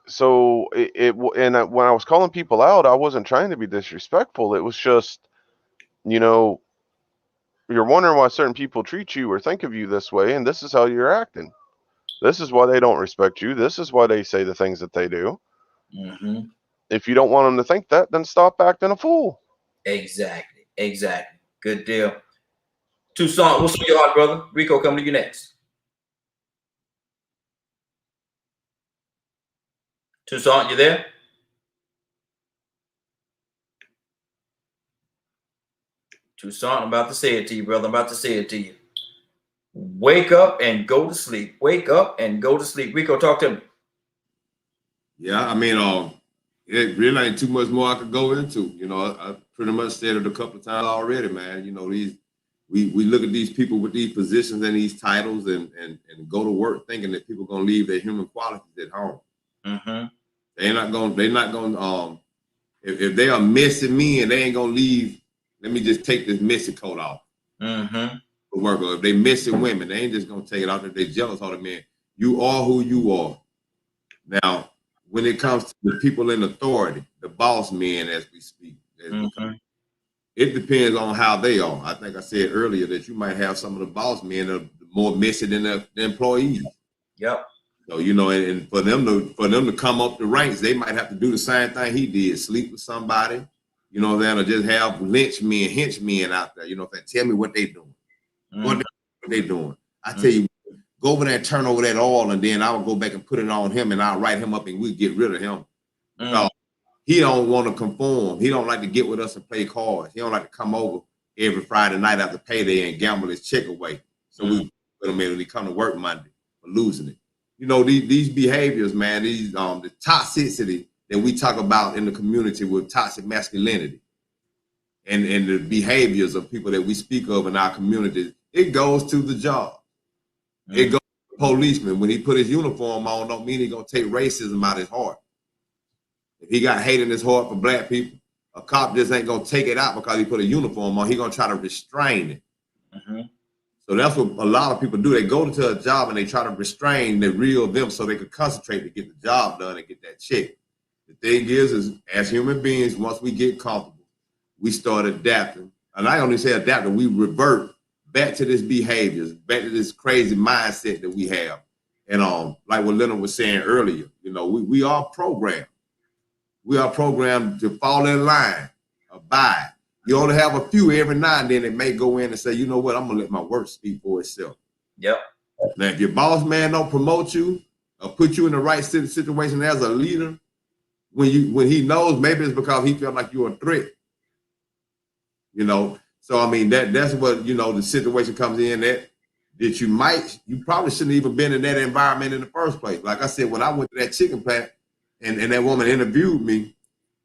so when I was calling people out, I wasn't trying to be disrespectful. It was just, you know, you're wondering why certain people treat you or think of you this way, and this is how you're acting. This is why they don't respect you. This is why they say the things that they do. Mm-hmm. If you don't want them to think that, then stop acting a fool. Exactly. Exactly. Good deal. Toussaint, what's on your heart, brother? Rico, coming to you next. Toussaint, you there? Toussaint, I'm about to say it to you, brother. I'm about to say it to you. Wake up and go to sleep. Wake up and go to sleep. Rico, talk to me. Yeah, I mean, it really ain't too much more I could go into. You know, I pretty much said it a couple of times already, man. You know, we look at these people with these positions and these titles and go to work thinking that people are gonna leave their human qualities at home. Mm-hmm. They're not gonna if they are messy men, they ain't gonna leave. Let me just take this messy coat off. Mm-hmm. For work. Or if they messy women, they ain't just gonna take it out if they jealous of the men. You are who you are. Now, when it comes to the people in authority, the boss men, as we speak, it depends on how they are. I think I said earlier that you might have some of the boss men that are more messy than the employees. Yep. So, you know, and for them to come up the ranks, they might have to do the same thing he did, sleep with somebody, you know, then or just have lynchmen, henchmen out there, you know, tell me what they doing. What they doing. I tell you, go over there and turn over that oil, and then I will go back and put it on him, and I'll write him up, and we get rid of him. He don't want to conform. He don't like to get with us and play cards. He don't like to come over every Friday night after payday and gamble his check away. So we put him in when he come to work Monday for losing it. You know, these behaviors, man, these the toxicity that we talk about in the community with toxic masculinity and the behaviors of people that we speak of in our community, it goes to the job. It goes to the policeman. When he put his uniform on, don't mean he's going to take racism out of his heart. If he got hate in his heart for black people, a cop just ain't going to take it out because he put a uniform on. He's going to try to restrain it. So that's what a lot of people do. They go to a job and they try to restrain the real them so they can concentrate to get the job done and get that check. The thing is as human beings, once we get comfortable, we start adapting. And I only say adapting, we revert back to this behaviors, back to this crazy mindset that we have. And like what Leonard was saying earlier, you know, we are programmed. We are programmed to fall in line, abide. You only have a few every now and then that may go in and say, you know what, I'm gonna let my work speak for itself. Yep. Now, if your boss man don't promote you or put you in the right situation as a leader, when he knows, maybe it's because he felt like you're a threat. You know, so I mean that's what, you know, the situation comes in that you probably shouldn't even been in that environment in the first place. Like I said, when I went to that chicken plant and that woman interviewed me,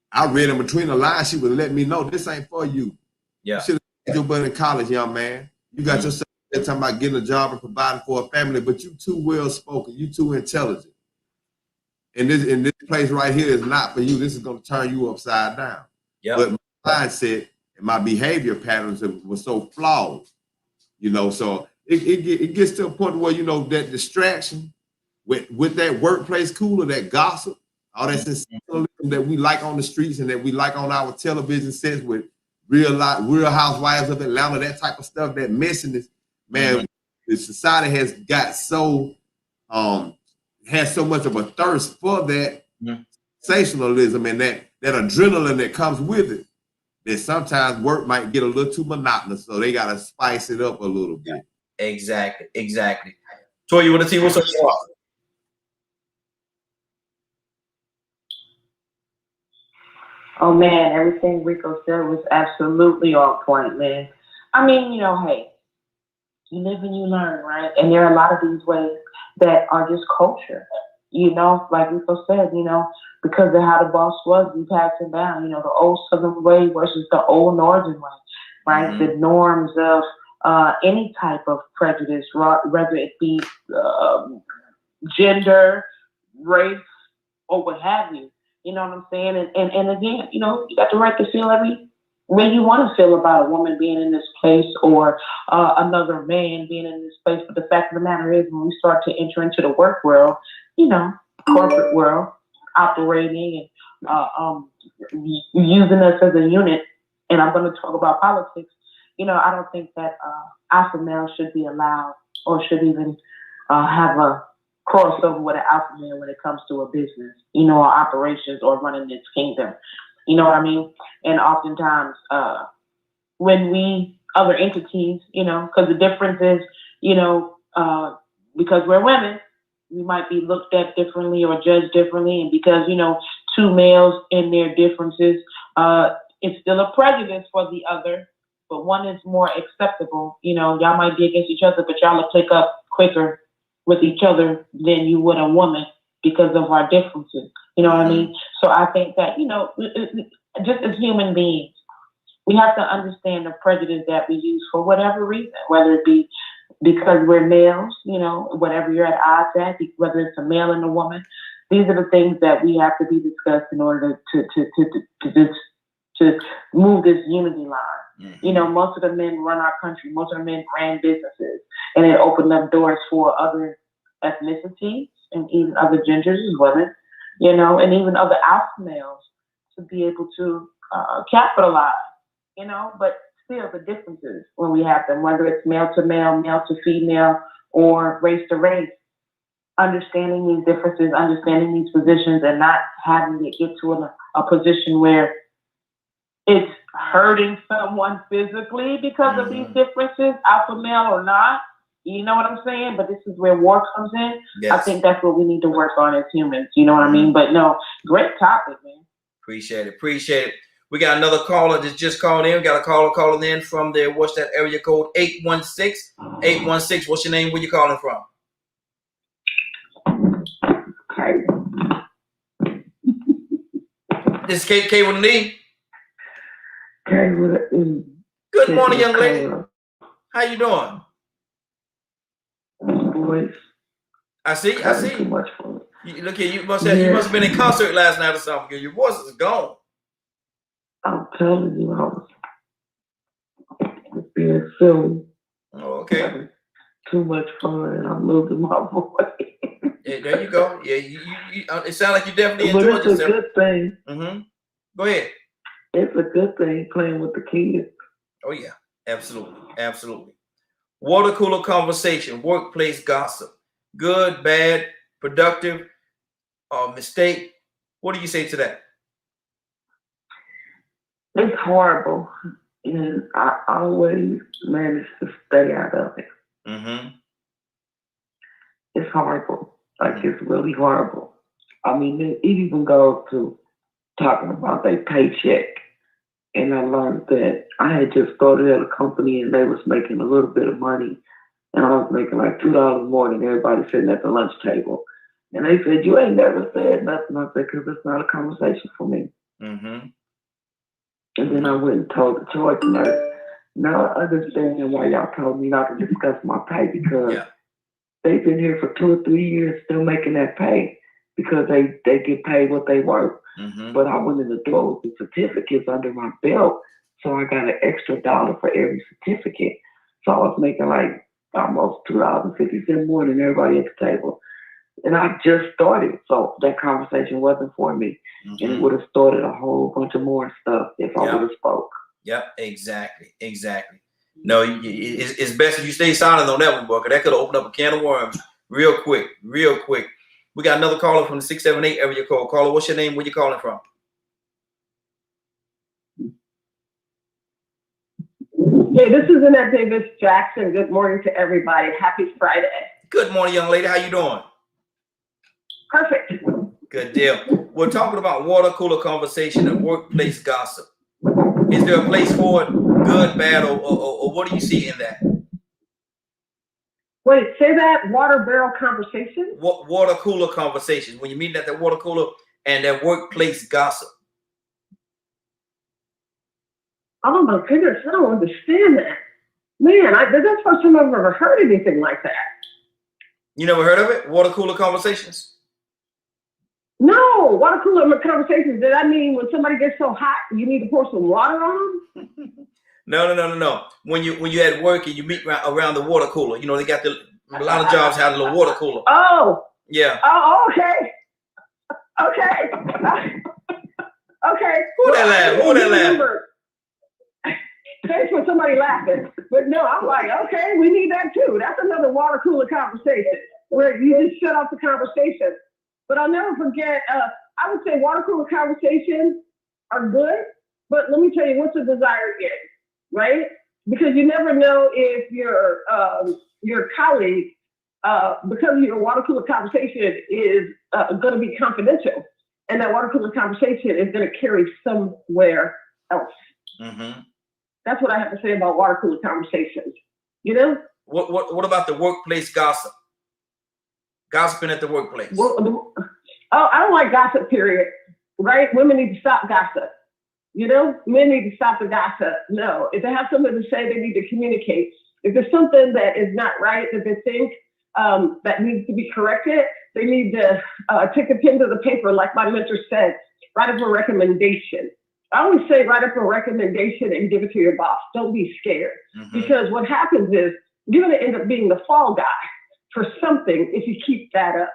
I read in between the lines, she would let me know this ain't for you. Yeah. You should have your butt in college, young man. You got yourself there talking about getting a job and providing for a family, but you too well spoken, you too intelligent. And this place right here is not for you. This is going to turn you upside down. Yeah. But my mindset and my behavior patterns were so flawed, you know. So it gets to a point where, you know, that distraction with that workplace cooler, that gossip, all that sensationalism that we like on the streets and that we like on our television sets with Real Housewives of Atlanta, that type of stuff, that messiness, man. The society has got so has so much of a thirst for that sensationalism and that adrenaline that comes with it, that sometimes work might get a little too monotonous, so they got to spice it up a little bit. Exactly. Toy, you want to see what's up? Oh man, everything Rico said was absolutely on point, man. I mean, you know, hey, you live and you learn, right? And there are a lot of these ways that are just culture, you know, like Rico said, you know, because of how the boss was, we passed it down, you know, the old Southern way versus the old Northern way, right? The norms of any type of prejudice, whether it be gender, race, or what have you. You know what I'm saying? And again, you know, you got the right to feel every way you want to feel about a woman being in this place or another man being in this place. But the fact of the matter is, when we start to enter into the work world, you know, corporate world, operating and using us as a unit, and I'm going to talk about politics, you know, I don't think that alpha male should be allowed or should even have a crossover with an alpha male when it comes to a business, you know, or operations or running this kingdom. You know what I mean? And oftentimes when other entities, you know, because the difference is, you know, because we're women, we might be looked at differently or judged differently. And because, you know, two males in their differences, it's still a prejudice for the other, but one is more acceptable. You know, y'all might be against each other, but y'all will pick up quicker with each other than you would a woman because of our differences. You know what I mean? So I think that, just as human beings, we have to understand the prejudice that we use for whatever reason, whether it be because we're males, whatever you're at odds at, whether it's a male and a woman. These are the things that we have to be discussed in order to move this unity line. Most of the men run our country. Most of the men ran businesses, and it opened up doors for other ethnicities and even other genders as women, and even other alpha males to be able to capitalize, but still the differences when we have them, whether it's male to male, male to female, or race to race, understanding these differences, understanding these positions, and not having to get to a position where it's hurting someone physically because of these differences, alpha male or not. You know what I'm saying? But this is where war comes in. Yes. I think that's what we need to work on as humans. You know what I mean? But no, great topic, man. Appreciate it. We got another caller that just called in. We got a caller calling in from there. What's that area code? 816. 816. What's your name? Where you calling from? This is K with an E. Good morning, young lady. How you doing? Boys. I see. Too much fun. Look here, you must have been in concert last night or something, because your voice is gone. I'm telling you, I was being silly. Oh, okay. Too much fun, and I'm losing my voice. Yeah, there you go. Yeah, you it sounds like you definitely enjoyed yourself. But it's a good thing. Go ahead. It's a good thing playing with the kids. Oh yeah, absolutely. Water cooler conversation, workplace gossip, good, bad, productive, mistake. What do you say to that? It's horrible, and I always manage to stay out of it. It's horrible. Like, it's really horrible. I mean, it even goes to talking about their paycheck. And I learned that I had just started at a company and they was making a little bit of money. And I was making like $2 more than everybody sitting at the lunch table. And they said, you ain't never said nothing. I said, because it's not a conversation for me. And then I went and told the choice nurse. Now I understand why y'all told me not to discuss my pay, because they've been here for 2 or 3 years still making that pay because they get paid what they work. But I went in the door with the certificates under my belt, so I got an extra $1 for every certificate. So I was making like almost $2.50 more than everybody at the table. And I just started, so that conversation wasn't for me. And it would have started a whole bunch of more stuff if I would have spoke. Yep, exactly. No, it's best if you stay silent on that one, Booker. That could have opened up a can of worms real quick. We got another caller from the 678 area code. Caller, what's your name? Where you calling from? Hey, this is Annette Davis Jackson. Good morning to everybody. Happy Friday. Good morning, young lady. How you doing? Perfect. Good deal. We're talking about water cooler conversation and workplace gossip. Is there a place for it? Good, bad, or what do you see in that? Wait, say that. Water barrel conversation? Water cooler conversations. When you meet at that water cooler and that workplace gossip. Oh my goodness, I don't understand that. Man, that's the first time I've ever heard anything like that. You never heard of it? Water cooler conversations? No, water cooler conversations. Does that mean when somebody gets so hot, you need to pour some water on them? No. When you at work and you meet around the water cooler, they got a lot of jobs have a little water cooler. Oh. Yeah. Oh, okay. Okay. Who that laugh? Thanks for somebody laughing. But no, I'm like, okay, we need that too. That's another water cooler conversation where you just shut off the conversation. But I'll never forget, I would say water cooler conversations are good, but let me tell you what's a desired end, right? Because you never know if your colleague, because your water cooler conversation is going to be confidential, and that water cooler conversation is going to carry somewhere else. That's what I have to say about water cooler conversations. What about the workplace gossip? Gossiping at the workplace. Oh, I don't like gossip, period. Right? Women need to stop gossip. You know, men need to stop the gossip. No, if they have something to say, they need to communicate. If there's something that is not right that they think that needs to be corrected, they need to take a pen to the paper, like my mentor said, write up a recommendation. I always say write up a recommendation and give it to your boss. Don't be scared. Because what happens is you're going to end up being the fall guy for something if you keep that up.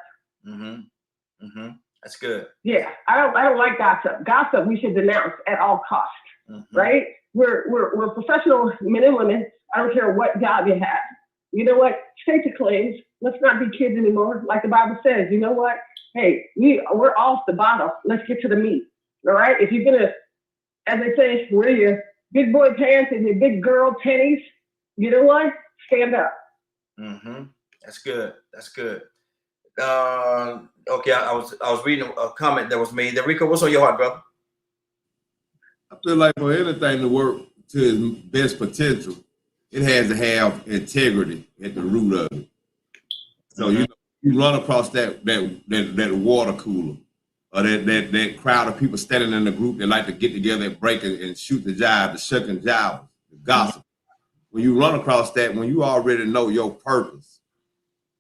That's good. Yeah, I don't like gossip. Gossip we should denounce at all costs, right? We're professional men and women. I don't care what job you have. You know what? State the claims. Let's not be kids anymore. Like the Bible says, you know what? Hey, we're off the bottom. Let's get to the meat. All right? If you're gonna, as they say, wear your big boy pants and your big girl panties, you know what? Stand up. That's good. That's good. Okay, I was reading a comment that was made. Rico, what's on your heart, brother? I feel like for anything to work to its best potential, it has to have integrity at the root of it. So you run across that water cooler, or that crowd of people standing in the group that like to get together and break and shoot the jive, the shuck and jive, the gossip. When you run across that, when you already know your purpose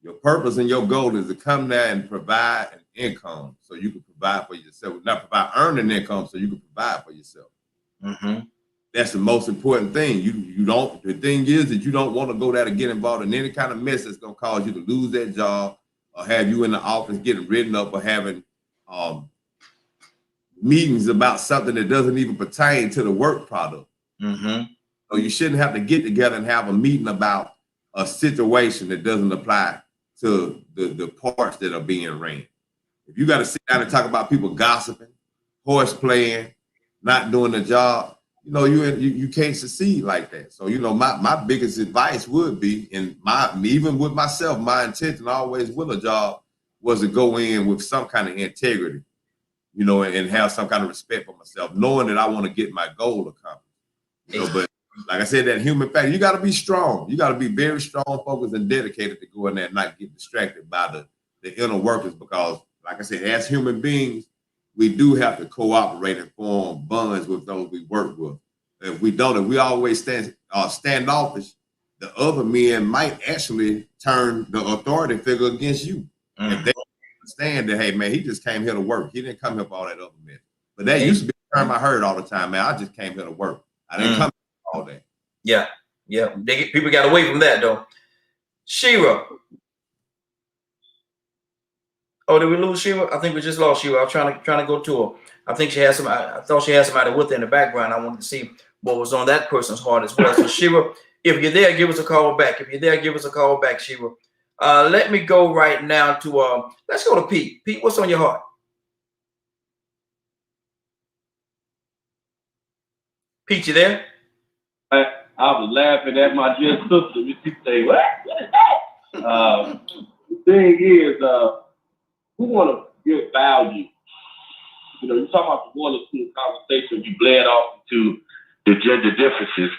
and your goal is to come there and provide an income so you can provide for yourself, not earn an income so you can provide for yourself. That's the most important thing. The thing is that you don't want to go there to get involved in any kind of mess that's going to cause you to lose that job or have you in the office getting written up or having meetings about something that doesn't even pertain to the work product. So you shouldn't have to get together and have a meeting about a situation that doesn't apply to the parts that are being ran. If you got to sit down and talk about people gossiping, horse playing, not doing the job, you can't succeed like that. So, my biggest advice would be, even with myself, my intention always with a job was to go in with some kind of integrity, and have some kind of respect for myself, knowing that I want to get my goal accomplished. But like I said, that human factor, you got to be strong. You got to be very strong, focused, and dedicated to go in there and not get distracted by the inner workers. Because, like I said, as human beings, we do have to cooperate and form bonds with those we work with. If we always standoffish, the other men might actually turn the authority figure against you. If they understand that, hey, man, he just came here to work. He didn't come here for all that other mess. But that used to be the term I heard all the time, man. I just came here to work. I didn't come here all day. Yeah. People got away from that, though. Shira. Oh, did we lose Shira? I think we just lost Shira. I was trying to go to her. I think she had I thought she had somebody with her in the background. I wanted to see what was on that person's heart as well. So Shira, if you're there, give us a call back. Shira. Let me go right now to let's go to Pete. Pete, what's on your heart? Pete, you there? I was laughing at my dear sister. You say, what is that? The thing is, we want to give value. You talk about the water school conversation, you bled off to the gender differences.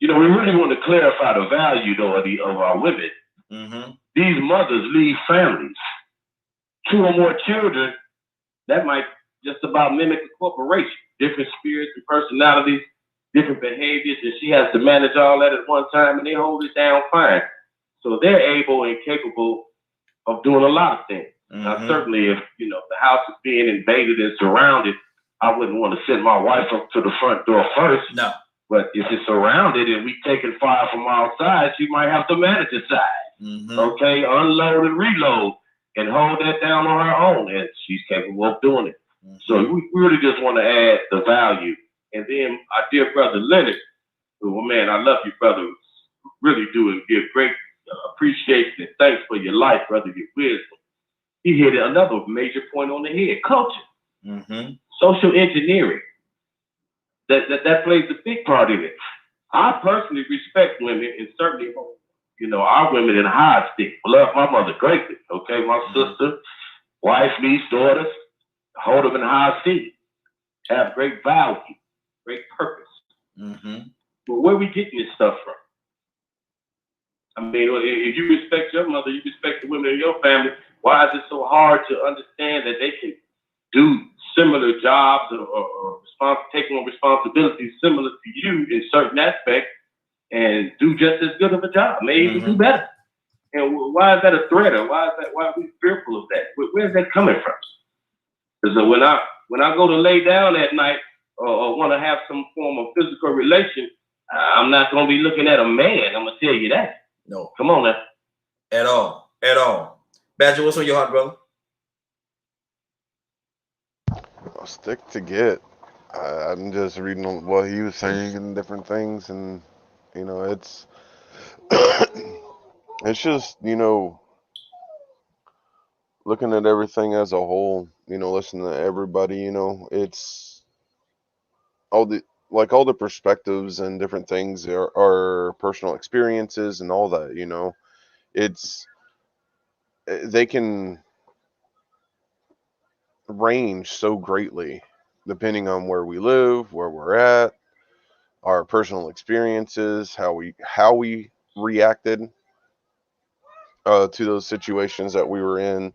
We really want to clarify the value, though, of our women. These mothers leave families. 2 or more children, that might just about mimic a corporation. Different spirits and personalities, different behaviors, and she has to manage all that at one time, and they hold it down fine. So they're able and capable of doing a lot of things. Now, certainly, if the house is being invaded and surrounded, I wouldn't want to send my wife up to the front door first. No. But if it's surrounded and we taking fire from outside, she might have to manage the side. Okay, unload and reload and hold that down on her own, and she's capable of doing it. So we really just want to add the value. And then our dear brother Leonard, well, man, I love you, brother. Really do, and give great appreciation and thanks for your life, brother, your wisdom. He hit another major point on the head: culture, social engineering. That plays a big part in it. I personally respect women, and certainly, our women in high esteem. Love my mother greatly. Okay, my sister, wife, niece, daughters, hold them in high esteem. Have great value, great purpose. But where we getting this stuff from? I mean, if you respect your mother, you respect the women in your family. Why is it so hard to understand that they can do similar jobs or taking on responsibilities similar to you in certain aspects and do just as good of a job, maybe even do better. And why is that a threat, or why are we fearful of that? Where's that coming from? Because when I go to lay down at night or want to have some form of physical relation, I'm not going to be looking at a man. I'm going to tell you that. No. Come on now. At all. At all. Badger, what's on your heart, brother? I'll stick to Git. I'm just reading on what he was saying and different things, and you know, it's it's just, you know, looking at everything as a whole, you know, listening to everybody, you know, it's all the perspectives and different things are personal experiences and all that, you know. They can range so greatly depending on where we live, where we're at, our personal experiences, how we reacted to those situations that we were in,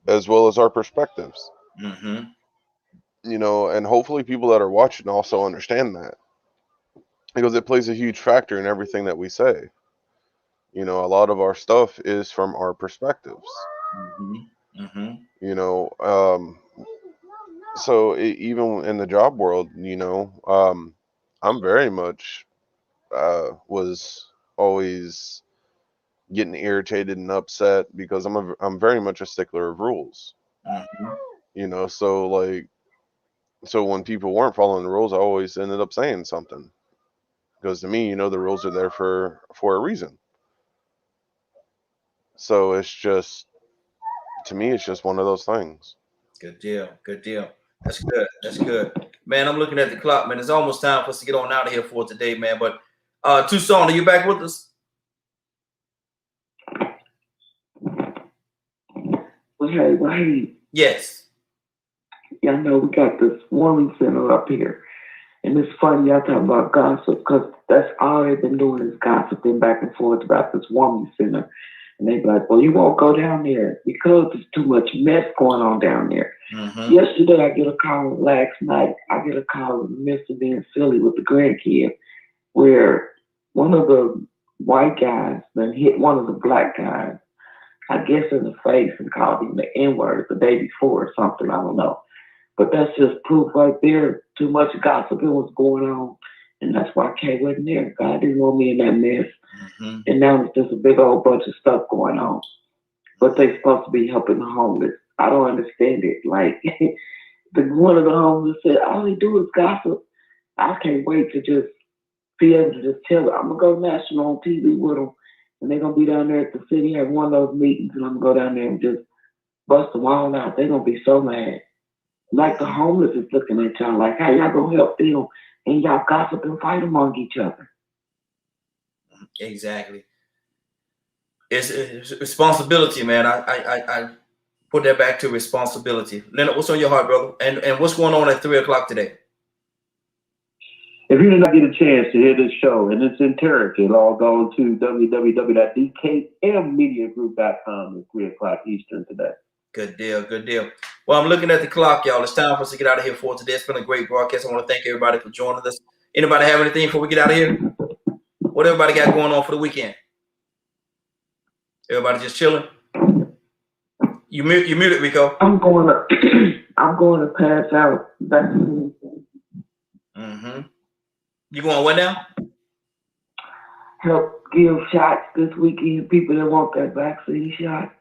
as well as our perspectives. Mm-hmm. You know, and hopefully people that are watching also understand that, because it plays a huge factor in everything that we say. You know, a lot of our stuff is from our perspectives. Mm-hmm. Mm-hmm. You know, so even in the job world, you know, I'm very much was always getting irritated and upset because I'm very much a stickler of rules. Mm-hmm. You know, so when people weren't following the rules, I always ended up saying something, because to me, you know, the rules are there for a reason. So it's just, to me, it's just one of those things. Good deal. Good deal. That's good. That's good. Man, I'm looking at the clock, man. It's almost time for us to get on out of here for today, man. But Tucson, are you back with us? Hey. Yes. Y'all know we got this warming center up here. And it's funny y'all talking about gossip, because that's all they've been doing is gossiping back and forth about this warming center. And they be like, well, you won't go down there because there's too much mess going on down there. Mm-hmm. Yesterday, I get a call. Last night, I get a call in Mr. in Philly with the grandkid, where one of the white guys then hit one of the black guys, I guess in the face, and called him the N-word the day before or something. I don't know. But that's just proof right there. Too much gossip was going on. And that's why Kay wasn't there. God didn't want me in that mess. Mm-hmm. And now it's just a big old bunch of stuff going on. But they're supposed to be helping the homeless. I don't understand it. Like, one of the homeless said, all they do is gossip. I can't wait to just be able to just tell them, I'm going to go national on TV with them. And they're going to be down there at the city, have one of those meetings, and I'm going to go down there and just bust them all out. They're going to be so mad. Like the homeless is looking at y'all like, how y'all going to help them? And y'all gossip and fight among each other. Exactly. It's responsibility, man. I put that back to responsibility. Leonard, what's on your heart, brother? And what's going on at 3:00 today? If you did not get a chance to hear this show in its entirety, log on to www.dkmmediagroup.com at 3:00 Eastern today. Good deal. Good deal. Well, I'm looking at the clock, y'all. It's time for us to get out of here for today. It's been a great broadcast. I want to thank everybody for joining us. Anybody have anything before we get out of here? What everybody got going on for the weekend? Everybody just chilling? You muted, Rico. I'm going to pass out vaccine. Mm-hmm. You going what now? Help give shots this weekend, people that want that vaccine shot.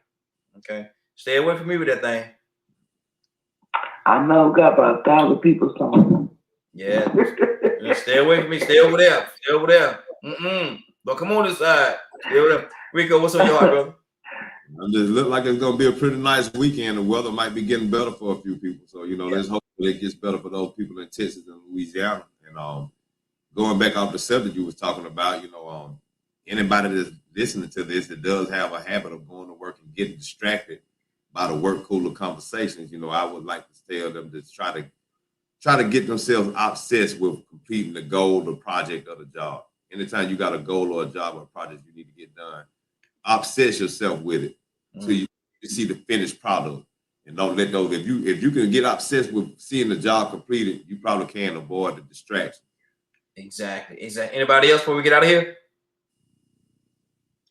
Okay. Stay away from me with that thing. I know, got about 1,000 people somewhere. Yeah. Stay away from me. Stay over there. Stay over there. But come on this side. Stay over there. Rico, what's on your heart, brother? It just look like it's going to be a pretty nice weekend. The weather might be getting better for a few people. So, you know, let's hope it gets better for those people in Texas and Louisiana. And going back off the subject you was talking about, you know, anybody that's listening to this that does have a habit of going to work and getting distracted by the work cooler conversations, you know, I would like to tell them to try to get themselves obsessed with completing the goal, the project, or the job. Anytime you got a goal or a job or a project you need to get done, obsess yourself with it so you see the finished product. And don't let those, if you can get obsessed with seeing the job completed, you probably can avoid the distraction. Exactly. Anybody else before we get out of here?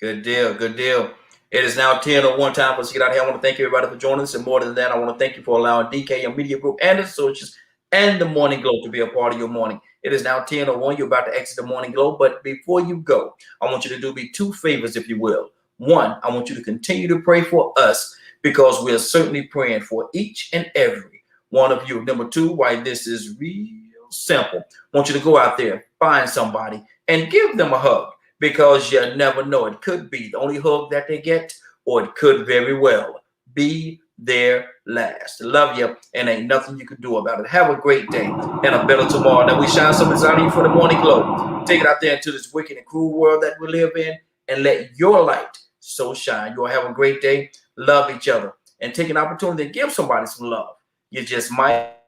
Good deal. Good deal. It is now 10:01 time for us to get out of here. I want to thank everybody for joining us. And more than that, I want to thank you for allowing DKM Media Group and Associates and the Morning Glow to be a part of your morning. It is now 10:01. You're about to exit the Morning Glow. But before you go, I want you to do me two favors, if you will. One, I want you to continue to pray for us because we are certainly praying for each and every one of you. Number two, why this is real simple. I want you to go out there, find somebody, and give them a hug. Because you never know. It could be the only hug that they get, or it could very well be their last. Love you, and ain't nothing you can do about it. Have a great day and a better tomorrow. Now we shine some inside of you for the Morning Glow. Take it out there into this wicked and cruel world that we live in, and let your light so shine. You'll have a great day. Love each other, and take an opportunity to give somebody some love. You just might.